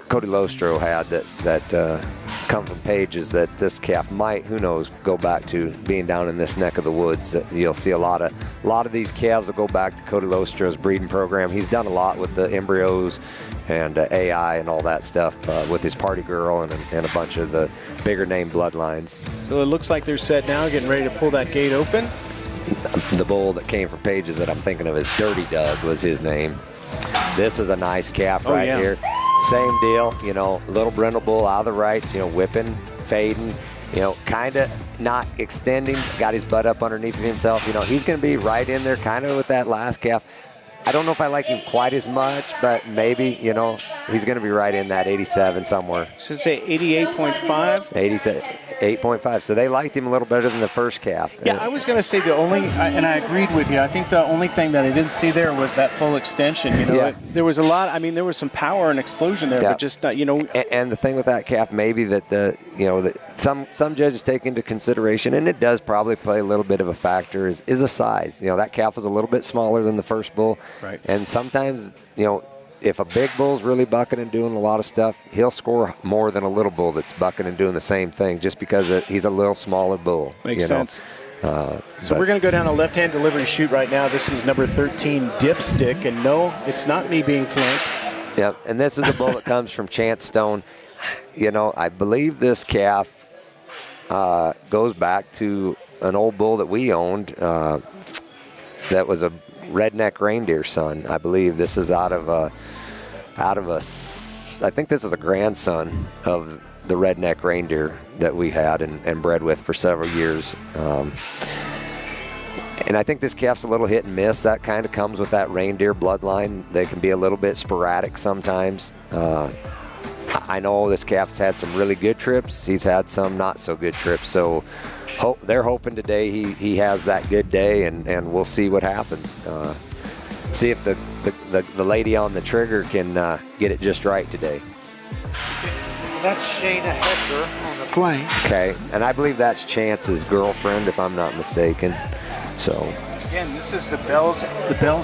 G: Cody Lostro had that come from pages that this calf might, who knows, go back to being down in this neck of the woods. You'll see a lot of these calves will go back to Cody Lostro's breeding program. He's done a lot with the embryos and AI and all that stuff with his Party Girl and a bunch of the bigger name bloodlines.
E: Well, it looks like they're set now, getting ready to pull that gate open.
G: The bull that came from pages that I'm thinking of is Dirty Doug was his name. This is a nice calf right here. Same deal, you know, little brindle bull out of the rights, you know, whipping, fading. you know, kind of not extending, got his butt up underneath of himself. You know, he's going to be right in there kind of with that last calf. I don't know if I like him quite as much, but maybe, you know, he's going to be right in that 87 somewhere.
E: Should say 88.5?
G: 88.5. So they liked him a little better than the first calf.
E: Yeah, I was going to say the only, and I agreed with you, I think the only thing that I didn't see there was that full extension. You know, there was a lot, I mean, there was some power and explosion there, but just not, you know.
G: And the thing with that calf, maybe that some judges take into consideration, and it does probably play a little bit of a factor, is a size. You know, that calf was a little bit smaller than the first bull.
E: Right.
G: And sometimes, you know, if a big bull's really bucking and doing a lot of stuff, he'll score more than a little bull that's bucking and doing the same thing just because he's a little smaller bull.
E: Makes sense. So we're going to go down a left-hand delivery chute right now. This is number 13, Dipstick, and no, it's not me being flanked.
G: Yep, and this is a bull that comes from Chance Stone. You know, I believe this calf goes back to an old bull that we owned that was a redneck reindeer son. I believe this is out of a, I think this is a grandson of the redneck reindeer that we had and bred with for several years. And I think this calf's a little hit and miss. That kind of comes with that reindeer bloodline. They can be a little bit sporadic sometimes. I know this calf's had some really good trips. He's had some not so good trips. So they're hoping today he has that good day, and we'll see what happens. See if the lady on the trigger can get it just right today.
I: That's Shayna Hector on the flank.
G: Okay, and I believe that's Chance's girlfriend, if I'm not mistaken. So
E: again, this is the Bells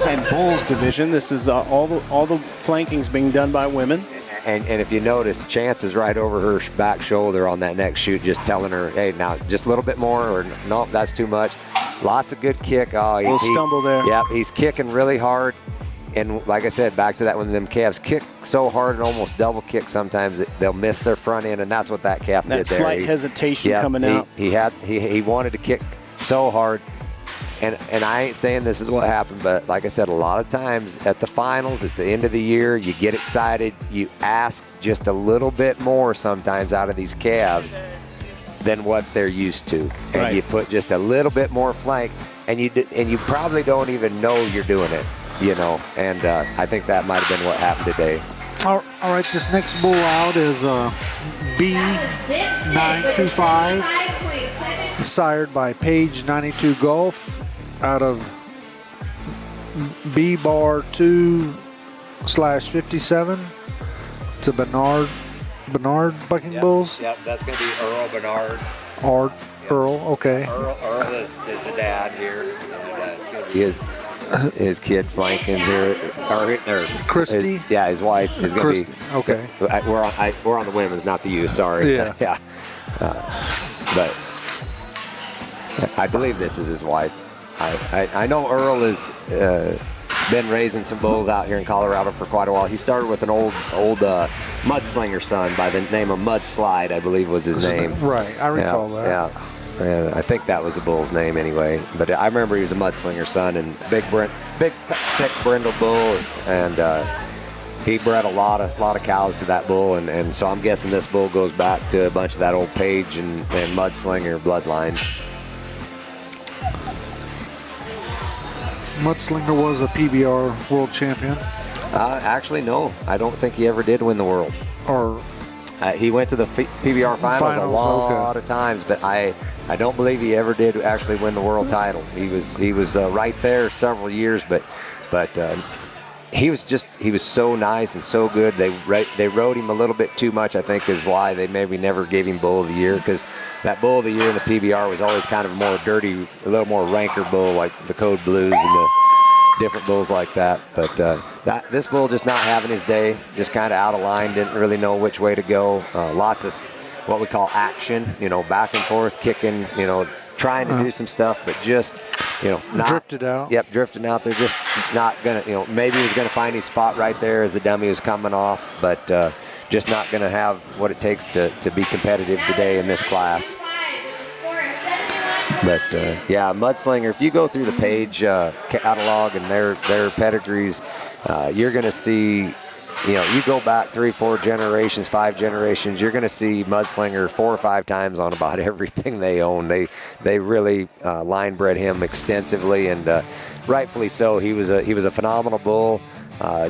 E: and Bulls division. This is all the flanking's being done by women.
G: And if you notice, Chance is right over her back shoulder on that next shoot, just telling her, hey, now just a little bit more, or no, that's too much. Lots of good kick. Oh,
E: little stumble there.
G: Yep, he's kicking really hard. And like I said, back to that, when them calves kick so hard and almost double kick sometimes, they'll miss their front end, and that's what that calf did there.
E: That slight hesitation coming out.
G: He wanted to kick so hard. And I ain't saying this is what happened, but like I said, a lot of times at the finals, it's the end of the year, you get excited, you ask just a little bit more sometimes out of these calves than what they're used to. And you put just a little bit more flank, and you probably don't even know you're doing it, you know. And I think that might have been what happened today.
I: All right, this next bull out is B925, sired by Page 92 Golf, out of B bar 2/57. It's a Bernard bucking bulls.
G: Yep, that's going to be Earl Bernard.
I: Earl, okay.
G: Earl is the dad here. And, it's going to be his kid flanking here. Or
I: Christy?
G: His wife is going to be.
I: Okay.
G: We're on the women's, not the youth, sorry.
I: Yeah.
G: Yeah. But I believe this is his wife. I know Earl has been raising some bulls out here in Colorado for quite a while. He started with an old mudslinger son by the name of Mudslide, I believe was his name.
I: Right, I recall that.
G: Yeah, and I think that was the bull's name anyway. But I remember he was a mudslinger son and big thick brindle bull, and he bred a lot of cows to that bull, and so I'm guessing this bull goes back to a bunch of that old Page and mudslinger bloodlines.
I: Mudslinger was a PBR world champion.
G: Actually, no. I don't think he ever did win the world.
I: Or
G: he went to the PBR finals a lot of times, but I don't believe he ever did actually win the world title. He was right there several years, but he was so nice and so good. They rode him a little bit too much, I think, is why they maybe never gave him Bull of the Year, because that Bull of the Year in the PBR was always kind of a more dirty, a little more ranker bull, like the Code Blues and the different bulls like that. But this bull just not having his day, just kind of out of line, didn't really know which way to go. Lots of what we call action, back and forth, kicking, trying to do some stuff, but just, not
I: drifted out.
G: Yep, drifting out. They're just not gonna, maybe he was gonna find his spot right there as the dummy was coming off, but just not gonna have what it takes to be competitive today in this class. But yeah, Mudslinger, if you go through the Page catalog and their pedigrees, you're gonna see you go back 3, 4 generations, 5 generations, you're going to see Mudslinger 4 or 5 times on about everything they own. They really line bred him extensively, and rightfully so. He was a phenomenal bull.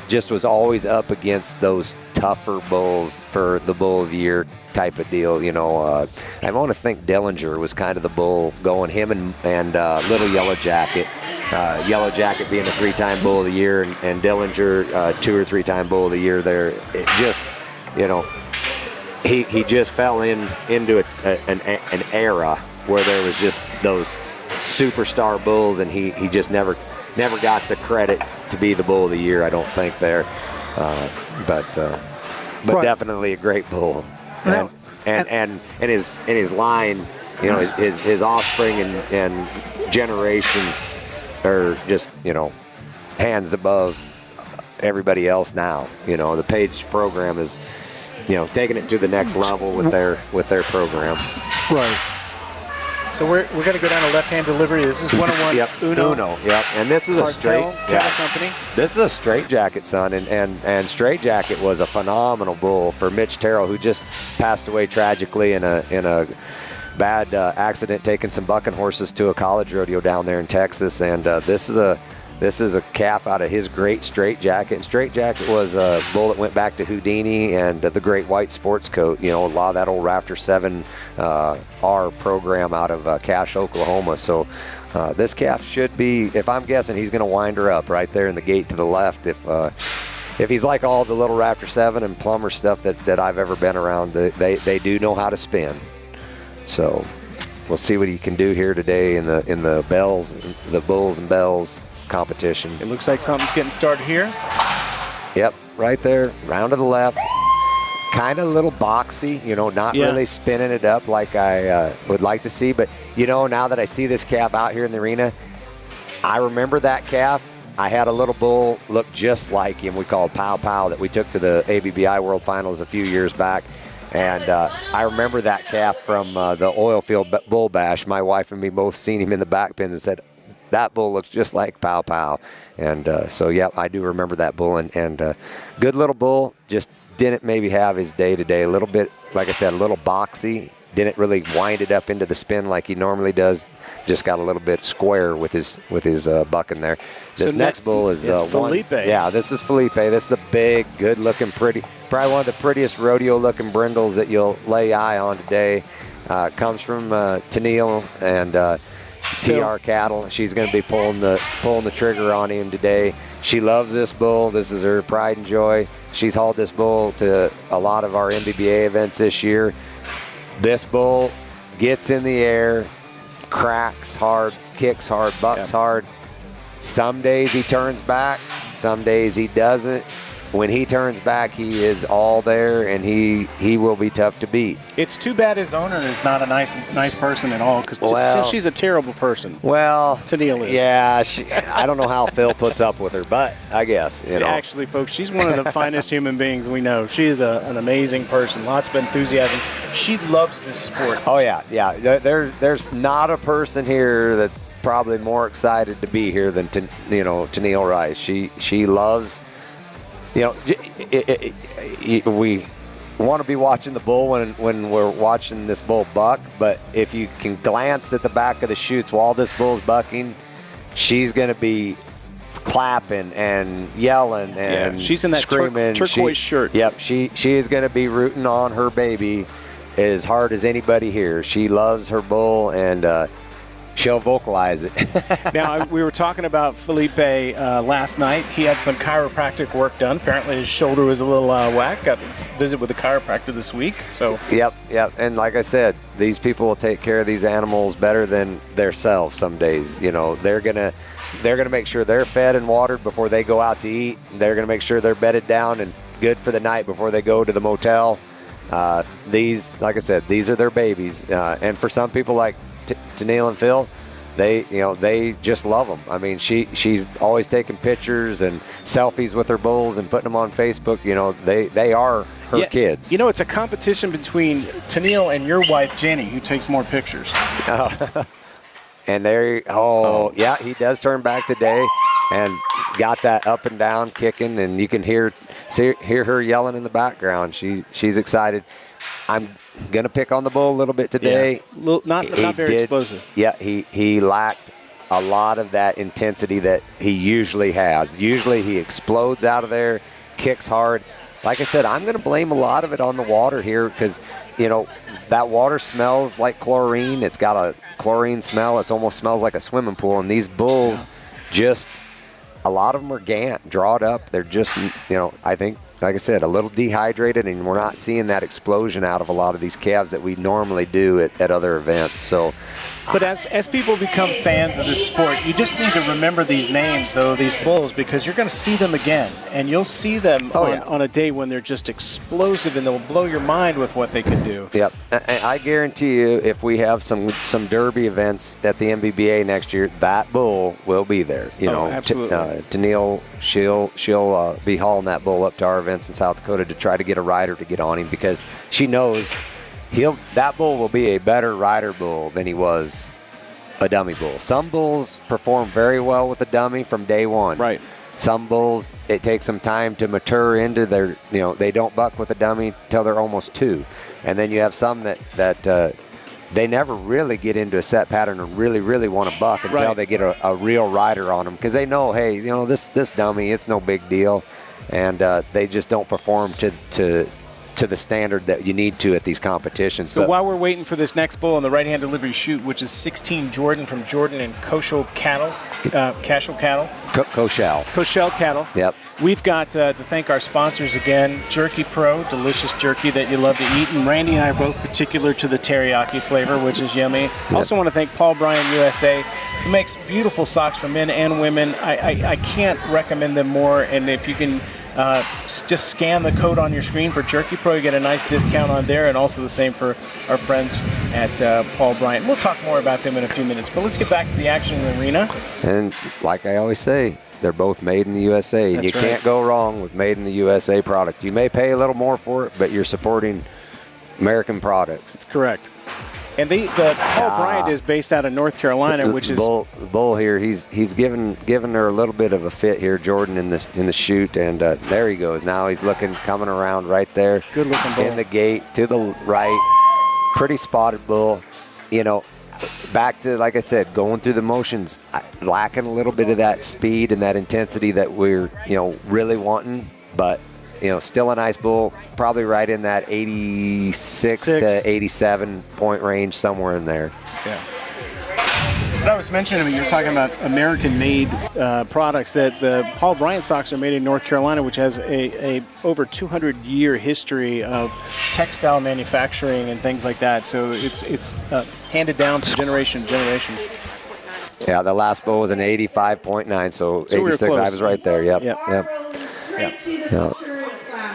G: Just was always up against those tougher bulls for the bull of the year type of deal. I want to think Dillinger was kind of the bull going, him and Little Yellow Jacket. Yellow Jacket being a 3-time bull of the year, and Dillinger 2 or 3-time bull of the year there. It just, he just fell into an era where there was just those superstar bulls, and he just never got the credit to be the bull of the year, I don't think there. But
I: Right.
G: definitely a great bull. And his line, his offspring and generations are just, hands above everybody else now. The Page program is, taking it to the next level with their program.
I: Right.
E: So we're going to go down to left-hand delivery. This is 101
G: Yep.
E: Uno.
G: Yep. And this is a straight
E: cattle company.
G: This is a Straight Jacket, son, and Straight Jacket was a phenomenal bull for Mitch Terrell, who just passed away tragically in a bad accident taking some bucking horses to a college rodeo down there in Texas. And this is a calf out of his great Straight Jacket. And Straight Jacket was a bull that went back to Houdini and the Great White Sports Coat, a lot of that old Rafter 7R program out of Cache, Oklahoma. So this calf should be, if I'm guessing, he's going to wind her up right there in the gate to the left. If he's like all the little Rafter 7 and Plumber stuff that I've ever been around, they do know how to spin. So we'll see what he can do here today in the bells, the bulls and bells competition.
E: It looks like something's getting started here.
G: Yep, right there, round to the left. Kind of a little boxy, not really spinning it up like I would like to see. But, now that I see this calf out here in the arena, I remember that calf. I had a little bull look just like him, we called Pow Pow, that we took to the ABBI World Finals a few years back. And I remember that calf from the oil field bull bash. My wife and me both seen him in the back pins and said, that bull looks just like Pow Pow. And so, yeah, I do remember that bull. And good little bull, just didn't maybe have his day today. A little bit, like I said, a little boxy. Didn't really wind it up into the spin like he normally does. Just got a little bit square with his bucking there. This next bull is
E: Felipe.
G: Yeah, this is Felipe. This is a big, good-looking, probably one of the prettiest rodeo-looking brindles that you'll lay eye on today. Comes from Tennille and TR Cattle. She's going to be pulling the trigger on him today. She loves this bull. This is her pride and joy. She's hauled this bull to a lot of our MBBA events this year. This bull gets in the air, cracks hard, kicks hard, bucks hard. Some days he turns back, some days he doesn't. When he turns back, he is all there, and he will be tough to beat.
E: It's too bad his owner is not a nice person at all, because she's a terrible person.
G: Well,
E: Tennille is.
G: Yeah, I don't know how Phil puts up with her, but I guess,
E: Actually, folks, she's one of the finest human beings we know. She is an amazing person, lots of enthusiasm. She loves this sport.
G: Oh, yeah. There's not a person here that's probably more excited to be here than Tennille Rice. She loves... we want to be watching the bull when we're watching this bull buck, but if you can glance at the back of the chutes while this bull's bucking, she's going to be clapping and yelling and
E: she's in that
G: screaming.
E: turquoise shirt.
G: Yep, she is going to be rooting on her baby as hard as anybody here. She loves her bull, and she'll vocalize it.
E: Now, we were talking about Felipe last night. He had some chiropractic work done. Apparently his shoulder was a little whack. Got to visit with the chiropractor this week. So.
G: Yep. And like I said, these people will take care of these animals better than themselves some days. They're gonna make sure they're fed and watered before they go out to eat. They're gonna make sure they're bedded down and good for the night before they go to the motel. These, like I said, these are their babies. And for some people like Tennille and Phil, they just love them. I mean, she's always taking pictures and selfies with her bulls and putting them on Facebook. They are her kids.
E: It's a competition between Tennille and your wife, Jenny, who takes more pictures.
G: And he does turn back today. and got that up and down kicking, and you can hear her yelling in the background. She's excited. I'm gonna pick on the bull a little bit today.
E: Yeah. Not very explosive.
G: Yeah, he lacked a lot of that intensity that he usually has. Usually he explodes out of there, kicks hard. Like I said, I'm going to blame a lot of it on the water here because, you know, that water smells like chlorine. It's got a chlorine smell. It almost smells like a swimming pool. And these bulls just, a lot of them are gant, drawed up. They're just, you know, I think, like I said, a little dehydrated, and we're not seeing that explosion out of a lot of these calves that we normally do at other events. So,
E: but as people become fans of this sport, you just need to remember these names, though, these bulls, because you're going to see them again, and you'll see them on a day when they're just explosive, and they'll blow your mind with what they can do.
G: Yep, I guarantee you, if we have some derby events at the MBBA next year, that bull will be there. You know,
E: absolutely.
G: Tennille, she'll be hauling that bull up to our events in South Dakota to try to get a rider to get on him, because she knows that bull will be a better rider bull than he was a dummy bull. Some bulls perform very well with a dummy from day one.
E: Right.
G: Some bulls, it takes some time to mature into their, you know, they don't buck with a dummy till they're almost 2. And then you have some that they never really get into a set pattern and really want to buck until they get a real rider on them, because they know, hey, you know, this dummy, it's no big deal. And they just don't perform to the standard that you need to at these competitions.
E: So while we're waiting for this next bull on the right-hand delivery chute, which is 16 Jordan from Jordan and Cashel Cattle.
G: Koshel
E: Cattle.
G: Yep.
E: We've got to thank our sponsors again, Jerky Pro, delicious jerky that you love to eat. And Randy and I are both particular to the teriyaki flavor, which is yummy. Yep. Also want to thank Paul Bryan USA, who makes beautiful socks for men and women. I can't recommend them more. And if you can just scan the code on your screen for Jerky Pro, you get a nice discount on there, and also the same for our friends at Paul Bryan. We'll talk more about them in a few minutes, but let's get back to the action in the arena.
G: And like I always say, they're both made in the USA, and you can't go wrong with made in the USA product. You may pay a little more for it, but you're supporting American products.
E: That's correct. And the Paul Bryant is based out of North Carolina, which is
G: bull here. He's given her a little bit of a fit here, Jordan, in the chute, and there he goes. Now he's coming around right there.
E: Good looking bull
G: in the gate to the right. Pretty spotted bull. You know, back to, like I said, going through the motions, lacking a little bit of that speed and that intensity that we're, you know, really wanting, but, you know, still a nice bull, probably right in that 86 to 87 point range, somewhere in there.
E: Yeah. But I was mentioning, you're talking about American-made products, that the Paul Bryant socks are made in North Carolina, which has a over 200-year history of textile manufacturing and things like that. So it's handed down to generation to generation.
G: Yeah, the last bull was an 85.9, so 86. I was right there. Yep.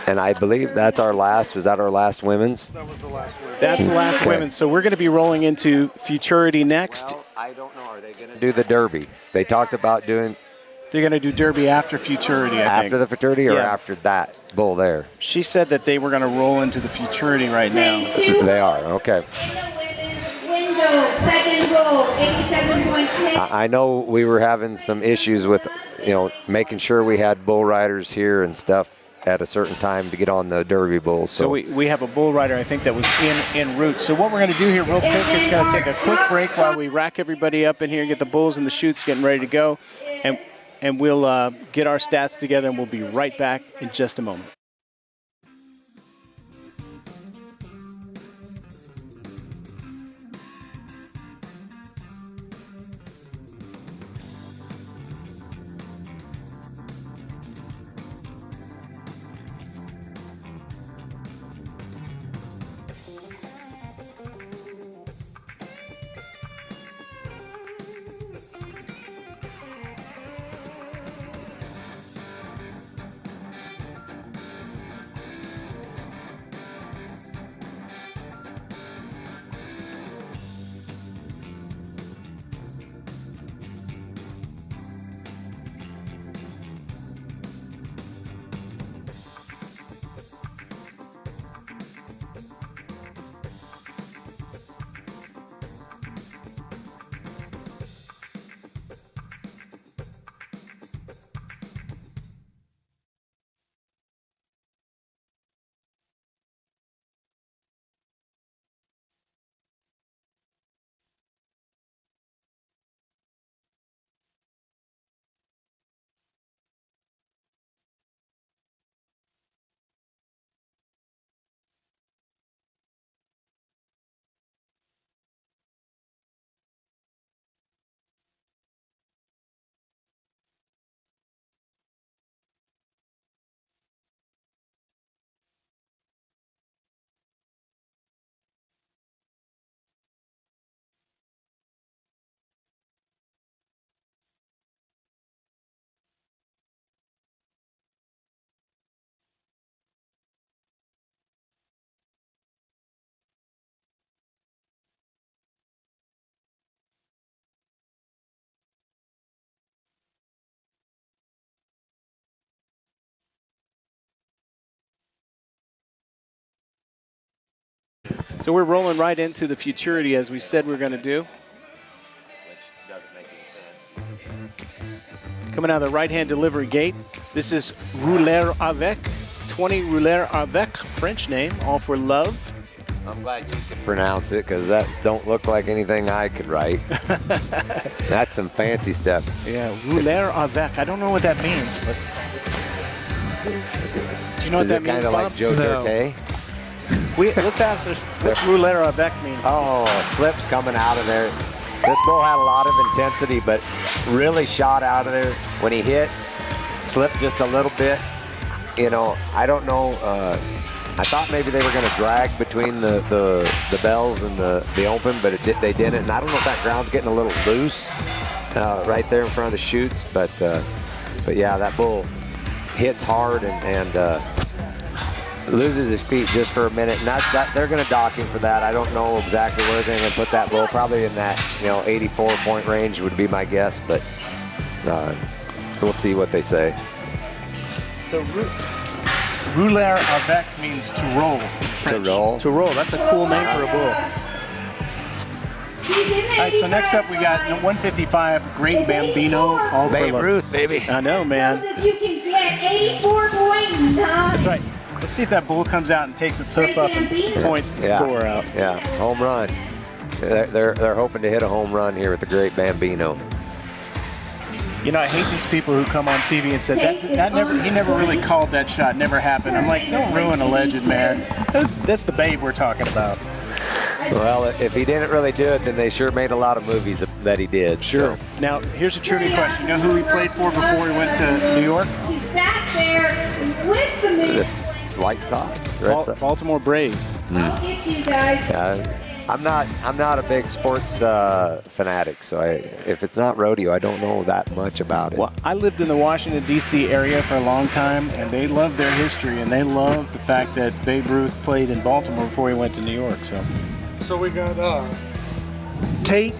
G: And I believe that's our last. Was that our last women's?
I: That was the last women's.
E: That's the last women's. So we're going to be rolling into Futurity next.
G: Well, I don't know. Are they going to do the Derby? They talked about doing.
E: They're going to do Derby after Futurity, I think.
G: After the Futurity or after that bull there?
E: She said that they were going to roll into the Futurity right now.
G: They are, okay.
H: Second bull, 87.10.
G: I know we were having some issues with, you know, making sure we had bull riders here and stuff at a certain time to get on the Derby bulls.
E: So we have a bull rider, I think, that was en route. So what we're going to do here real quick is going to take a quick break while we rack everybody up in here and get the bulls and the chutes getting ready to go. And we'll get our stats together, and we'll be right back in just a moment. So we're rolling right into the futurity as we said we're going to do. Coming out of the right-hand delivery gate, this is Rouler Avec, 20 Rouler Avec, French name, all for love.
G: I'm glad you can pronounce it because that don't look like anything I could write. That's some fancy stuff.
E: Yeah, Rouler Avec. I don't know what that means, but do you know what that means,
G: Is it kind of like Joe Dirt?
E: Let's ask her what Rouler Avec means.
G: Oh, slips coming out of there. This bull had a lot of intensity, but really shot out of there. When he hit, slipped just a little bit. You know, I don't know. I thought maybe they were going to drag between the bells and the open, but they didn't. And I don't know if that ground's getting a little loose right there in front of the chutes. But yeah, that bull hits hard and loses his feet just for a minute. And they're going to dock him for that. I don't know exactly where they're going to put that bull. Probably in that 84-point range would be my guess. But we'll see what they say.
E: So Rouler Avec means to roll. French.
G: To roll?
E: To roll. That's a cool name for a bull. All right, so next up we got 155 Great Bambino. All for
G: Babe
E: love.
G: Ruth, baby.
E: I know, man.
H: You can get 84.9.
E: That's right. Let's see if that bull comes out and takes its hoof up and points the score out.
G: Yeah, home run. They're hoping to hit a home run here with the Great Bambino.
E: You know, I hate these people who come on TV and said he never really called that shot, never happened. I'm like, don't ruin a legend, man. That's the Babe we're talking about.
G: Well, if he didn't really do it, then they sure made a lot of movies that he did.
E: Sure.
G: So.
E: Now, here's a trivia question. You know who he played for before he went to New York?
H: She's back there with the
G: This White Sox. Red Sox.
E: Baltimore Braves.
H: I'll get you guys.
G: Yeah, I'm not a big sports fanatic, so if it's not rodeo, I don't know that much about it.
E: Well, I lived in the Washington, D.C. area for a long time, and they love their history, and they love the fact that Babe Ruth played in Baltimore before he went to New York.
I: So we got Tate.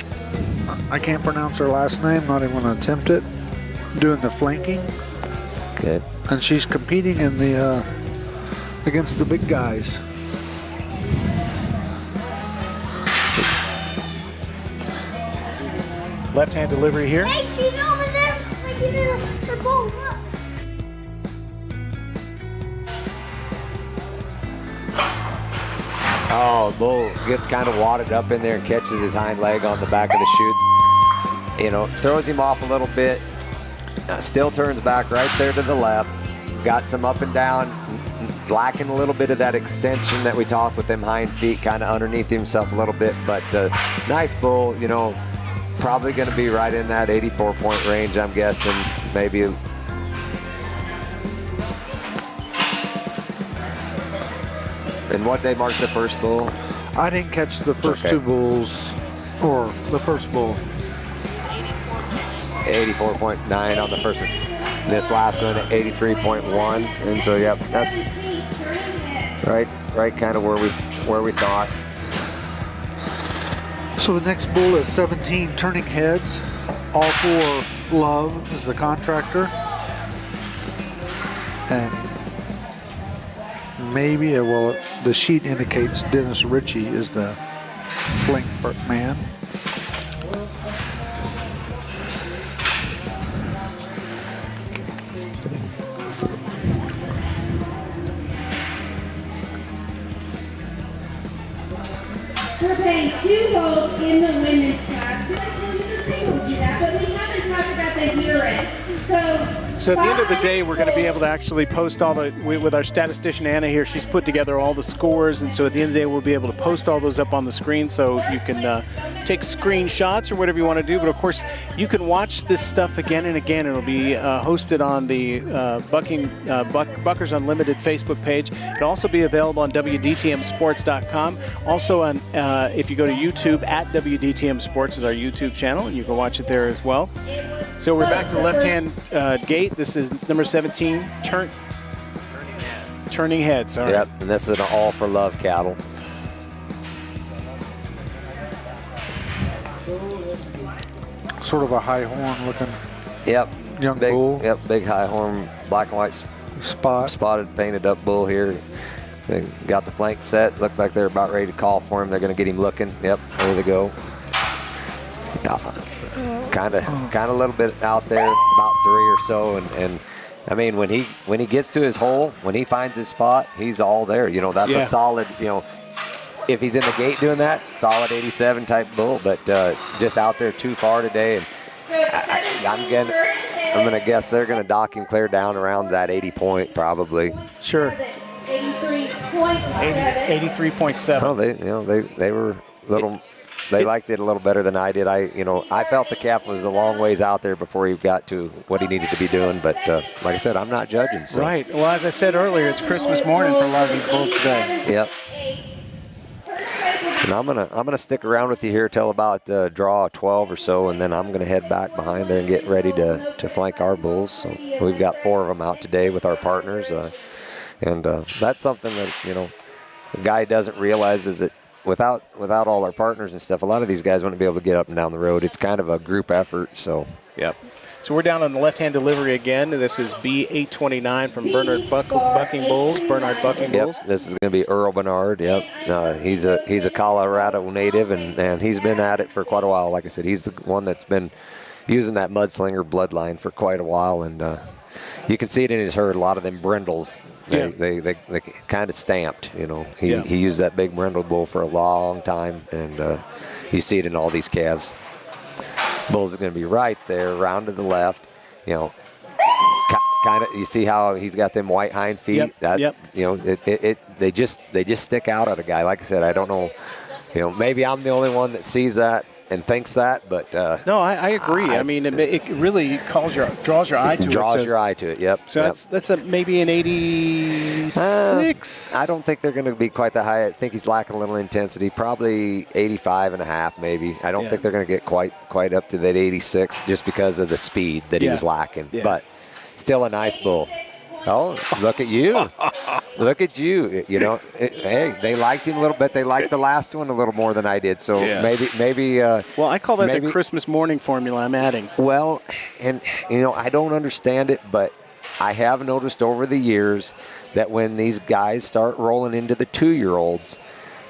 I: I can't pronounce her last name, not even going to attempt it. Doing the flanking.
G: Good.
I: And she's competing in the against the big guys.
E: Left-hand delivery here.
C: Hey, she's over there. Like, her bull. Look.
G: Oh, bull gets kind of wadded up in there and catches his hind leg on the back of the chutes. You know, throws him off a little bit. Still turns back right there to the left. Got some up and down, lacking a little bit of that extension that we talked with them hind feet, kind of underneath himself a little bit. But nice bull, you know, probably going to be right in that 84-point range, I'm guessing. Maybe. And what they marked the first bull?
I: I didn't catch the first two bulls, or the first bull.
G: 84.9 on the first one. This last one at 83.1, and so yep, that's right kind of where we thought.
I: So the next bull is 17 turning heads. All for love is the contractor, and maybe the sheet indicates Dennis Ritchie is the flank man.
H: We're paying 2 bulls in the women's class. Did I tell you this? I told you that, but we haven't talked about the hearing.
E: So at the end of the day, we're going to be able to actually post all the, with our statistician Anna here, she's put together all the scores, and so at the end of the day, we'll be able to post all those up on the screen so you can take screenshots or whatever you want to do. But of course, you can watch this stuff again and again. It'll be hosted on the Buckers Unlimited Facebook page. It'll also be available on WDTMsports.com. Also, on if you go to YouTube, at WDTM Sports is our YouTube channel, and you can watch it there as well. So we're back to the left-hand gate. This is number 17, turning heads. All right.
G: Yep, and this is an all for love cattle.
I: Sort of a high horn looking.
G: Yep.
I: Young
G: big
I: bull.
G: Yep, big high horn, black and white spotted painted up bull here. They got the flank set. Looked like they're about ready to call for him. They're going to get him looking. Yep, there they go. Kind of a little bit out there, about 3 or so, and I mean, when he gets to his hole, when he finds his spot, he's all there. You know, that's a solid, you know, if he's in the gate doing that, solid 87 type bull, but just out there too far today. And I'm gonna guess they're gonna dock him clear down around that 80 point probably.
E: Sure. 83.7.
G: Oh, they were little. They liked it a little better than I did. I felt the calf was a long ways out there before he got to what he needed to be doing. But like I said, I'm not judging. So.
E: Right. Well, as I said earlier, it's Christmas morning for a lot of these bulls today.
G: Yep. And I'm gonna stick around with you here till about draw 12 or so, and then I'm gonna head back behind there and get ready to flank our bulls. So we've got 4 of them out today with our partners, and that's something that the guy doesn't realize is that without all our partners and stuff, a lot of these guys wouldn't be able to get up and down the road. It's kind of a group effort. So
E: yep. So we're down on the left-hand delivery again. This is B829 from Bernard Bucking Bulls.
G: Yep, this is going to be Earl Bernard. Yep, he's a Colorado native, and he's been at it for quite a while. Like I said, he's the one that's been using that mudslinger bloodline for quite a while, and you can see it in his herd. A lot of them brindles, they kind of stamped. He used that big brindle bull for a long time, and you see it in all these calves. Bulls is going to be right there, round to the left. Kind of. You see how he's got them white hind feet.
E: Yep.
G: They just stick out at a guy. Like I said, I don't know. Maybe I'm the only one that sees that and thinks that, but
E: no, I agree. I mean, it really draws your eye to it.
G: Draws your eye to it. Yep.
E: So that's maybe an 86.
G: I don't think they're going to be quite that high. I think he's lacking a little intensity. Probably 85.5, maybe. I don't think they're going to get quite up to that 86 just because of the speed that he was lacking. Yeah. But still a nice bull. Oh, look at you. Look at you. Hey, they liked him a little bit. They liked the last one a little more than I did. So maybe.
E: Well, I call that the Christmas morning formula I'm adding.
G: Well, and, I don't understand it, but I have noticed over the years that when these guys start rolling into the 2-year-olds,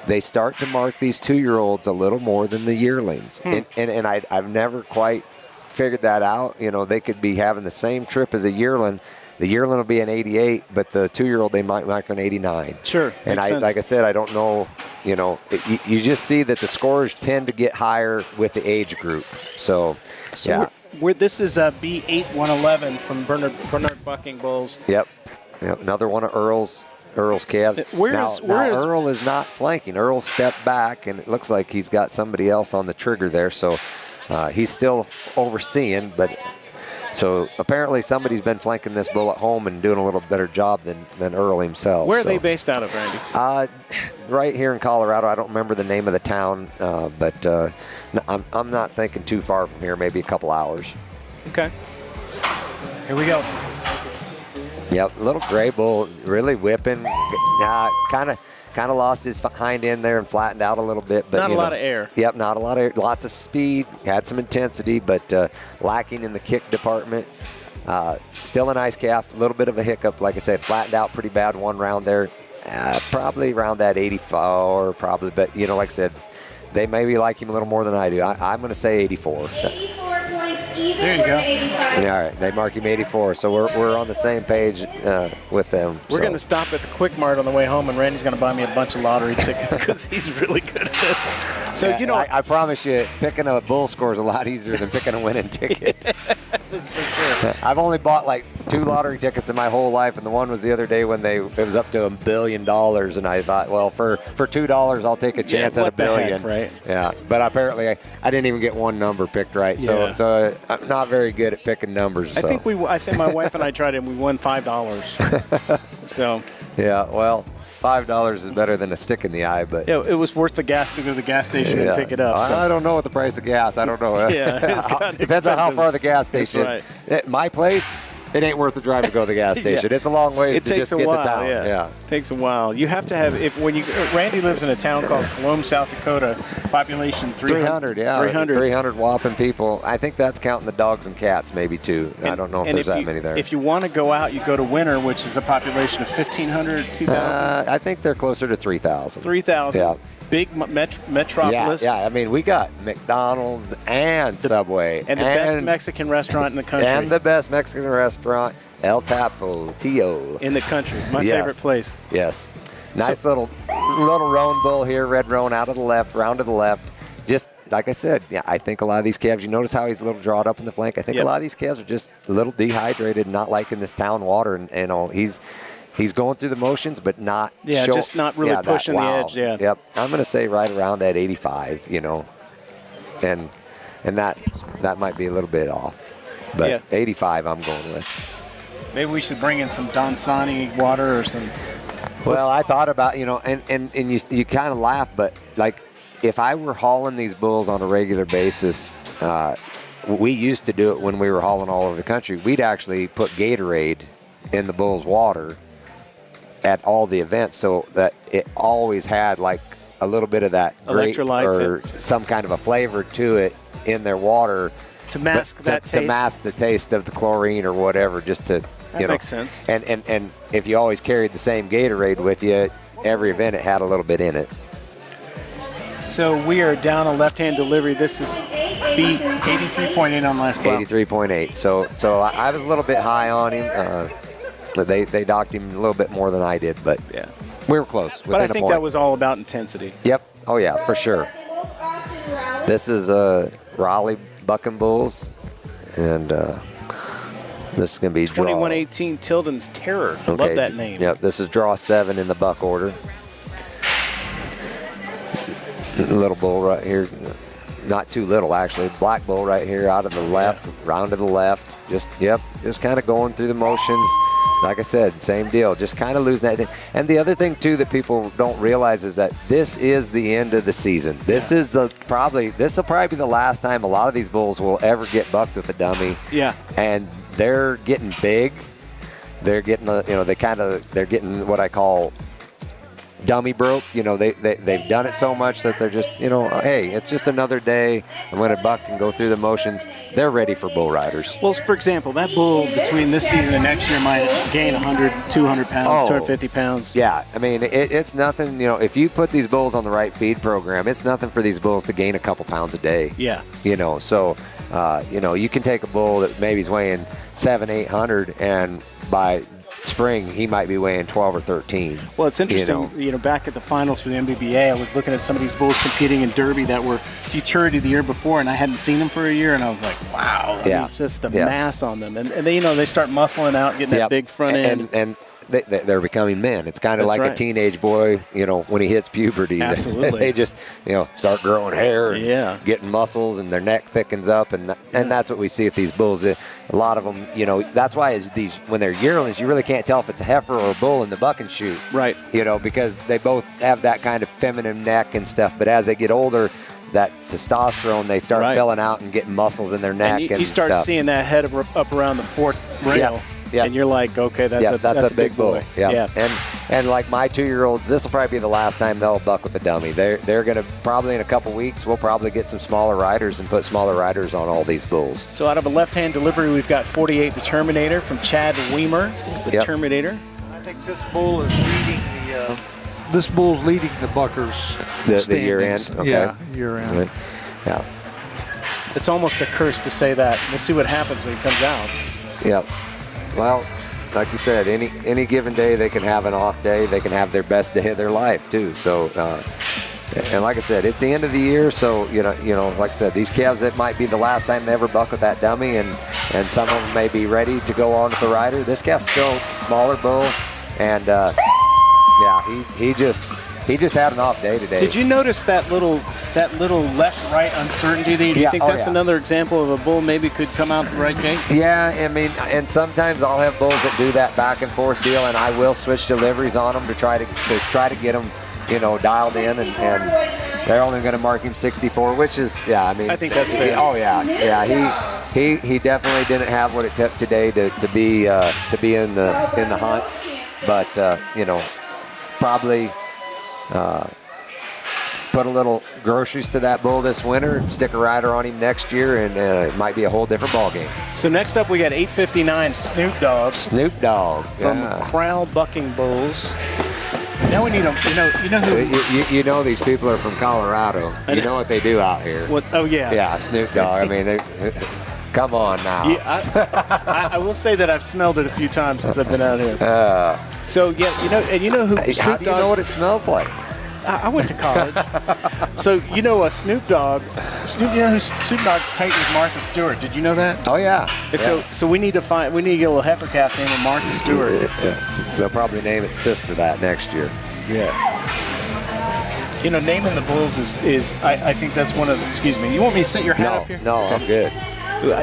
G: they start to mark these 2-year-olds a little more than the yearlings. And I've never quite figured that out. They could be having the same trip as a yearling. The yearling will be an 88, but the 2-year-old, they might mark an 89.
E: Sure.
G: And like I said, I don't know, you just see that the scores tend to get higher with the age group. So yeah.
E: This is B8111 from Bernard Bucking Bulls.
G: Yep. Another one of Earl's calves. Earl is not flanking. Earl stepped back, and it looks like he's got somebody else on the trigger there. So he's still overseeing, but... So apparently somebody's been flanking this bull at home and doing a little better job than Earl himself.
E: Where are they based out of, Randy?
G: Right here in Colorado. I don't remember the name of the town, but I'm not thinking too far from here, maybe a couple hours.
E: Okay. Here we go.
G: Yep, little gray bull, really whipping. Kind of lost his hind end there and flattened out a little bit. But
E: not a lot of air.
G: Yep, not a lot of air. Lots of speed, had some intensity, but lacking in the kick department. Still a nice calf, a little bit of a hiccup. Like I said, flattened out pretty bad one round there. Probably around that 84, probably. But, like I said, they maybe like him a little more than I do. I'm going to say 84.
H: 84 points even.
E: There you go.
H: 85.
G: All right, they mark him 84, so we're on the same page with them.
E: We're going to stop at the Quick Mart on the way home, and Randy's going to buy me a bunch of lottery tickets because he's really good at this. So
G: I promise you, picking a bull score is a lot easier than picking a winning ticket.
E: That's for sure.
G: I've only bought like 2 lottery tickets in my whole life, and the one was the other day when it was up to $1 billion, and I thought, well, for $2, I'll take a chance at $1 billion.
E: Heck, right?
G: Yeah, but apparently I didn't even get one number picked right, so I'm not very good at picking numbers.
E: I think my wife and I tried it, and we won $5. So.
G: Yeah, well, $5 is better than a stick in the eye, but
E: it was worth the gas to go to the gas station and pick it up. So.
G: I don't know what the price of gas. I don't know.
E: Yeah,
G: depends on how far the gas station
E: is.
G: Right. My place, it ain't worth the drive to go to the gas station.
E: Yeah.
G: It's a long way
E: It
G: to
E: takes
G: just
E: a
G: get
E: while.
G: to town.
E: Yeah. It takes a while. You have to have Randy lives in a town called Colombe, South Dakota, population 300.
G: 300 whopping people. I think that's counting the dogs and cats maybe too. I don't know if there's that many there.
E: If you want to go out, you go to Winter, which is a population of 1,500, 2,000.
G: I think they're closer to 3,000.
E: 3,000.
G: Yeah.
E: Big metropolis.
G: Yeah. I mean, we got McDonald's and Subway.
E: And the best Mexican restaurant in the country.
G: And the best Mexican restaurant, El Tapatio.
E: In the country. My favorite place.
G: Yes. Nice little roan bull here, red roan out of the left, round to the left. Just like I said, yeah, I think a lot of these calves, you notice how he's a little drawed up in the flank? I think a lot of these calves are just a little dehydrated, not liking this town water. And you know, He's going through the motions, but not
E: just not really pushing the edge. Yeah.
G: Yep. I'm going to say right around that 85, you know, and that might be a little bit off, but 85 I'm going with.
E: Maybe we should bring in some Dansani water or some.
G: Well, I thought about, you know, and you kind of laugh, but like if I were hauling these bulls on a regular basis, we used to do it when we were hauling all over the country. We'd actually put Gatorade in the bull's water at all the events, so that it always had like a little bit of that grape or some kind of a flavor to it in their water
E: to mask taste.
G: To mask the taste of the chlorine or whatever, just to
E: that makes sense.
G: And if you always carried the same Gatorade with you, every event it had a little bit in it.
E: So we are down a left-hand delivery. This is the 83.8 on last plow.
G: 83.8. So I was a little bit high on him. They docked him a little bit more than I did, but
E: yeah,
G: we were close.
E: But I think that was all about intensity.
G: Yep. Oh yeah, for sure. This is Raleigh Bucking Bulls, and this is going to be
E: 2118 Tilden's Terror. Okay. Love that name.
G: Yep. This is draw 7 in the buck order. Little bull right here. Not too little, actually. Black bull right here out of the left, round to the left. Just kind of going through the motions. Like I said, same deal. Just kind of losing that thing. And the other thing, too, that people don't realize is that this is the end of the season. This is this will probably be the last time a lot of these bulls will ever get bucked with a dummy.
E: Yeah.
G: And they're getting big. They're getting, they're getting what I call dummy broke. You know, they've done it so much that they're just, hey, it's just another day. I'm going to buck and go through the motions. They're ready for bull riders.
E: Well, for example, that bull between this season and next year might gain 100, 200 pounds, 250 pounds.
G: Yeah, I mean, it's nothing, if you put these bulls on the right feed program, it's nothing for these bulls to gain a couple pounds a day.
E: Yeah.
G: So, you can take a bull that maybe is weighing 700, 800, and by spring he might be weighing 12 or 13.
E: Well, it's interesting, back at the finals for the MBBA, I was looking at some of these bulls competing in Derby that were futurity the year before, and I hadn't seen them for a year, and I was like, wow, just the mass on them. And they start muscling out, getting that big front end.
G: And they're becoming men. It's kind of like a teenage boy, when he hits puberty.
E: Absolutely.
G: They just, start growing hair and getting muscles, and their neck thickens up, and that's what we see with these bulls. A lot of them, that's why when they're yearlings, you really can't tell if it's a heifer or a bull in the buck and shoot.
E: Right.
G: Because they both have that kind of feminine neck and stuff, but as they get older, that testosterone, they start filling out and getting muscles in their neck.
E: And you start seeing that head up around the fourth rail. Yeah. And you're like, okay, that's a big boy.
G: Yeah. And like my 2-year-olds, this will probably be the last time they'll buck with a dummy. They're going to probably in a couple weeks, we'll probably get some smaller riders and put smaller riders on all these bulls.
E: So out of a left-hand delivery, we've got 48 the Terminator from Chad Weimer, the Terminator.
I: I think this bull is leading this bull's leading the buckers.
G: The year end. Okay.
I: Yeah, year end.
G: Good. Yeah.
E: It's almost a curse to say that. We'll see what happens when he comes out.
G: Yep. Well, like you said, any given day they can have an off day. They can have their best day of their life too. So, and like I said, it's the end of the year. So like I said, these calves, it might be the last time they ever buck with that dummy, and some of them may be ready to go on with the rider. This calf's still a smaller bull, and he just had an off day today.
E: Did you notice that little left-right uncertainty there? Do you think that's another example of a bull maybe could come out the right gate?
G: Yeah, I mean, and sometimes I'll have bulls that do that back and forth deal, and I will switch deliveries on them to try to get them, dialed in, and they're only going to mark him 64, which is, yeah, I mean.
E: I think that's fair.
G: Oh, yeah. Yeah, he definitely didn't have what it took today to be in the hunt. But, you know, probably put a little groceries to that bull this winter, stick a rider on him next year, and it might be a whole different ball game.
E: So next up, we got 859 Snoop Dogg.
G: Snoop Dogg
E: from Crowd Bucking Bulls. Now we need them. You know who?
G: You know these people are from Colorado. You know what they do out here.
E: What? Oh yeah.
G: Yeah, Snoop Dogg. I mean, come on now.
E: Yeah, I will say that I've smelled it a few times since I've been out here. So yeah, you know who?
G: How
E: Snoop
G: do you
E: Dogg,
G: know what it smells like?
E: I went to college. So you know Snoop Dogg. You know who Snoop Dogg's tight with Martha Stewart. Did you know that?
G: Oh yeah.
E: So we need to get a little heifer calf named Martha Stewart.
G: Yeah. They'll probably name its sister that next year.
E: Yeah. You know, naming the bulls is I think that's one of the, excuse me, you want me to set your hat up here?
G: No, I'm good.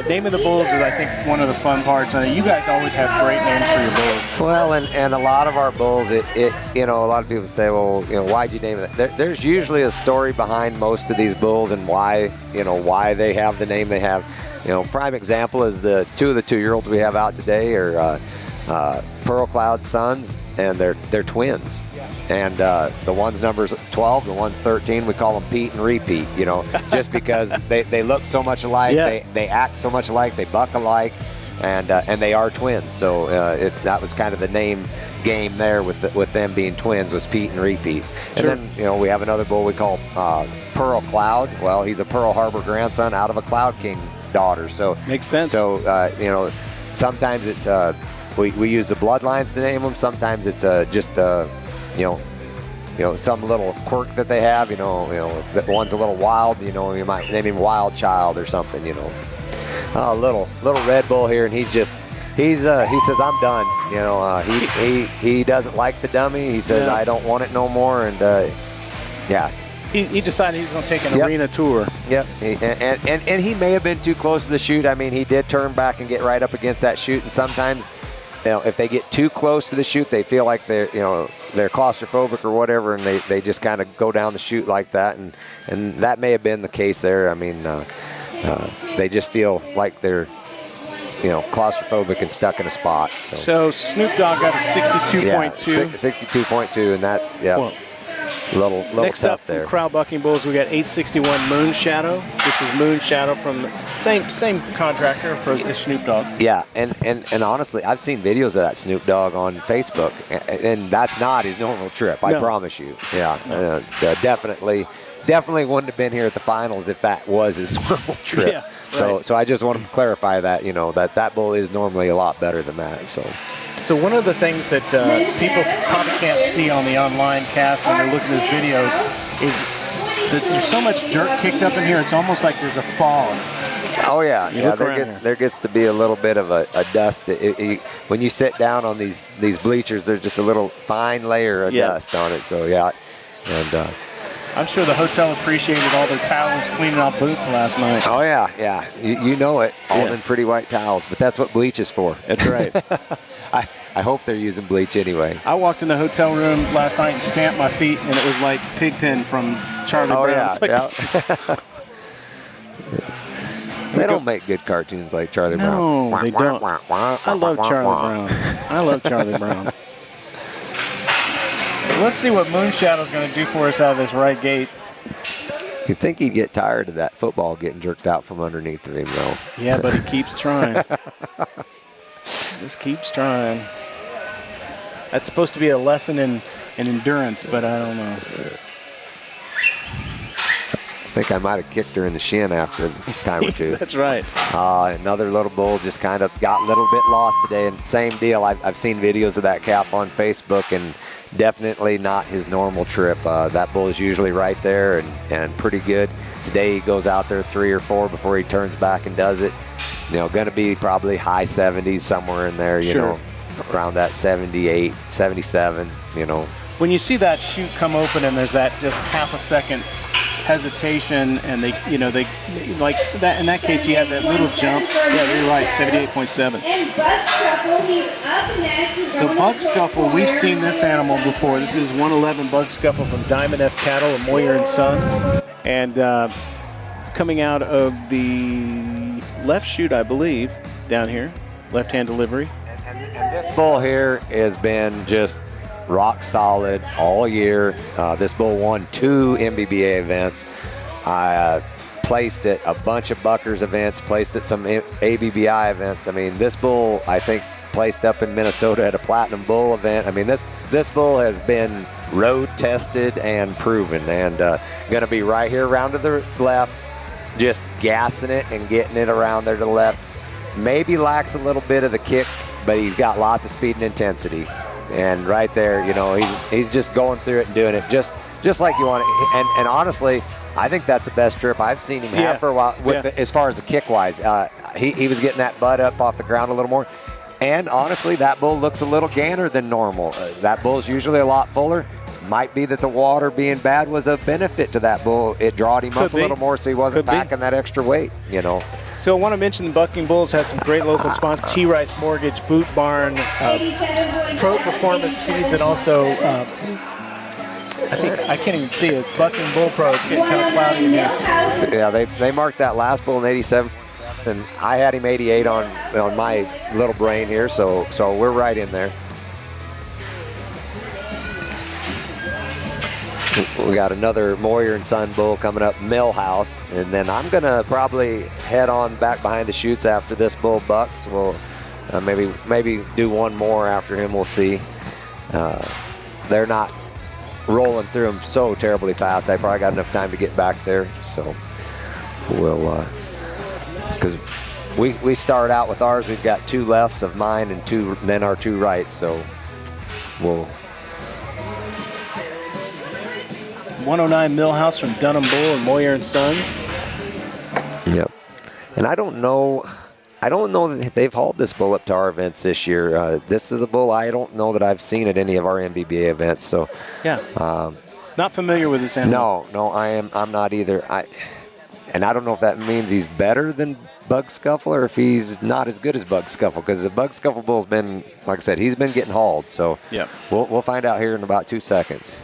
E: Naming the bulls is, I think, one of the fun parts. I mean, you guys always have great names for your bulls.
G: Well, and a lot of our bulls, you know, a lot of people say, well, you know, why'd you name it? There's usually a story behind most of these bulls and why they have the name they have. You know, prime example is the two of the 2-year-olds we have out today are Pearl Cloud sons, and they're twins. And the one's number's 12, the one's 13. We call them Pete and Repeat, you know, just because they look so much alike, they act so much alike, they buck alike, and they are twins. So that was kind of the name game there with them being twins, was Pete and Repeat. And then, you know, we have another bull we call Pearl Cloud. Well, he's a Pearl Harbor grandson out of a Cloud King daughter. So
E: makes sense.
G: So you know, sometimes it's we use the bloodlines to name them. Sometimes it's just you know, some little quirk that they have. You know, if one's a little wild, you know, you might name him Wild Child or something. You know, a little Red Bull here, and he says I'm done. You know, he doesn't like the dummy. He says I don't want it no more, and yeah.
E: He decided he's going to take an arena tour.
G: Yep, and he may have been too close to the chute. I mean, he did turn back and get right up against that chute, and sometimes, you know, if they get too close to the chute, they feel like they're claustrophobic or whatever, and they just kind of go down the chute like that, and that may have been the case there. I mean, they just feel like they're, you know, claustrophobic and stuck in a spot.
E: So Snoop Dogg got a 62.2.
G: Yeah, 62.2, and that's little
E: next
G: tough
E: up
G: there.
E: From Crowd Bucking Bulls, we got 861 Moon Shadow. This is Moon Shadow from the same contractor for the Snoop Dogg.
G: Yeah, and honestly, I've seen videos of that Snoop Dogg on Facebook, and that's not his normal trip. I promise you. Yeah, definitely wouldn't have been here at the finals if that was his normal trip.
E: Yeah, right.
G: So I just want to clarify that, you know, that bull is normally a lot better than that.
E: So one of the things that people probably can't see on the online cast when they're looking at these videos is that there's so much dirt kicked up in here, it's almost like there's a fog.
G: Oh yeah, there gets to be a little bit of a dust. When you sit down on these bleachers, there's just a little fine layer of dust on it. So yeah, and
E: I'm sure the hotel appreciated all their towels cleaning off boots last night.
G: Oh yeah, you know it, all in pretty white towels, but that's what bleach is for.
E: That's right.
G: I hope they're using bleach anyway.
E: I walked in the hotel room last night and stamped my feet, and it was like Pigpen from Charlie Brown.
G: Yeah. They don't make good cartoons like Charlie Brown.
E: No, they don't. I love Charlie Brown. I love Charlie Brown. So let's see what Moon Shadow's going to do for us out of this right gate.
G: You'd think he'd get tired of that football getting jerked out from underneath of him, though.
E: Yeah, but he keeps trying. Just keeps trying. That's supposed to be a lesson in endurance, but I don't know.
G: I think I might have kicked her in the shin after a time or two.
E: That's right.
G: Another little bull just kind of got a little bit lost today, and same deal. I've seen videos of that calf on Facebook, and definitely not his normal trip. That bull is usually right there and pretty good. Today he goes out there 3 or 4 before he turns back and does it. You know, going to be probably high 70s, somewhere in there, you know, around that 78, 77, you know.
E: When you see that chute come open and there's that just half a second hesitation, and they like that. In that case, he had that little jump. Yeah, you're right, 78.7.
H: And Buck Scuffle, he's up next.
E: So Buck Scuffle, we've seen this animal before. This is 111 Buck Scuffle from Diamond F Cattle and Moyer and Sons, and coming out of the left chute, I believe, down here, left-hand delivery.
G: And this bull here has been just rock solid all year. This bull won 2 MBBA events. I placed at a bunch of Buckers events, placed at some ABBI events. I mean, this bull, I think, placed up in Minnesota at a Platinum Bull event. I mean, this bull has been road tested and proven, and going to be right here around to the left, just gassing it and getting it around there to the left. Maybe lacks a little bit of the kick, but he's got lots of speed and intensity. And right there, you know, he's just going through it and doing it just like you want it. And honestly, I think that's the best trip I've seen him have for a while, as far as the kick-wise. He was getting that butt up off the ground a little more. And honestly, that bull looks a little ganner than normal. That bull's usually a lot fuller. Might be that the water being bad was a benefit to that bull. It drawed him up a little more, so he wasn't packing that extra weight, you know.
E: So I want to mention the Bucking Bulls has some great local sponsors: T. Rice Mortgage, Boot Barn, Pro Performance Feeds, and also I think I can't even see it. It's Bucking Bull Pro. It's getting kind of cloudy in here.
G: Yeah, they marked that last bull in 87, and I had him 88 on my little brain here, so we're right in there. We got another Moyer and Son bull coming up, Millhouse, and then I'm gonna probably head on back behind the chutes after this bull bucks. We'll maybe do one more after him. We'll see. They're not rolling through them so terribly fast. I probably got enough time to get back there, so we'll because we start out with ours. We've got 2 lefts of mine and then our 2 rights, so we'll.
E: 109 Millhouse from Dunham Bull and Moyer and Sons.
G: Yep. And I don't know that they've hauled this bull up to our events this year. This is a bull I don't know that I've seen at any of our MBBA events. So
E: yeah, not familiar with this animal.
G: No, I'm not either. And I don't know if that means he's better than Bug Scuffle or if he's not as good as Bug Scuffle, because the Bug Scuffle bull's been, like I said, he's been getting hauled. So
E: yeah,
G: we'll find out here in about 2 seconds.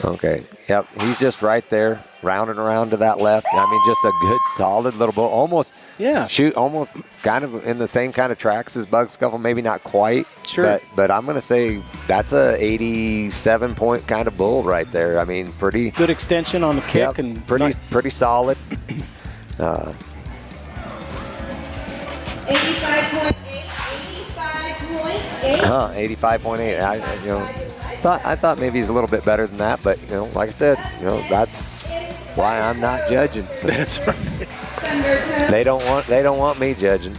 G: Okay, yep, he's just right there, rounding around to that left. I mean, just a good, solid little bull. Almost kind of in the same kind of tracks as Bug Scuffle, maybe not quite.
E: Sure.
G: But I'm going to say that's a 87-point kind of bull right there. I mean, pretty
E: good extension on the kick,
G: yep,
E: and
G: pretty solid.
H: 85.8.
G: 85.8. I thought maybe he's a little bit better than that, but like I said, that's why I'm not judging. So
E: that's right.
G: They don't want me judging.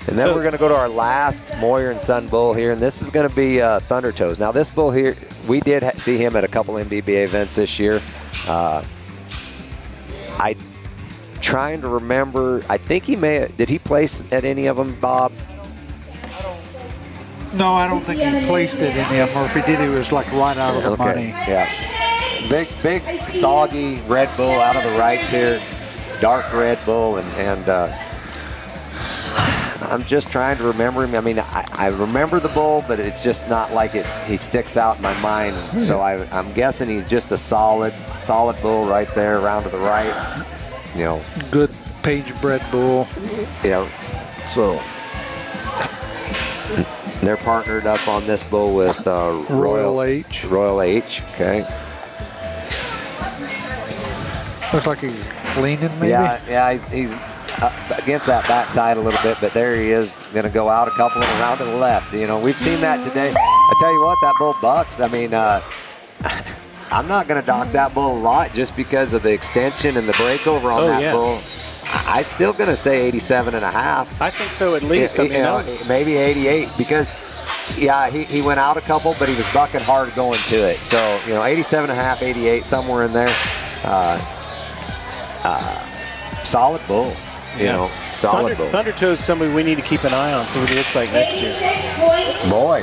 G: And then we're going to go to our last Moyer and Son bull here, and this is going to be Thunder Toes. Now this bull here, we did see him at a couple MBBA events this year. I'm trying to remember. I think did he place at any of them, Bob?
I: No, I don't think he placed it in him, or if he did, it was like right out of the money.
G: Yeah. Big, soggy red bull out of the rights here. Dark red bull, and I'm just trying to remember him. I mean, I remember the bull, but it's just not like he sticks out in my mind. So I'm guessing he's just a solid bull right there, around to the right.
I: Good page-bred bull.
G: So they're partnered up on this bull with Royal H. Royal H, okay.
I: Looks like he's leaning, maybe?
G: Yeah, he's against that backside a little bit, but there he is, going to go out a couple and around to the left. We've seen that today. I tell you what, that bull bucks. I mean, I'm not going to dock that bull a lot just because of the extension and the breakover on that bull. I'm still going to say 87.5.
E: I think so, at least.
G: Maybe 88, because he went out a couple, but he was bucking hard going to it. So 87.5, 88, somewhere in there. Solid bull. Solid bull.
E: Thundertoe is somebody we need to keep an eye on, see what he looks like next year.
H: 86 points.
G: Boy,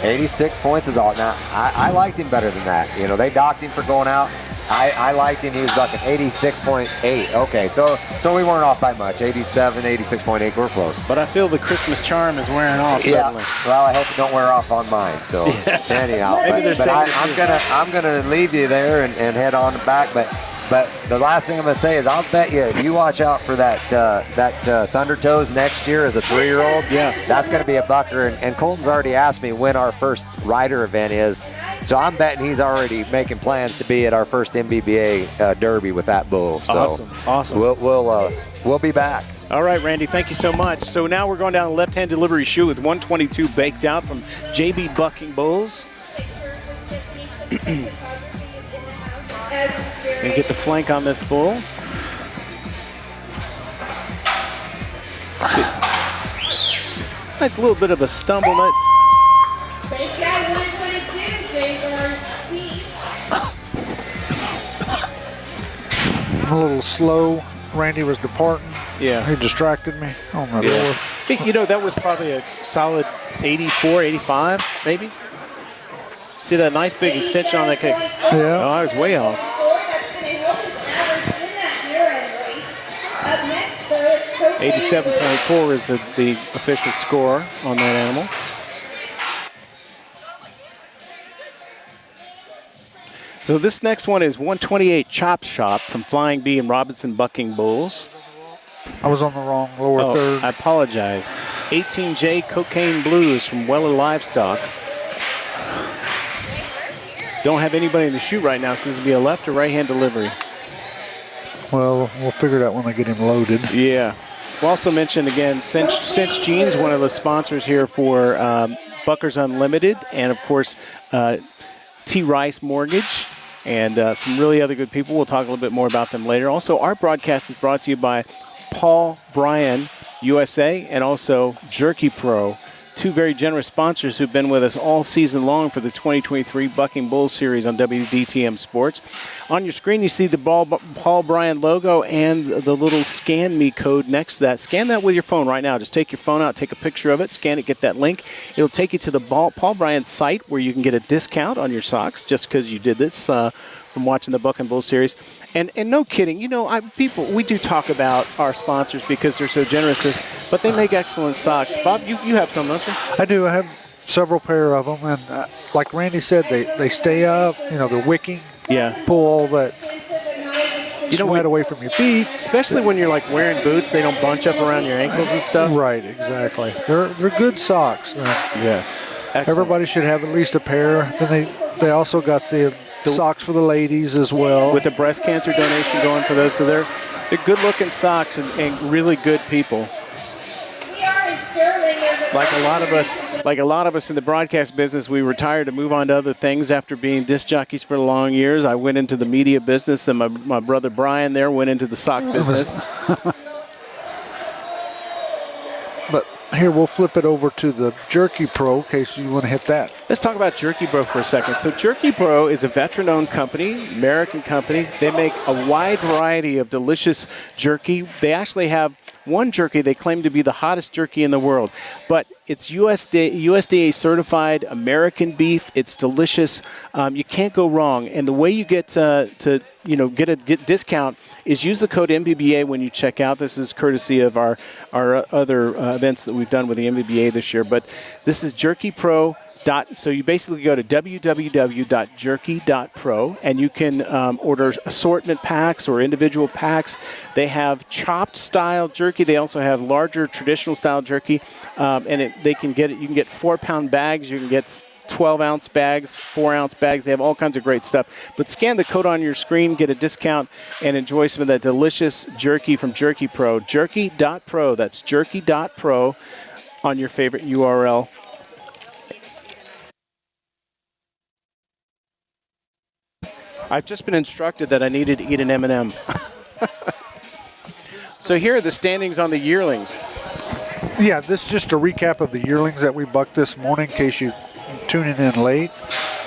G: 86 points is all. Now, I liked him better than that. You know, they docked him for going out. I liked him. He was bucking 86.8. Okay, so we weren't off by much. 87, 86.8. We're close.
E: But I feel the Christmas charm is wearing off suddenly.
G: Well, I hope it don't wear off on mine. So anyhow, I'm gonna leave you there and head on back. But the last thing I'm gonna say is I'll bet you watch out for that Thundertoes next year as a 3-year-old.
E: Yeah,
G: that's gonna be a bucker. And Colton's already asked me when our first rider event is. So I'm betting he's already making plans to be at our first MBBA Derby with that bull. So
E: awesome.
G: We'll be back.
E: All right, Randy, thank you so much. So now we're going down the left-hand delivery chute with 122 baked out from JB Bucking Bulls. And get the flank on this bull. Nice little bit of a stumble.
H: Baked out 122, Jaybird.
I: A little slow. Randy was departing.
E: Yeah.
I: He distracted me on the door.
E: You know, that was probably a solid 84, 85, maybe. See that nice big extension on that kick?
I: Yeah.
E: Oh, I was way off.
H: Up next,
E: 87.4 is the official score on that animal. So this next one is 128 Chop Shop from Flying Bee and Robinson Bucking Bulls.
I: I was on the wrong lower third.
E: I apologize. 18J Cocaine Blues from Weller Livestock. Don't have anybody in the chute right now, so this will be a left or right-hand delivery.
I: Well, we'll figure it out when I get him loaded.
E: Yeah. We'll also mention again, Cinch Jeans, one of the sponsors here for Buckers Unlimited, and of course, T. Rice Mortgage, and some really other good people. We'll talk a little bit more about them later. Also, our broadcast is brought to you by Paul Bryan USA and also Jerky Pro, two very generous sponsors who've been with us all season long for the 2023 Bucking Bulls Series on WDTM Sports. On your screen, you see the Paul Bryan logo and the little Scan Me code next to that. Scan that with your phone right now. Just take your phone out, take a picture of it, scan it, get that link. It'll take you to the Paul Bryan site where you can get a discount on your socks just because you did this from watching the Bucking Bulls Series. And no kidding, you know, we do talk about our sponsors because they're so generous to us, but they make excellent socks. Bob, you have some, don't you?
I: I do. I have several pair of them, and like Randy said, they stay up. You know, they're wicking.
E: Yeah.
I: Pull all that sweat away from your feet.
E: Especially when you're like wearing boots, they don't bunch up around your ankles and stuff.
I: Right, exactly. They're good socks.
E: Yeah. Excellent.
I: Everybody should have at least a pair. Then they also got the socks for the ladies as well.
E: With the breast cancer donation going for those. So they're good-looking socks and really good people. Like a lot of us in the broadcast business, we retired to move on to other things after being disc jockeys for long years. I went into the media business, and my brother Brian there went into the sock business.
I: But here, we'll flip it over to the Jerky Pro in case you want to hit that.
E: Let's talk about Jerky Pro for a second. So Jerky Pro is a veteran-owned company, American company. They make a wide variety of delicious jerky. They actually have one jerky they claim to be the hottest jerky in the world, but it's USDA certified American beef. It's delicious. You can't go wrong. And the way you get to get discount is use the code MBBA when you check out. This is courtesy of our other events that we've done with the MBBA this year. But this is Jerky Pro. So you basically go to www.jerky.pro and you can order assortment packs or individual packs. They have chopped style jerky. They also have larger traditional style jerky, and you can get 4-pound bags. You can get 12-ounce bags, 4-ounce bags. They have all kinds of great stuff. But scan the code on your screen, get a discount, and enjoy some of that delicious jerky from Jerky Pro. Jerky.pro. That's jerky.pro on your favorite URL. I've just been instructed that I needed to eat an M&M. So here are the standings on the yearlings.
I: Yeah, this is just a recap of the yearlings that we bucked this morning in case you're tuning in late.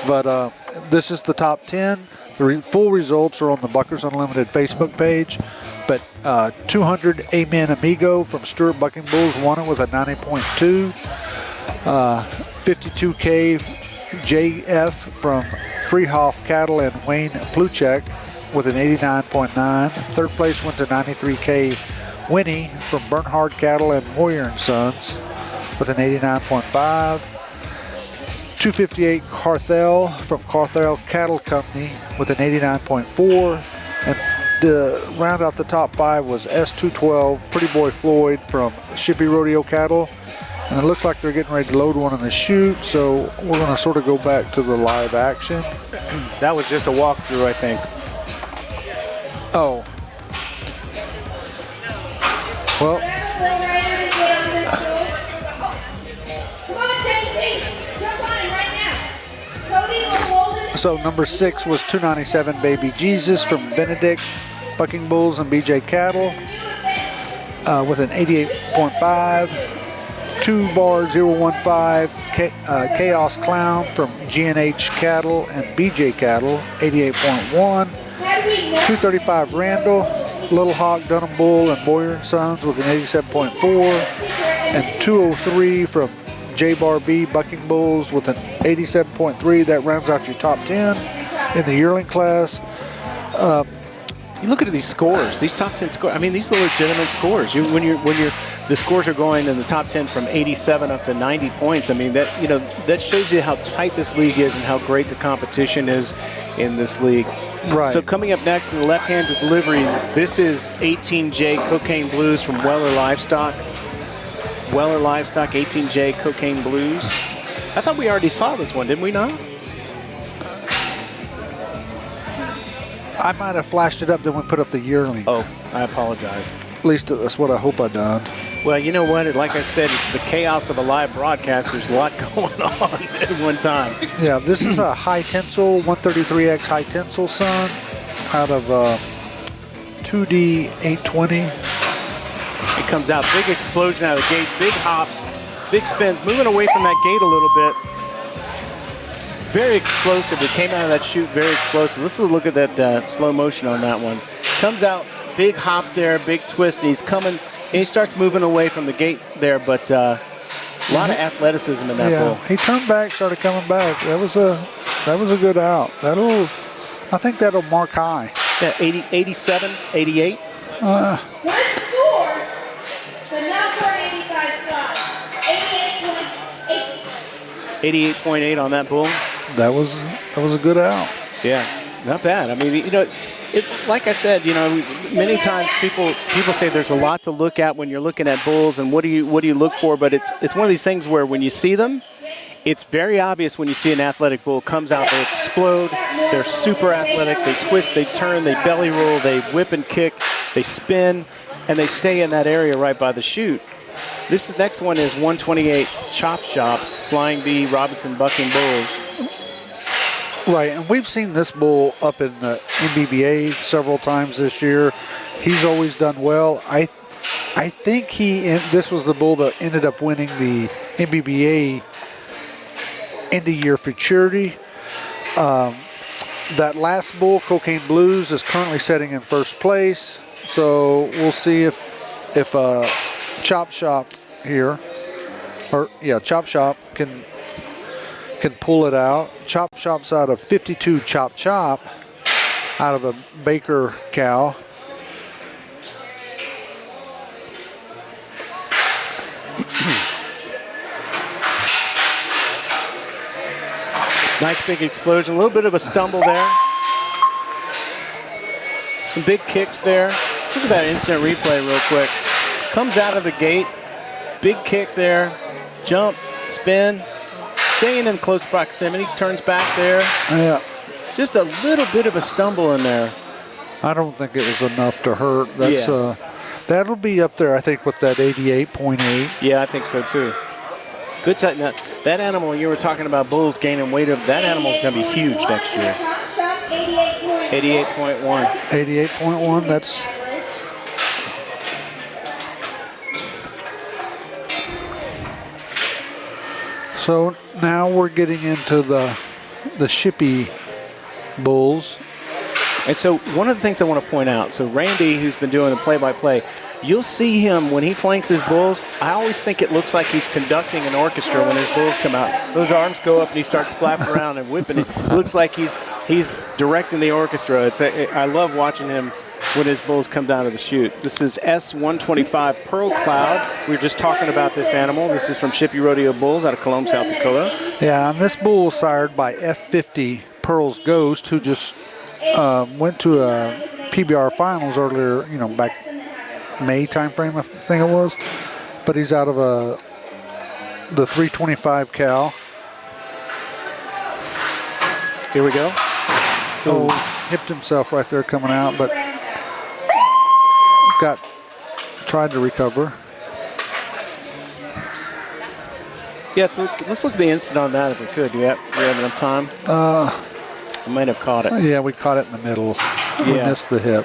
I: But this is the top 10. The full results are on the Buckers Unlimited Facebook page. But 200 Amen Amigo from Stewart Bucking Bulls won it with a 90.2. 52K JF from Freehoff Cattle and Wayne Pluchek with an 89.9. Third place went to 93K Winnie from Bernhard Cattle and Moyer & Sons with an 89.5. 258 Carthel from Carthel Cattle Company with an 89.4. And to round out the top 5 was S212 Pretty Boy Floyd from Shippey Rodeo Cattle. And it looks like they're getting ready to load one in the chute, so we're going to sort of go back to the live action.
E: That was just a walkthrough, I think.
I: Oh. Well. So number 6 was 297 Baby Jesus from Benedict Bucking Bulls and BJ Cattle with an 88.5. 2 bar 015 Chaos Clown from G&H Cattle and BJ Cattle, 88.1. 235 Randall, Little Hawk Dunham Bull and Boyer & Sons with an 87.4. And 203 from J-Bar B Bucking Bulls with an 87.3. That rounds out your top 10 in the yearling class.
E: You look at these scores, these top 10 scores. I mean, these are legitimate scores. When the scores are going in the top 10 from 87 up to 90 points. I mean, that shows you how tight this league is and how great the competition is in this league.
I: Right.
E: So coming up next in the left-handed delivery, this is 18J Cocaine Blues from Weller Livestock. Weller Livestock 18J Cocaine Blues. I thought we already saw this one, didn't we not?
I: I might have flashed it up, then we put up the yearling.
E: Oh, I apologize.
I: At least that's what I hope I done.
E: Well, you know what? Like I said, it's the chaos of a live broadcast. There's a lot going on at one time.
I: Yeah, this is a high tensile, 133X high tensile sun out of 2D 820.
E: It comes out, big explosion out of the gate, big hops, big spins, moving away from that gate a little bit. Very explosive. It came out of that chute very explosive. Let's look at that slow motion on that one. Comes out, big hop there, big twist, and he's coming, and he starts moving away from the gate there, but a lot of athleticism in that bull.
I: He turned back, started coming back. That was a good out. I think that'll mark high.
E: Yeah, 80, 87, 88.
H: What score? The number 85 slot. 88.8.
E: 88.8 on that bull.
I: That was a good out.
E: Yeah, not bad. I mean, like I said, many times people say there's a lot to look at when you're looking at bulls, and what do you look for? But it's one of these things where when you see them, it's very obvious when you see an athletic bull comes out, they explode, they're super athletic, they twist, they turn, they belly roll, they whip and kick, they spin, and they stay in that area right by the chute. This next one is 128 Chop Shop, Flying Bee Robinson Bucking Bulls.
I: Right, and we've seen this bull up in the NBBA several times this year. He's always done well. I think this was the bull that ended up winning the NBBA end-of-year futurity. That last bull, Cocaine Blues, is currently sitting in first place. So we'll see if Chop Shop here, Chop Shop can pull it out. Chop Shop's out of 52 Chop Chop, out of a Baker cow.
E: Nice big explosion, a little bit of a stumble there. Some big kicks there. Let's look at that instant replay real quick. Comes out of the gate, big kick there, jump, spin, staying in close proximity, turns back there.
I: Yeah.
E: Just a little bit of a stumble in there.
I: I don't think it was enough to hurt. That'll be up there, I think, with that 88.8.
E: Yeah, I think so too. Good sight. Now, that animal you were talking about, bulls gaining weight, that animal's going to be huge next year. 88.1.
I: 88.1. That's. So now we're getting into the Shippey bulls.
E: And so one of the things I want to point out, so Randy, who's been doing the play-by-play, you'll see him when he flanks his bulls. I always think it looks like he's conducting an orchestra when his bulls come out. Those arms go up and he starts flapping around and whipping it. It looks like he's directing the orchestra. I love watching him when his bulls come down to the chute. This is S125 Pearl Cloud. We were just talking about this animal. This is from Shippey Rodeo Bulls out of Cologne, South Dakota.
I: Yeah, and this bull was sired by F50 Pearl's Ghost, who just went to a PBR finals earlier, back May timeframe, I think it was. But he's out of the 325 cal.
E: Here we go.
I: Oh, hipped himself right there coming out, but tried to recover.
E: Yes, let's look at the instant on that if we could. Do we have enough time? We might have caught it.
I: Yeah, we caught it in the middle. We missed the hip.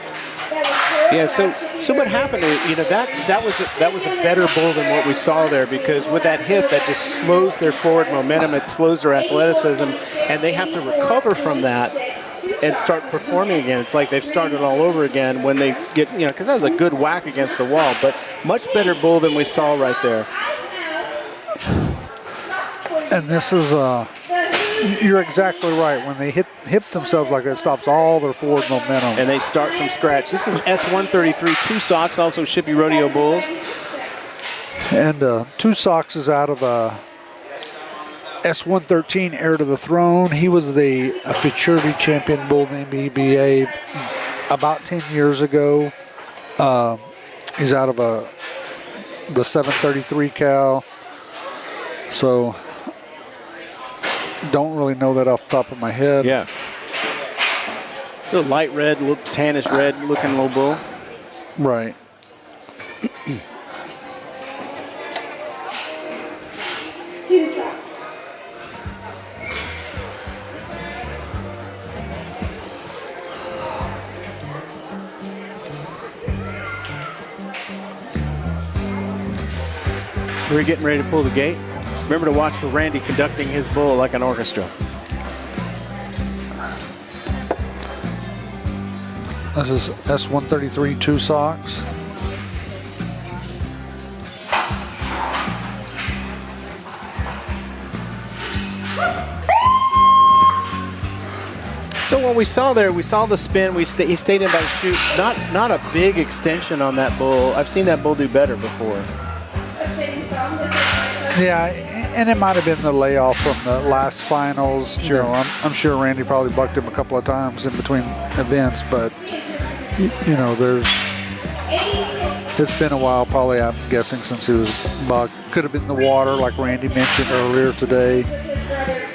E: Yeah, so what happened is, that was a better bull than what we saw there, because with that hip, that just slows their forward momentum, it slows their athleticism, and they have to recover from that and start performing again. It's like they've started all over again when they get, because that was a good whack against the wall, but much better bull than we saw right there.
I: And this is, you're exactly right. When they hip themselves like that, it stops all their forward momentum.
E: And they start from scratch. This is S133 Two Socks, also Shippey Rodeo Bulls.
I: And Two Socks is out of S113 Heir to the Throne. He was a futurity champion bull in the MBBA about 10 years ago. He's out of the 733 cal. So don't really know that off the top of my head.
E: Yeah. A little light red, little tannish red looking little bull.
I: Right.
H: Two socks.
E: We're getting ready to pull the gate. Remember to watch for Randy conducting his bull like an orchestra.
I: This is S133 Two Socks.
E: So what we saw there, we saw the spin. He stayed in by the chute. Not a big extension on that bull. I've seen that bull do better before.
I: Yeah, and it might have been the layoff from the last finals.
E: Sure.
I: I'm sure Randy probably bucked him a couple of times in between events, but it's been a while, probably, I'm guessing, since he was bucked. Could have been the water, like Randy mentioned earlier today.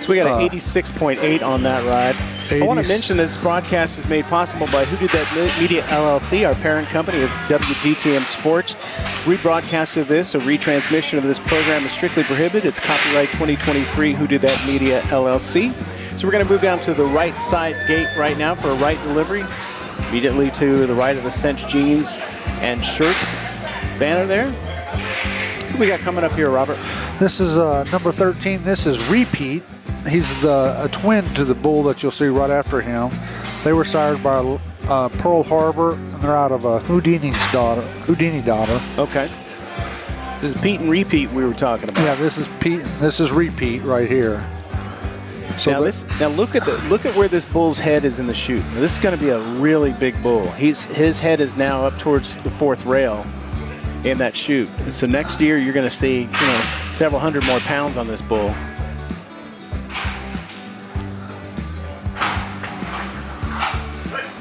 E: So we got an 86.8 on that ride. I want to mention that this broadcast is made possible by Who Did That Media LLC, our parent company of WGTM Sports. Rebroadcast of this, a retransmission of this program is strictly prohibited. It's copyright 2023 Who Did That Media LLC. So we're going to move down to the right side gate right now for a right delivery. Immediately to the right of the Cinch Jeans and Shirts banner there. What do we got coming up here, Robert?
I: This is number 13. This is Repeat. He's a twin to the bull that you'll see right after him. They were sired by Pearl Harbor, and they're out of Houdini daughter.
E: Okay. This is Pete and Repeat we were talking about.
I: Yeah, this is Pete. And this is Repeat right here. So
E: now look at where this bull's head is in the chute. Now, this is going to be a really big bull. His head is now up towards the fourth rail in that chute. And so next year you're going to see several hundred more pounds on this bull.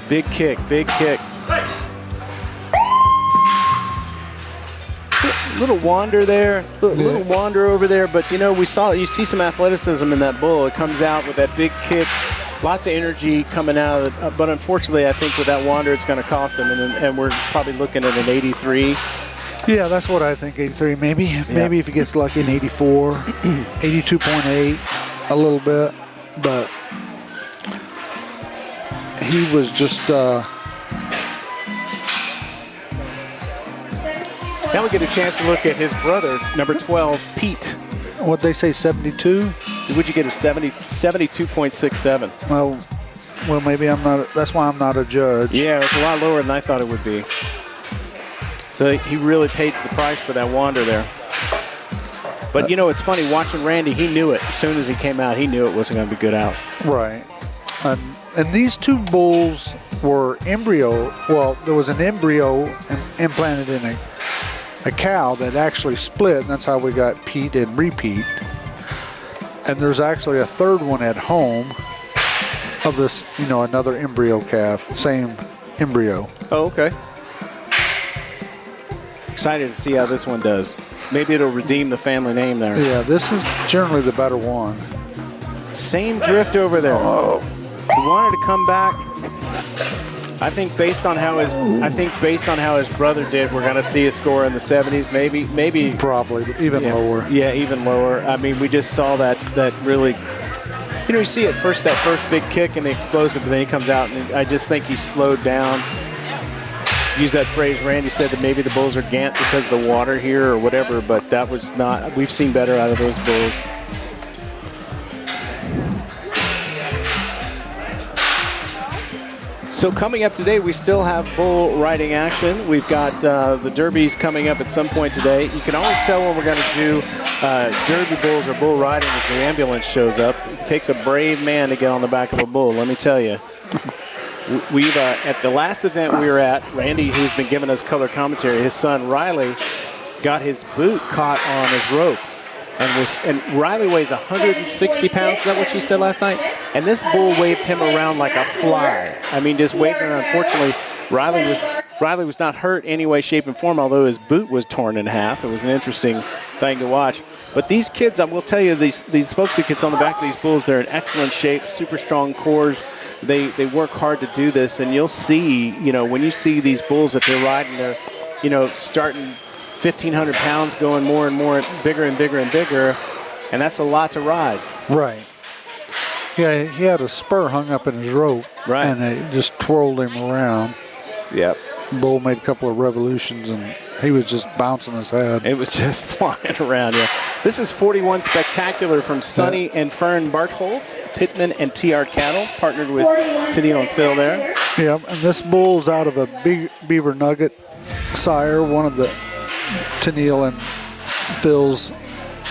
E: Big kick, big kick. Little wander there, little wander over there, but you see some athleticism in that bull. It comes out with that big kick, lots of energy coming out of it, but unfortunately I think with that wander it's going to cost him, and we're probably looking at an 83.
I: Yeah, that's what I think, 83 maybe. Yeah. Maybe if he gets lucky, an 84, 82.8, a little bit, but he was just...
E: Now we get a chance to look at his brother, number 12, Pete.
I: What'd they say, 72?
E: Would you get a 72.67?
I: Well, Well, maybe I'm not. That's why I'm not a judge.
E: Yeah, it's a lot lower than I thought it would be. So he really paid the price for that wander there. But, you know, it's funny, watching Randy, he knew it. As soon as he came out, he knew it wasn't going to be good out.
I: Right. And these two bulls were embryo. Well, there was an embryo implanted in a cow that actually split, and that's how we got Pete and Repeat. And there's actually a third one at home of this, you know, another embryo calf, same embryo.
E: Oh, okay. Excited to see how this one does. Maybe it'll redeem the family name there.
I: Yeah, this is generally the better one.
E: Same drift over there.
I: Oh.
E: He wanted to come back. I think based on how his brother did, we're going to see a score in the 70s. Maybe
I: probably even lower.
E: Yeah, even lower. I mean, we just saw that really. You know, you see it first, that first big kick and the explosive, but then he comes out, and I just think he's slowed down. Use that phrase, Randy said that maybe the bulls are gant because of the water here or whatever, but that was not. We've seen better out of those bulls. So coming up today, we still have bull riding action. We've got the derbies coming up at some point today. You can always tell when we're going to do derby bulls or bull riding as the ambulance shows up. It takes a brave man to get on the back of a bull, let me tell you. We've at the last event we were at, Randy, who's been giving us color commentary, his son Riley got his boot caught on his rope. And Riley weighs 160 pounds, is that what you said last night? And this bull waved him around like a fly. I mean, just waved him around. Unfortunately, Riley was not hurt any way, shape, and form, although his boot was torn in half. It was an interesting thing to watch. But these kids, I will tell you, these folks who gets on the back of these bulls, they're in excellent shape, super strong cores. They work hard to do this, and you'll see, you know, when you see these bulls that they're riding, they're, you know, starting 1,500 pounds, going more and more, bigger and bigger and bigger, and that's a lot to ride.
I: Right. Yeah, he had a spur hung up in his rope,
E: right,
I: and it just twirled him around.
E: Yep.
I: Bull made a couple of revolutions, and he was just bouncing his head.
E: It was just flying around, yeah. This is 41 Spectacular from Sonny and Fern Bartholdt, Pittman and TR Cattle, partnered with Tennille and Phil there.
I: Yeah, and this bull's out of a big Beaver Nugget sire, one of the Tennille and Phil's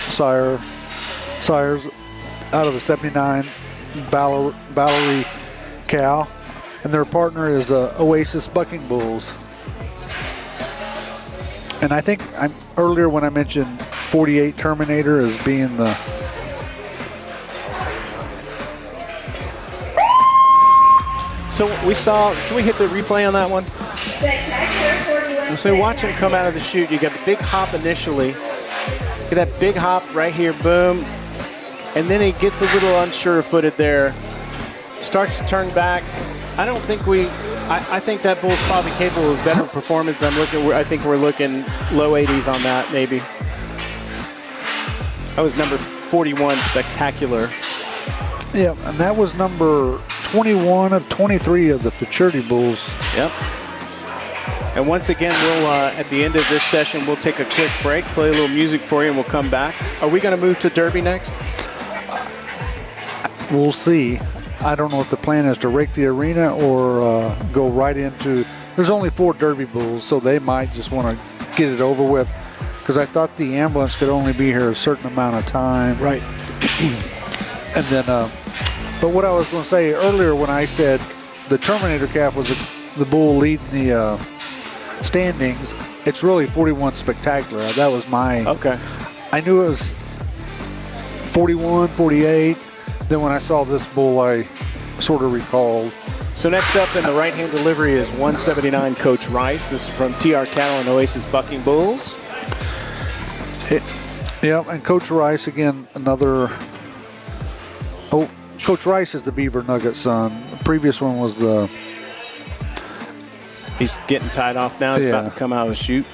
I: sires out of the 79 Valerie cow. And their partner is Oasis Bucking Bulls. And I think earlier when I mentioned 48 Terminator as being the
E: So we saw, can we hit the replay on that one? So watch him come out of the chute. You got the big hop initially. Get that big hop right here, boom. And then he gets a little unsure-footed there. Starts to turn back. I don't think I think that bull's probably capable of better performance. I think we're looking low 80s on that, maybe. That was number 41, Spectacular.
I: Yeah, and that was number 21 of 23 of the Futurity Bulls.
E: Yep. And once again, we'll at the end of this session, we'll take a quick break, play a little music for you, and we'll come back. Are we going to move to Derby next?
I: We'll see. I don't know if the plan is to rake the arena or go right into. There's only 4 Derby Bulls, so they might just want to get it over with. Because I thought the ambulance could only be here a certain amount of time.
E: Right.
I: And then, but what I was going to say earlier when I said the Terminator calf was the bull leading the standings, it's really 41 Spectacular. That was my.
E: Okay.
I: I knew it was 41, 48. Then when I saw this bull, I sort of recalled.
E: So next up in the right-hand delivery is 179 Coach Rice. This is from TR Cattle and Oasis Bucking Bulls.
I: Yeah, and Coach Rice, again, another. Oh, Coach Rice is the Beaver Nugget son. The previous one was the.
E: He's getting tied off now. He's about to come out of the chute.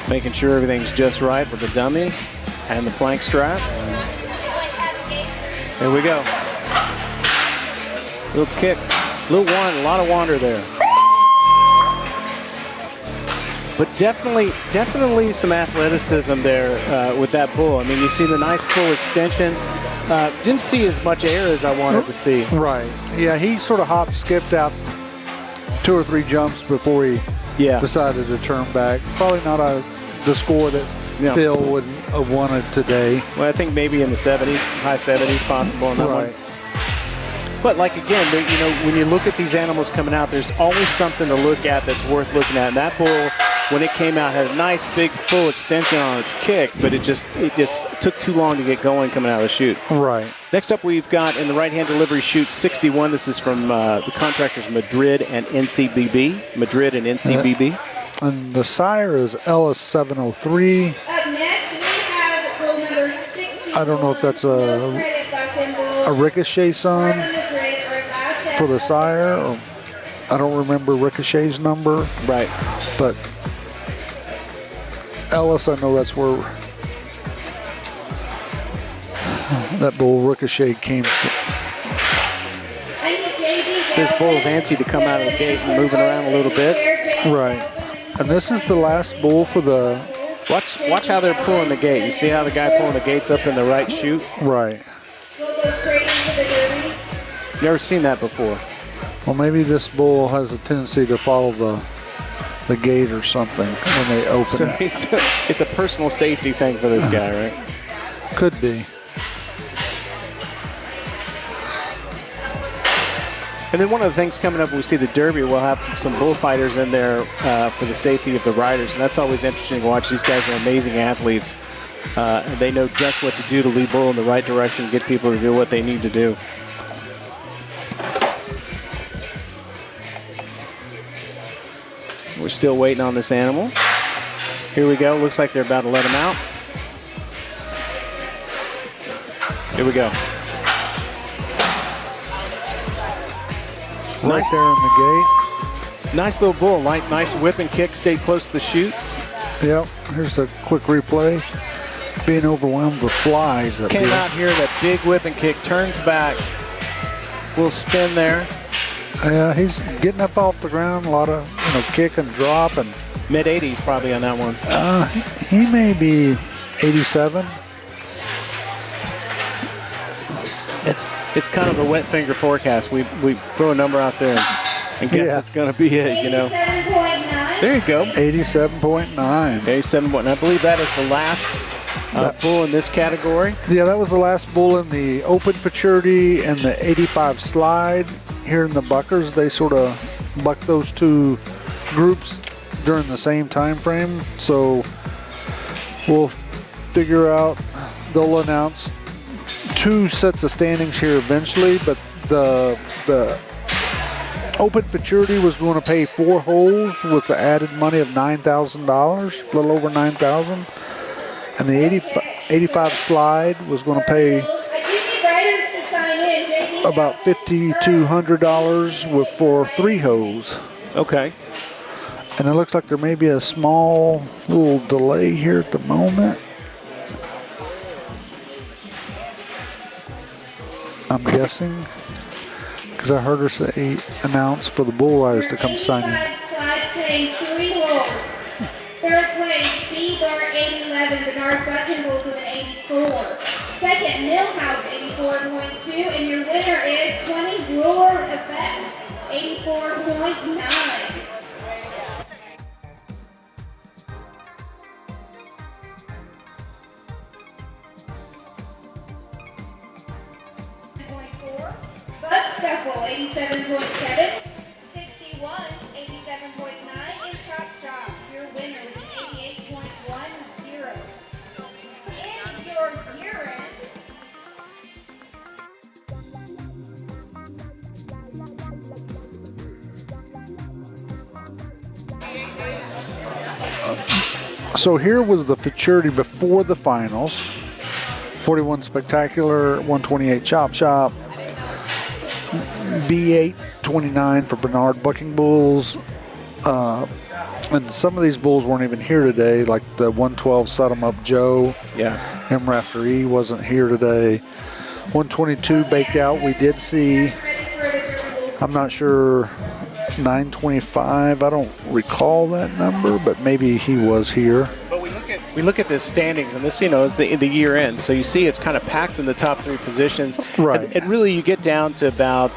E: Making sure everything's just right with the dummy and the flank strap. Here we go. Little kick, little one, a lot of wander there. But definitely some athleticism there with that bull. I mean, you see the nice full extension. Didn't see as much air as I wanted to see.
I: Right. Yeah, he sort of hopped, skipped out 2 or 3 jumps before he decided to turn back. Probably not the score that Phil would have wanted today.
E: Well, I think maybe in the 70s, high 70s possible in that one. But like again, you know, when you look at these animals coming out, there's always something to look at that's worth looking at. And that bull, when it came out, had a nice big full extension on its kick, but it just took too long to get going coming out of the chute.
I: Right.
E: Next up, we've got in the right-hand delivery chute 61. This is from the contractors Madrid and NCBB. Madrid and NCBB.
I: And the sire is Ellis 703.
H: Up next, we have bull number 61.
I: I don't know if that's a Ricochet son for the sire, or I don't remember Ricochet's number.
E: Right.
I: But Ellis, I know that's where that bull Ricochet came from.
E: Says bull's antsy to come out of the gate and moving around a little bit.
I: Right. And this is the last bull for the...
E: Watch how they're pulling the gate. You see how the guy pulling the gate's up in the right chute?
I: Right.
E: Never seen that before.
I: Well, maybe this bull has a tendency to follow the gate or something when they open it.
E: It's a personal safety thing for this guy, right?
I: Could be.
E: And then one of the things coming up, we see the Derby, we'll have some bullfighters in there for the safety of the riders, and that's always interesting to watch. These guys are amazing athletes. And they know just what to do to lead bull in the right direction, get people to do what they need to do. We're still waiting on this animal. Here we go. Looks like they're about to let him out. Here we go.
I: Right there in the gate.
E: Nice little bull. Nice whip and kick. Stayed close to the chute.
I: Yep. Here's the quick replay. Being overwhelmed with flies.
E: Came out here, that big whip and kick, turns back. Little spin there.
I: Yeah, he's getting up off the ground. A lot of kick and drop, and
E: mid-80s probably on that one.
I: He may be 87.
E: It's kind of a wet finger forecast. We throw a number out there and guess that's going to be it, you know.
H: 87.9.
E: There you go.
I: 87.9.
E: 87. I believe that is the last bull in this category.
I: Yeah, that was the last bull in the open futurity and the 85 slide. Here in the buckers, they sort of buck those two groups during the same time frame. So we'll figure out, they'll announce 2 sets of standings here eventually, but the open futurity was going to pay 4 holes with the added money of $9,000, a little over $9,000. And the 85 slide was going to pay about $5,200 for 3 holes.
E: Okay.
I: And it looks like there may be a small little delay here at the moment. I'm guessing, because I heard her say announce for the bull riders to come sign in.
H: Slides paying 3 holes. Third place, B-Bar 811, Bernard Bucking Bulls with an 84. Second, Millhouse 84.2, and your winner is 20 Brewer Effect 84.9. Bud Scuffle 87.7, 61 87.9, and Chop Chop, your winner with an 88.10. And your urine.
I: So here was the futurity before the finals. 41 Spectacular, 128 Chop Chop, B8 29 for Bernard Bucking Bulls. And some of these bulls weren't even here today, like the 112 Set 'em Up Joe.
E: Yeah.
I: Him Rafter E wasn't here today. 122 Baked Out, we did see. I'm not sure 925. I don't recall that number, but maybe he was here.
E: But we look at the standings, and this, it's the year end, so you see it's kind of packed in the top 3 positions.
I: Right.
E: And really, you get down to about,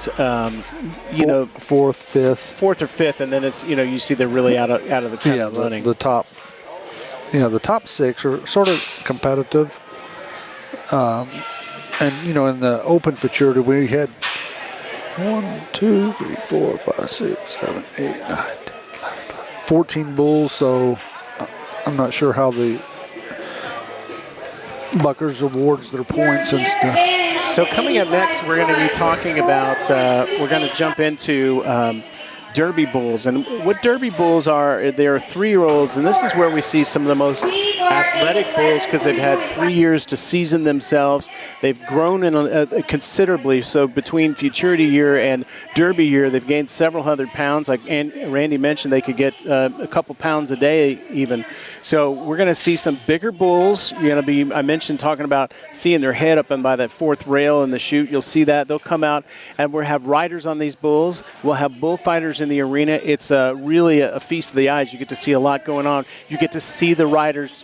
I: fourth, fifth,
E: or fifth, and then it's, you see they're really out of the kind of running.
I: The top, the top 6 are sort of competitive. And in the open futurity, we had 1, 2, 3, 4, 5, 6, 7, 8, 9, 10, 11, 14 bulls, so I'm not sure how the Buckers awards their points and stuff.
E: So coming up next, we're going to be talking about, we're going to jump into Derby bulls. And what Derby bulls are, they are 3-year-olds, and this is where we see some of the most athletic bulls because they've had 3 years to season themselves. They've grown considerably. So between futurity year and Derby year, they've gained several hundred pounds. Like Randy mentioned, they could get a couple pounds a day even. So we're going to see some bigger bulls. You're going to be, I mentioned, talking about seeing their head up and by that 4th rail in the chute. You'll see that. They'll come out, and we'll have riders on these bulls. We'll have bullfighters in the arena. It's really a feast of the eyes. You get to see a lot going on. You get to see the riders,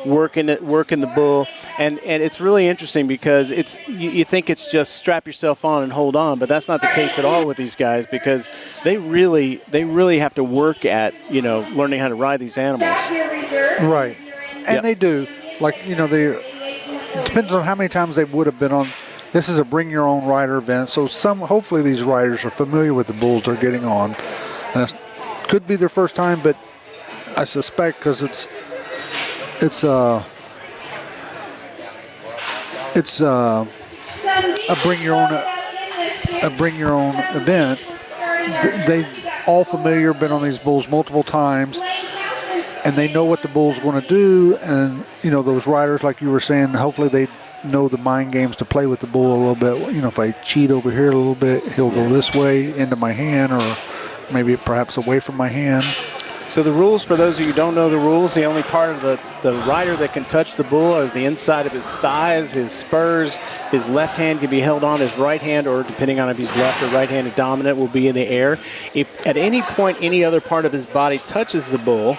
E: working the bull, and it's really interesting because it's you think it's just strap yourself on and hold on, but that's not the case at all with these guys because they really have to work at learning how to ride these animals.
I: Right, and they do. Like they depends on how many times they would have been on. This is a bring your own rider event, so hopefully these riders are familiar with the bulls they're getting on, and it could be their first time, but I suspect because it's a bring your own event. They all familiar, been on these bulls multiple times, and they know what the bull's going to do. And those riders, like you were saying, hopefully they know the mind games to play with the bull a little bit. If I cheat over here a little bit, he'll go this way into my hand, or maybe perhaps away from my hand.
E: So the rules, for those of you who don't know the rules, the only part of the rider that can touch the bull is the inside of his thighs, his spurs. His left hand can be held on his right hand, or depending on if he's left or right-handed dominant, will be in the air. If at any point any other part of his body touches the bull,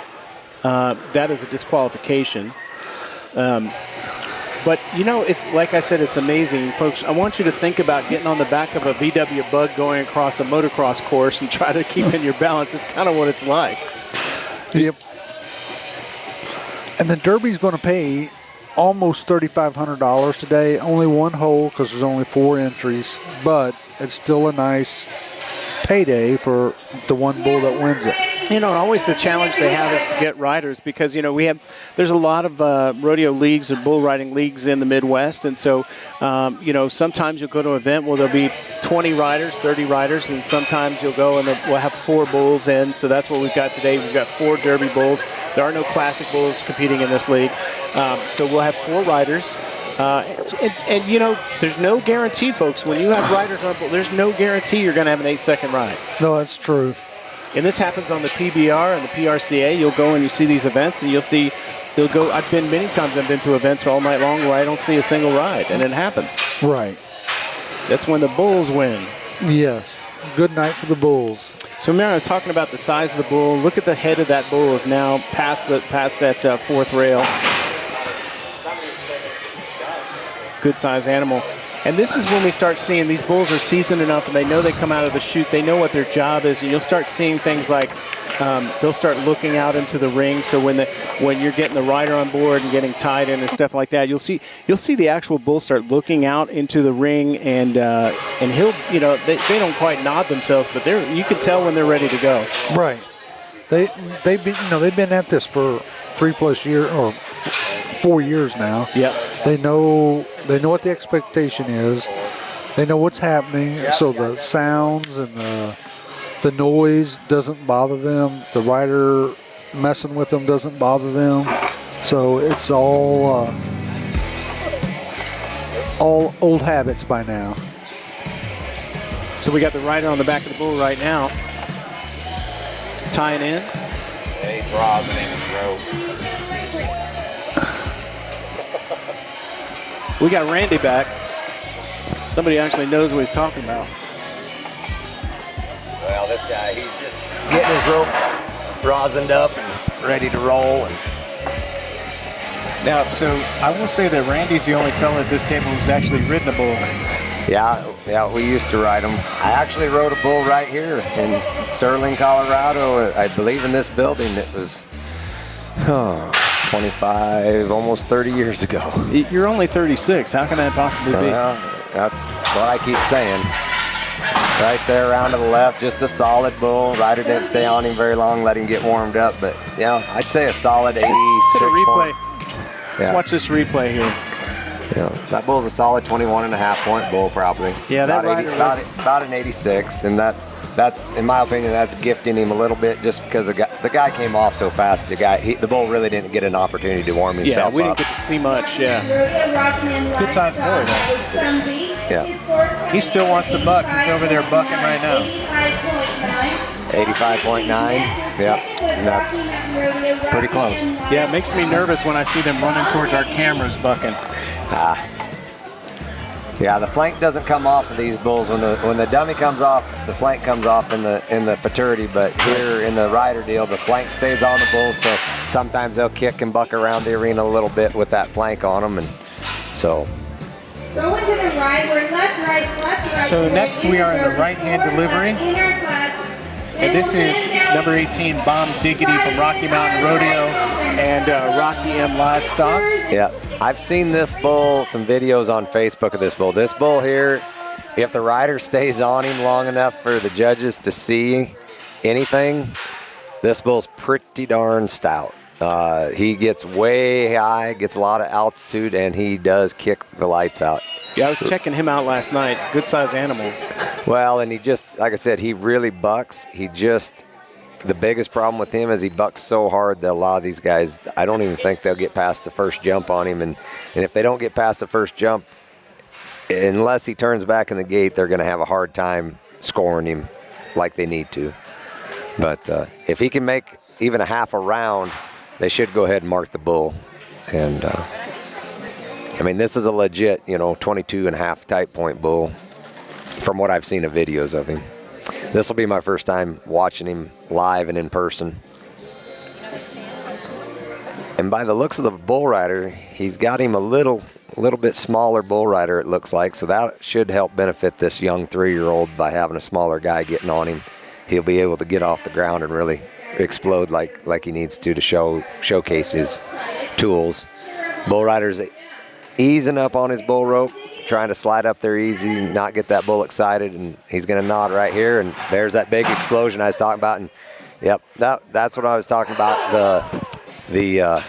E: that is a disqualification. But, it's like I said, it's amazing. Folks, I want you to think about getting on the back of a VW Bug going across a motocross course and try to keep in your balance. It's kind of what it's like.
I: Yep. And the Derby's going to pay almost $3,500 today. Only one hole because there's only 4 entries, but it's still a nice payday for the one bull that wins it.
E: Always the challenge they have is to get riders because, there's a lot of rodeo leagues or bull riding leagues in the Midwest. And so, sometimes you'll go to an event where there'll be 20 riders, 30 riders, and sometimes you'll go and we'll have 4 bulls in. So that's what we've got today. We've got 4 Derby bulls. There are no classic bulls competing in this league. So we'll have 4 riders. And there's no guarantee, folks. When you have riders on a bull, there's no guarantee you're going to have an 8-second ride.
I: No, that's true.
E: And this happens on the PBR and the PRCA. You'll go and you see these events, and they'll go. I've been many times. I've been to events all night long where I don't see a single ride, and it happens.
I: Right.
E: That's when the bulls win.
I: Yes. Good night for the bulls.
E: So, Mara, talking about the size of the bull. Look at the head of that bull is now past that 4th rail. Good size animal. And this is when we start seeing these bulls are seasoned enough and they know they come out of the chute. They know what their job is. And you'll start seeing things like they'll start looking out into the ring. So when you're getting the rider on board and getting tied in and stuff like that, you'll see the actual bull start looking out into the ring, and he'll, they don't quite nod themselves, but you can tell when they're ready to go.
I: Right. They've been at this for 3+ years or 4 years now.
E: Yep.
I: They know what the expectation is. They know what's happening. So the sounds and the noise doesn't bother them. The rider messing with them doesn't bother them. So it's all old habits by now.
E: So we got the rider on the back of the bull right now, tying in.
G: Yeah, he's rosin in his rope.
E: We got Randy back. Somebody actually knows what he's talking about.
G: Well, this guy, he's just getting his rope rosined up and ready to roll. And
E: now, so I will say that Randy's the only fella at this table who's actually ridden a bull.
G: Yeah, we used to ride them. I actually rode a bull right here in Sterling, Colorado. I believe in this building. It was 25, almost 30 years ago.
E: You're only 36. How can that possibly be?
G: That's what I keep saying. Right there around to the left, just a solid bull. Rider didn't stay on him very long, let him get warmed up. But, yeah, I'd say a solid 86
E: replay.
G: point.
E: Let's watch this replay here.
G: Yeah, that bull's a solid 21.5 point bull, probably.
E: Yeah, that
G: about an 86, and that's in my opinion, that's gifting him a little bit just because the guy came off so fast. The bull really didn't get an opportunity to warm himself up.
E: Yeah, we didn't get to see much. Yeah, good size bull though.
G: Yeah,
E: he still wants to buck. He's over there bucking right now.
G: 85.9. Yeah, and that's pretty close.
E: Yeah, it makes me nervous when I see them running towards our cameras bucking.
G: Yeah, the flank doesn't come off of these bulls. When the dummy comes off, the flank comes off in the futurity. But here in the rider deal, the flank stays on the bulls. So sometimes they'll kick and buck around the arena a little bit with that flank on them, and so.
H: Going to the right, we're left, right.
E: So next we are in the right-hand delivery. And this is number 18, Bomb Diggity from Rocky Mountain Rodeo and Rocky M Livestock.
G: Yeah, I've seen this bull, some videos on Facebook of this bull. This bull here, if the rider stays on him long enough for the judges to see anything, this bull's pretty darn stout. He gets way high, gets a lot of altitude, and he does kick the lights out.
E: Yeah, I was checking him out last night. Good sized animal.
G: Well, and he just, like I said, he really bucks. The biggest problem with him is he bucks so hard that a lot of these guys, I don't even think they'll get past the first jump on him. And if they don't get past the first jump, unless he turns back in the gate, they're going to have a hard time scoring him like they need to. But if he can make even a half a round, they should go ahead and mark the bull. And I mean, this is a legit, 22.5 type point bull from what I've seen of videos of him. This will be my first time watching him live and in person. And by the looks of the bull rider, he's got him a little bit smaller bull rider, it looks like. So that should help benefit this young 3-year-old by having a smaller guy getting on him. He'll be able to get off the ground and really explode like he needs to showcase his tools. Bull rider's easing up on his bull rope, trying to slide up there easy, not get that bull excited, and he's going to nod right here, and there's that big explosion I was talking about. And yep, that's what I was talking about, the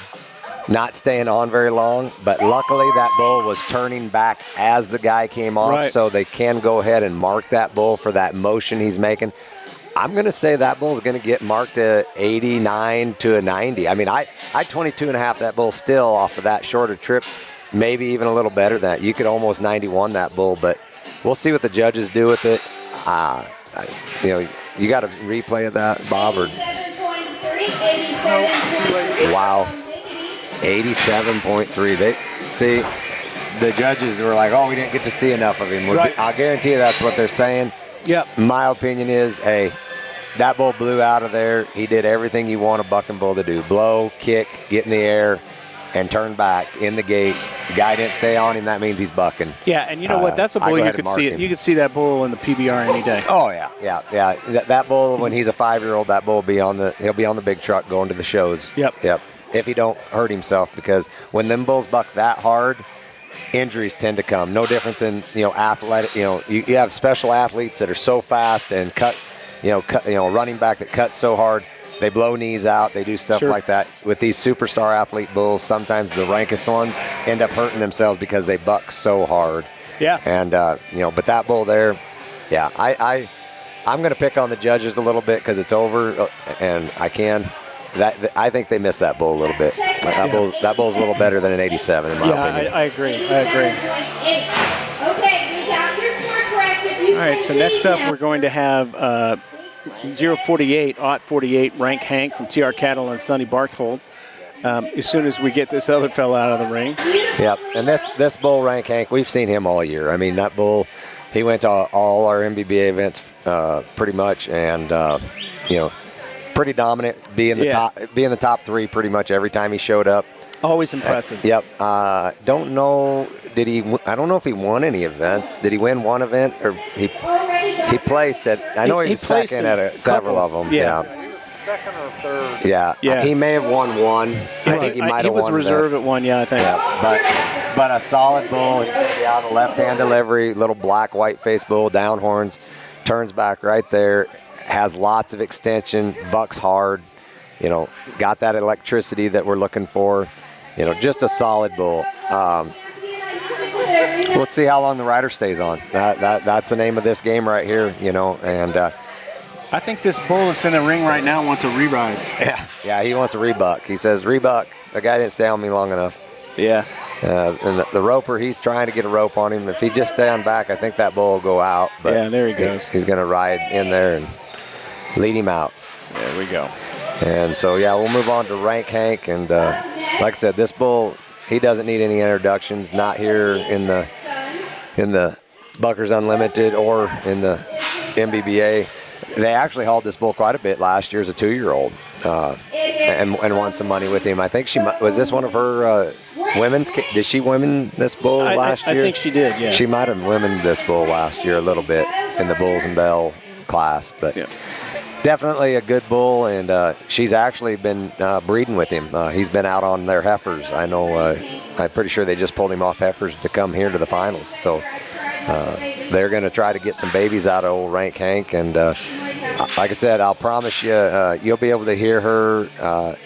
G: not staying on very long, but luckily that bull was turning back as the guy came off, right. So they can go ahead and mark that bull for that motion he's making. I'm going to say that bull's going to get marked a 89 to a 90. I mean, I 22.5 that bull still off of that shorter trip. Maybe even a little better than that. You could almost 91 that bull, but we'll see what the judges do with it. You got a replay of that, Bob? Wow, 87.3. See, the judges were like, "Oh, we didn't get to see enough of him." Right. I'll guarantee you that's what they're saying.
E: Yep.
G: My opinion is, hey, that bull blew out of there. He did everything you want a bucking bull to do: blow, kick, get in the air, and turn back in the gate. The guy didn't stay on him. That means he's bucking.
E: Yeah, and you know what? That's a bull you could see. You could see that bull in the PBR any day.
G: Oh yeah. That bull, when he's a 5-year-old, that bull he'll be on the big truck going to the shows.
E: Yep.
G: If he don't hurt himself, because when them bulls buck that hard, injuries tend to come. No different than athletic. You have special athletes that are so fast and running back that cuts so hard. They blow knees out. They do stuff like that. With these superstar athlete bulls, sometimes the rankest ones end up hurting themselves because they buck so hard.
E: Yeah.
G: And, but that bull there, yeah, I'm going to pick on the judges a little bit because it's over, and I I think they missed that bull a little bit. That bull's a little better than an 87 in my opinion.
E: I agree.
H: Okay, we got your score corrected.
E: All right, so next up we're going to have 048 Rank Hank from TR Cattle and Sonny Barthold. As soon as we get this other fella out of the ring.
G: Yep, and this bull, Rank Hank, we've seen him all year. I mean, that bull, he went to all our MBBA events pretty much, and pretty dominant, be in the top 3 pretty much every time he showed up.
E: Always impressive.
G: Yep. Don't know. I don't know if he won any events. Did he win one event, or he placed at? I know he was second at several of them. Yeah.
I: Second or third.
G: Yeah. He may have won one. I think he might have won.
E: He was reserve at one. Yeah, I think.
G: Yeah, but a solid bull. He's going to be out of left-hand delivery. Little black white face bull, down horns, turns back right there. Has lots of extension. Bucks hard. Got that electricity that we're looking for. Just a solid bull. Let's see how long the rider stays on. That's the name of this game right here, and
E: I think this bull that's in the ring right now wants a re-ride.
G: Yeah, he wants a rebuck. He says, rebuck, the guy didn't stay on me long enough.
E: Yeah.
G: And the roper, he's trying to get a rope on him. If he just stay on back, I think that bull will go out. But
E: yeah, there he goes.
G: He's going to ride in there and lead him out.
E: There we go.
G: And so, yeah, we'll move on to Rank Hank. And like I said, this bull, he doesn't need any introductions, not here in the Buckers Unlimited or in the MBBA. They actually hauled this bull quite a bit last year as a 2-year-old and won some money with him. I think was this one of her women's? Did she win this bull last year?
E: I think she did, yeah.
G: She might have women this bull last year a little bit in the Bulls and Bell class. But definitely a good bull, and she's actually been breeding with him. He's been out on their heifers. I know. I'm pretty sure they just pulled him off heifers to come here to the finals. So they're going to try to get some babies out of old Rank Hank. And like I said, I'll promise you, you'll be able to hear her.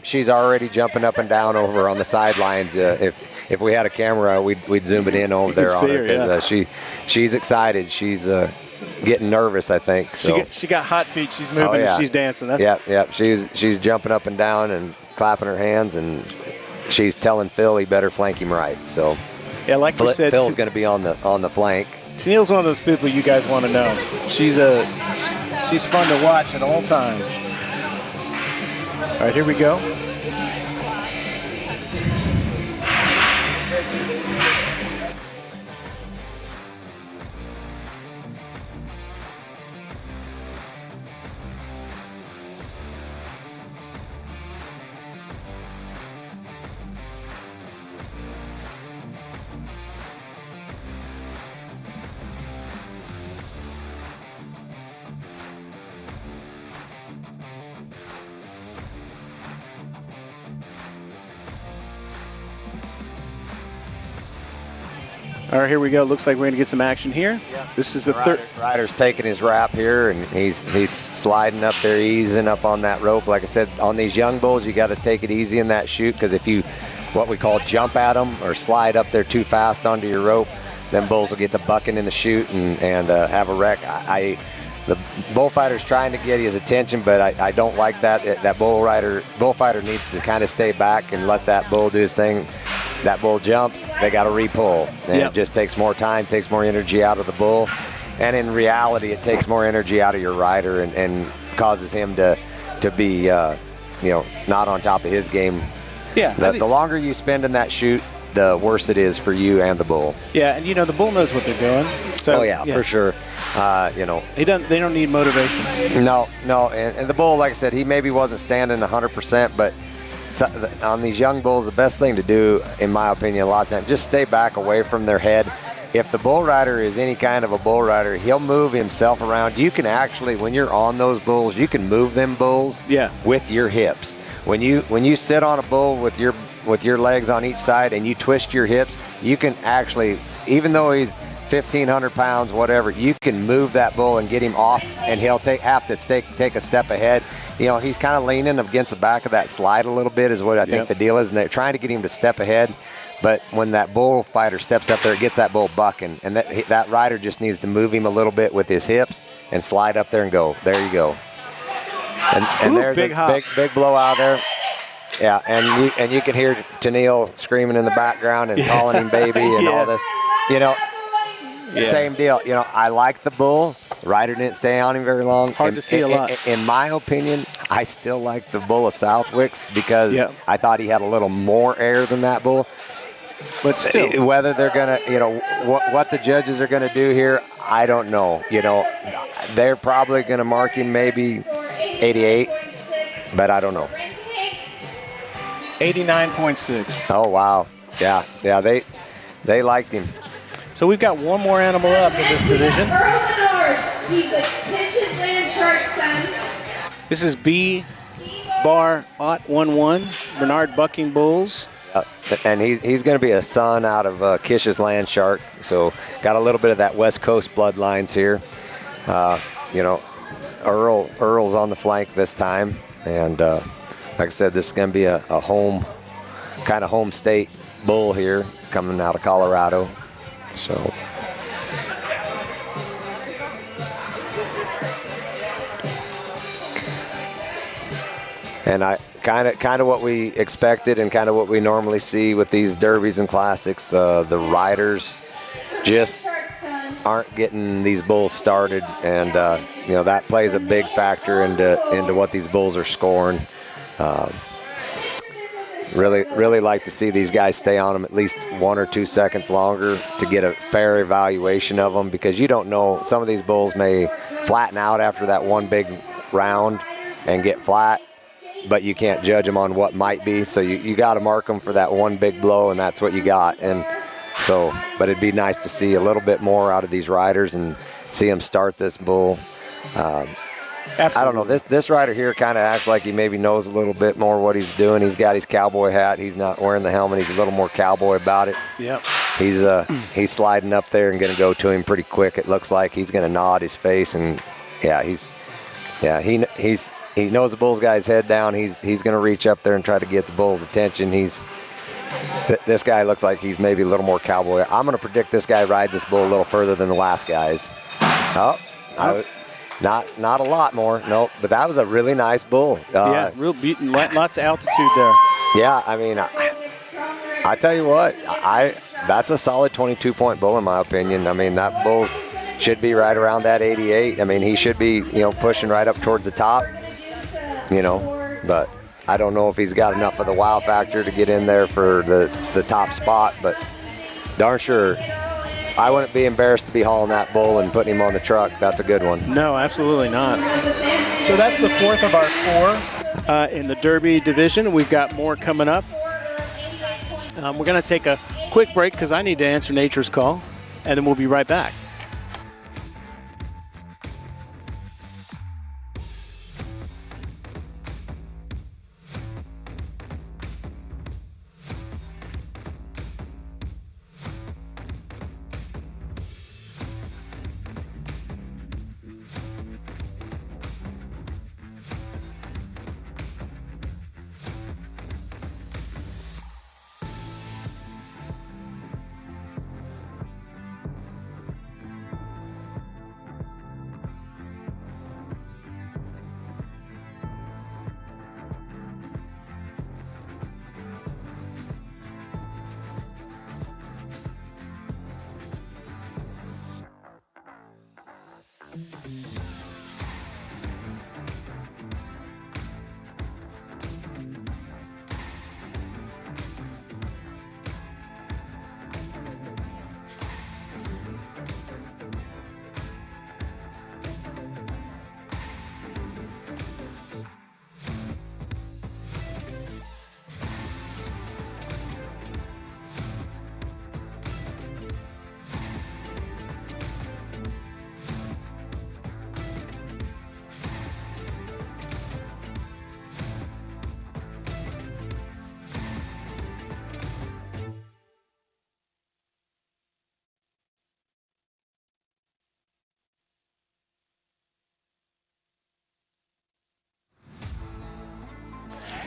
G: She's already jumping up and down over on the sidelines. If we had a camera, we'd zoom it in over there on her, because she's excited. She's getting nervous, I think. So.
E: She got hot feet. She's moving and she's dancing.
G: Yep. She's jumping up and down and clapping her hands, and she's telling Phil he better flank him right. So
E: yeah, like we said,
G: Phil's going to be on the flank.
E: Tennille's one of those people you guys want to know. She's fun to watch at all times. All right, here we go. All right, here we go. Looks like we're going to get some action here. Yeah. This is the third.
G: Rider's taking his wrap here, and he's sliding up there, easing up on that rope. Like I said, on these young bulls, you got to take it easy in that chute, because if you, what we call jump at them or slide up there too fast onto your rope, then bulls will get to bucking in the chute and have a wreck. The bullfighter's trying to get his attention, but I don't like that. That bullfighter needs to kind of stay back and let that bull do his thing. That bull jumps, they got to re-pull. And it just takes more time, takes more energy out of the bull. And in reality, it takes more energy out of your rider and causes him to be, not on top of his game. Yeah. The longer you spend in that chute, the worse it is for you and the bull.
E: Yeah, and the bull knows what they're doing. So,
G: for sure.
E: They don't need motivation.
G: No, and the bull, like I said, he maybe wasn't standing 100%, but on these young bulls, the best thing to do, in my opinion, a lot of times, just stay back away from their head. If the bull rider is any kind of a bull rider, he'll move himself around. You can actually, when you're on those bulls, you can move them bulls with your hips. When you sit on a bull with your legs on each side and you twist your hips, you can actually, even though he's 1,500 pounds, whatever, you can move that bull and get him off, and he'll have to take a step ahead. He's kind of leaning against the back of that slide a little bit is what I think the deal is, and they're trying to get him to step ahead. But when that bullfighter steps up there, it gets that bull bucking, and that rider just needs to move him a little bit with his hips and slide up there and go. There you go. And there's a big blowout there. Yeah, and you can hear Tennille screaming in the background and calling him baby and all this. Same deal. I like the bull. The rider didn't stay on him very long.
E: Hard to see a lot.
G: In my opinion, I still like the bull of Southwick's, because I thought he had a little more air than that bull.
E: But still,
G: whether they're gonna, what the judges are gonna do here, I don't know. They're probably gonna mark him maybe 88, but I don't know.
E: 89.6.
G: Oh, wow. Yeah, they liked him.
E: So we've got one more animal up in this division.
H: Earl Menard, he's a Pitches Land Shark son.
E: This is B Bar Ot 11, Bernard Bucking Bulls.
G: And he's going to be a son out of Kish's Land Shark, so got a little bit of that West Coast bloodlines here. You know, Earl's on the flank this time, and like I said, this is going to be a home state bull here coming out of Colorado. So. And I kind of what we expected and kind of what we normally see with these derbies and classics. The riders just aren't getting these bulls started, and you know, that plays a big factor into what these bulls are scoring. Really like to see these guys stay on them at least 1 or 2 seconds longer to get a fair evaluation of them, because you don't know, some of these bulls may flatten out after that one big round and get flat, but you can't judge them on what might be. So you got to mark them for that one big blow, and that's what you got. And so, but it'd be nice to see a little bit more out of these riders and see them start this bull. I don't know. This rider here kind of acts like he maybe knows a little bit more what he's doing. He's got his cowboy hat. He's not wearing the helmet. He's a little more cowboy about it.
E: Yep.
G: He's sliding up there and going to go to him pretty quick. It looks like he's going to nod his face, and he knows the bull's got his head down. He's going to reach up there and try to get the bull's attention. This guy looks like he's maybe a little more cowboy. I'm going to predict this guy rides this bull a little further than the last guys. Not a lot more, nope. But that was a really nice bull.
E: Yeah, real beating, lots of altitude there.
G: Yeah, I mean, I tell you what, that's a solid 22-point bull in my opinion. I mean, that bull should be right around that 88. I mean, he should be, pushing right up towards the top, but I don't know if he's got enough of the wow factor to get in there for the top spot, but darn sure I wouldn't be embarrassed to be hauling that bull and putting him on the truck. That's a good one.
E: No, absolutely not. So that's the fourth of our 4 in the Derby division. We've got more coming up. We're going to take a quick break because I need to answer Nature's Call, and then we'll be right back.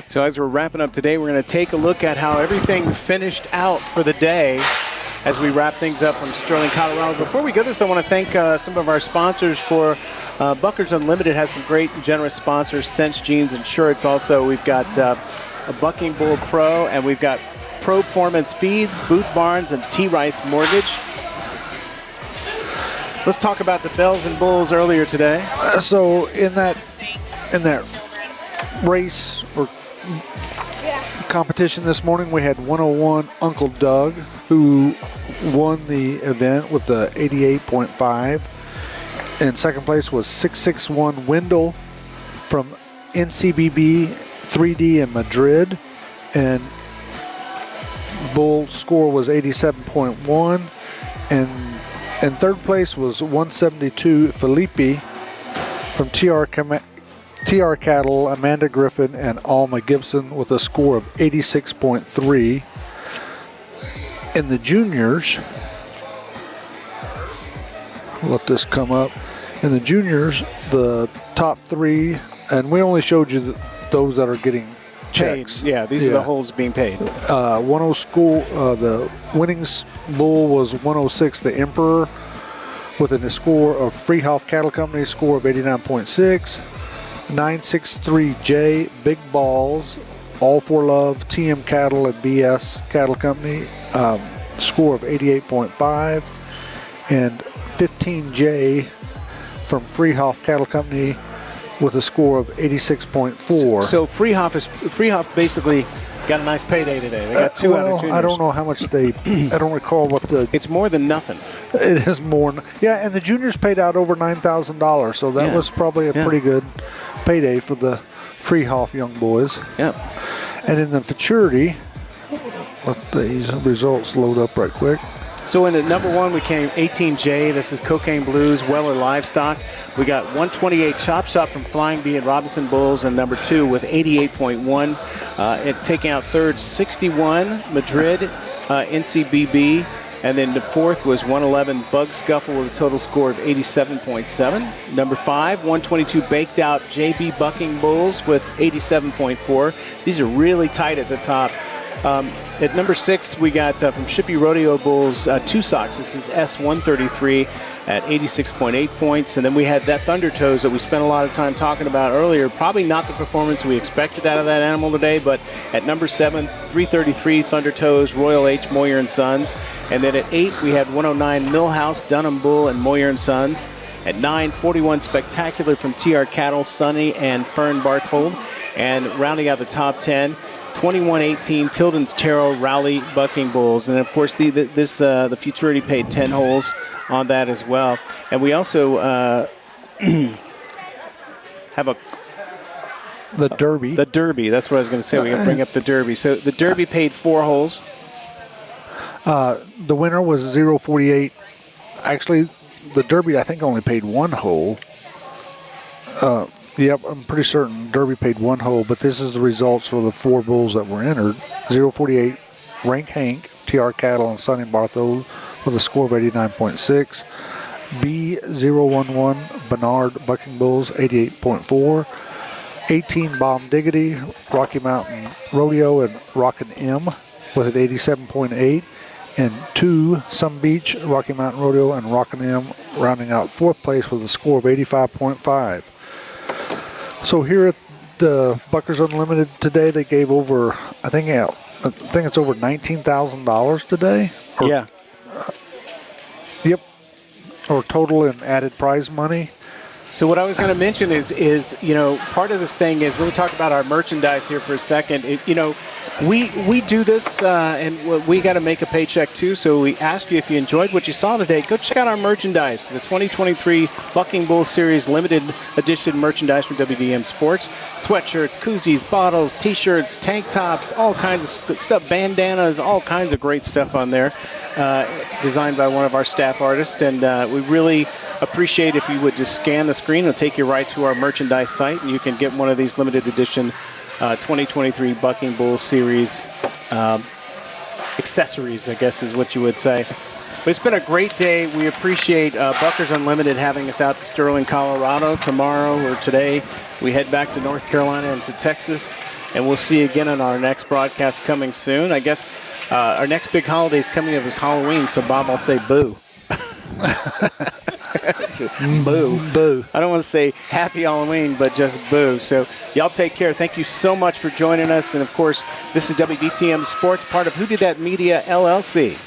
E: So as we're wrapping up today, we're going to take a look at how everything finished out for the day as we wrap things up from Sterling, Colorado. Before we go this, I want to thank some of our sponsors for Buckers Unlimited has some great and generous sponsors, Sense Jeans and Shirts. Also, we've got a Bucking Bull Pro, and we've got Pro Performance Feeds, Boot Barns, and T. Rice Mortgage. Let's talk about the Bells and Bulls earlier today.
I: So in that race or competition this morning, we had 101 Uncle Doug, who won the event with the 88.5. And second place was 661 Wendell from NCBB 3D in Madrid, and bull score was 87.1, and third place was 172 Felipe from TR Cattle, Amanda Griffin, and Alma Gibson with a score of 86.3. In the juniors, let this come up. In the juniors, the top three, and we only showed you those that are getting checks.
E: Paid. Yeah, these are the holes being paid.
I: 10 school, the winning bull was 106, the Emperor, with a score of Freehoff Cattle Company score of 89.6. 963J, Big Balls, All for Love, TM Cattle, and BS Cattle Company, score of 88.5. And 15J from Freehoff Cattle Company with a score of 86.4.
E: So Freehoff basically got a nice payday today. They got two out of juniors.
I: I don't know how much they. I don't recall what the.
E: It's more than nothing.
I: It is more. Yeah, and the juniors paid out over $9,000, so that was probably a pretty good payday for the Freehoff young boys.
E: Yeah.
I: And in the futurity, let these results load up right quick.
E: So in at number one, we came 18J. This is Cocaine Blues, Weller Livestock. We got 128 Chop Shop from Flying Bee and Robinson Bulls, and number two with 88.1. Taking out third, 61 Madrid, NCBB. And then the fourth was 111 Bug Scuffle with a total score of 87.7. Number 5, 122 Baked Out JB Bucking Bulls with 87.4. These are really tight at the top. At number 6, we got from Shippey Rodeo Bulls, Two Socks. This is S133 at 86.8 points. And then we had that Thunder Toes that we spent a lot of time talking about earlier. Probably not the performance we expected out of that animal today, but at number 7, 333 Thunder Toes, Royal H, Moyer & Sons. And then at 8, we had 109 Millhouse, Dunham Bull, and Moyer & Sons. At 9, 41 Spectacular from TR Cattle, Sonny and Fern Barthold. And rounding out the top 10, 21-18 Tilden's Tarot, Rowley Bucking Bulls. And of course, the futurity paid 10 holes on that as well. And we also have
I: the Derby.
E: The Derby, that's what I was going to say. We got to bring up the Derby. So the Derby paid 4 holes.
I: The winner was 048. Actually, the Derby, I think, only paid 1 hole. Yep, I'm pretty certain Derby paid 1 hole, but this is the results for the 4 bulls that were entered. 048, Rank Hank, TR Cattle, and Sonny Barthold with a score of 89.6. B011, Bernard Bucking Bulls, 88.4. 18, Bomb Diggity, Rocky Mountain Rodeo, and Rockin' M with an 87.8. And 2, Sun Beach, Rocky Mountain Rodeo, and Rockin' M rounding out 4th place with a score of 85.5. So here at the Buckers Unlimited today, they gave over, I think it's over $19,000 today.
E: Yeah.
I: Yep. Or total in added prize money.
E: So what I was going to mention is part of this thing is, let me talk about our merchandise here for a second. We do this and we got to make a paycheck too. So we ask you, if you enjoyed what you saw today, go check out our merchandise. The 2023 Bucking Bull Series limited edition merchandise from WDM Sports. Sweatshirts, koozies, bottles, t-shirts, tank tops, all kinds of stuff, bandanas, all kinds of great stuff on there. Designed by one of our staff artists. And we really appreciate if you would just scan the screen. It'll take you right to our merchandise site, and you can get one of these limited edition 2023 Bucking Bull Series accessories, I guess is what you would say. But it's been a great day. We appreciate Buckers Unlimited having us out to Sterling, Colorado. Tomorrow or today, we head back to North Carolina and to Texas, and we'll see you again on our next broadcast coming soon. I guess our next big holiday is coming up is Halloween, so Bob, I'll say boo. Boo.
I: Boo.
E: I don't want to say happy Halloween, but just boo. So y'all take care. Thank you so much for joining us. And, of course, this is WDTM Sports, part of Who Did That Media, LLC.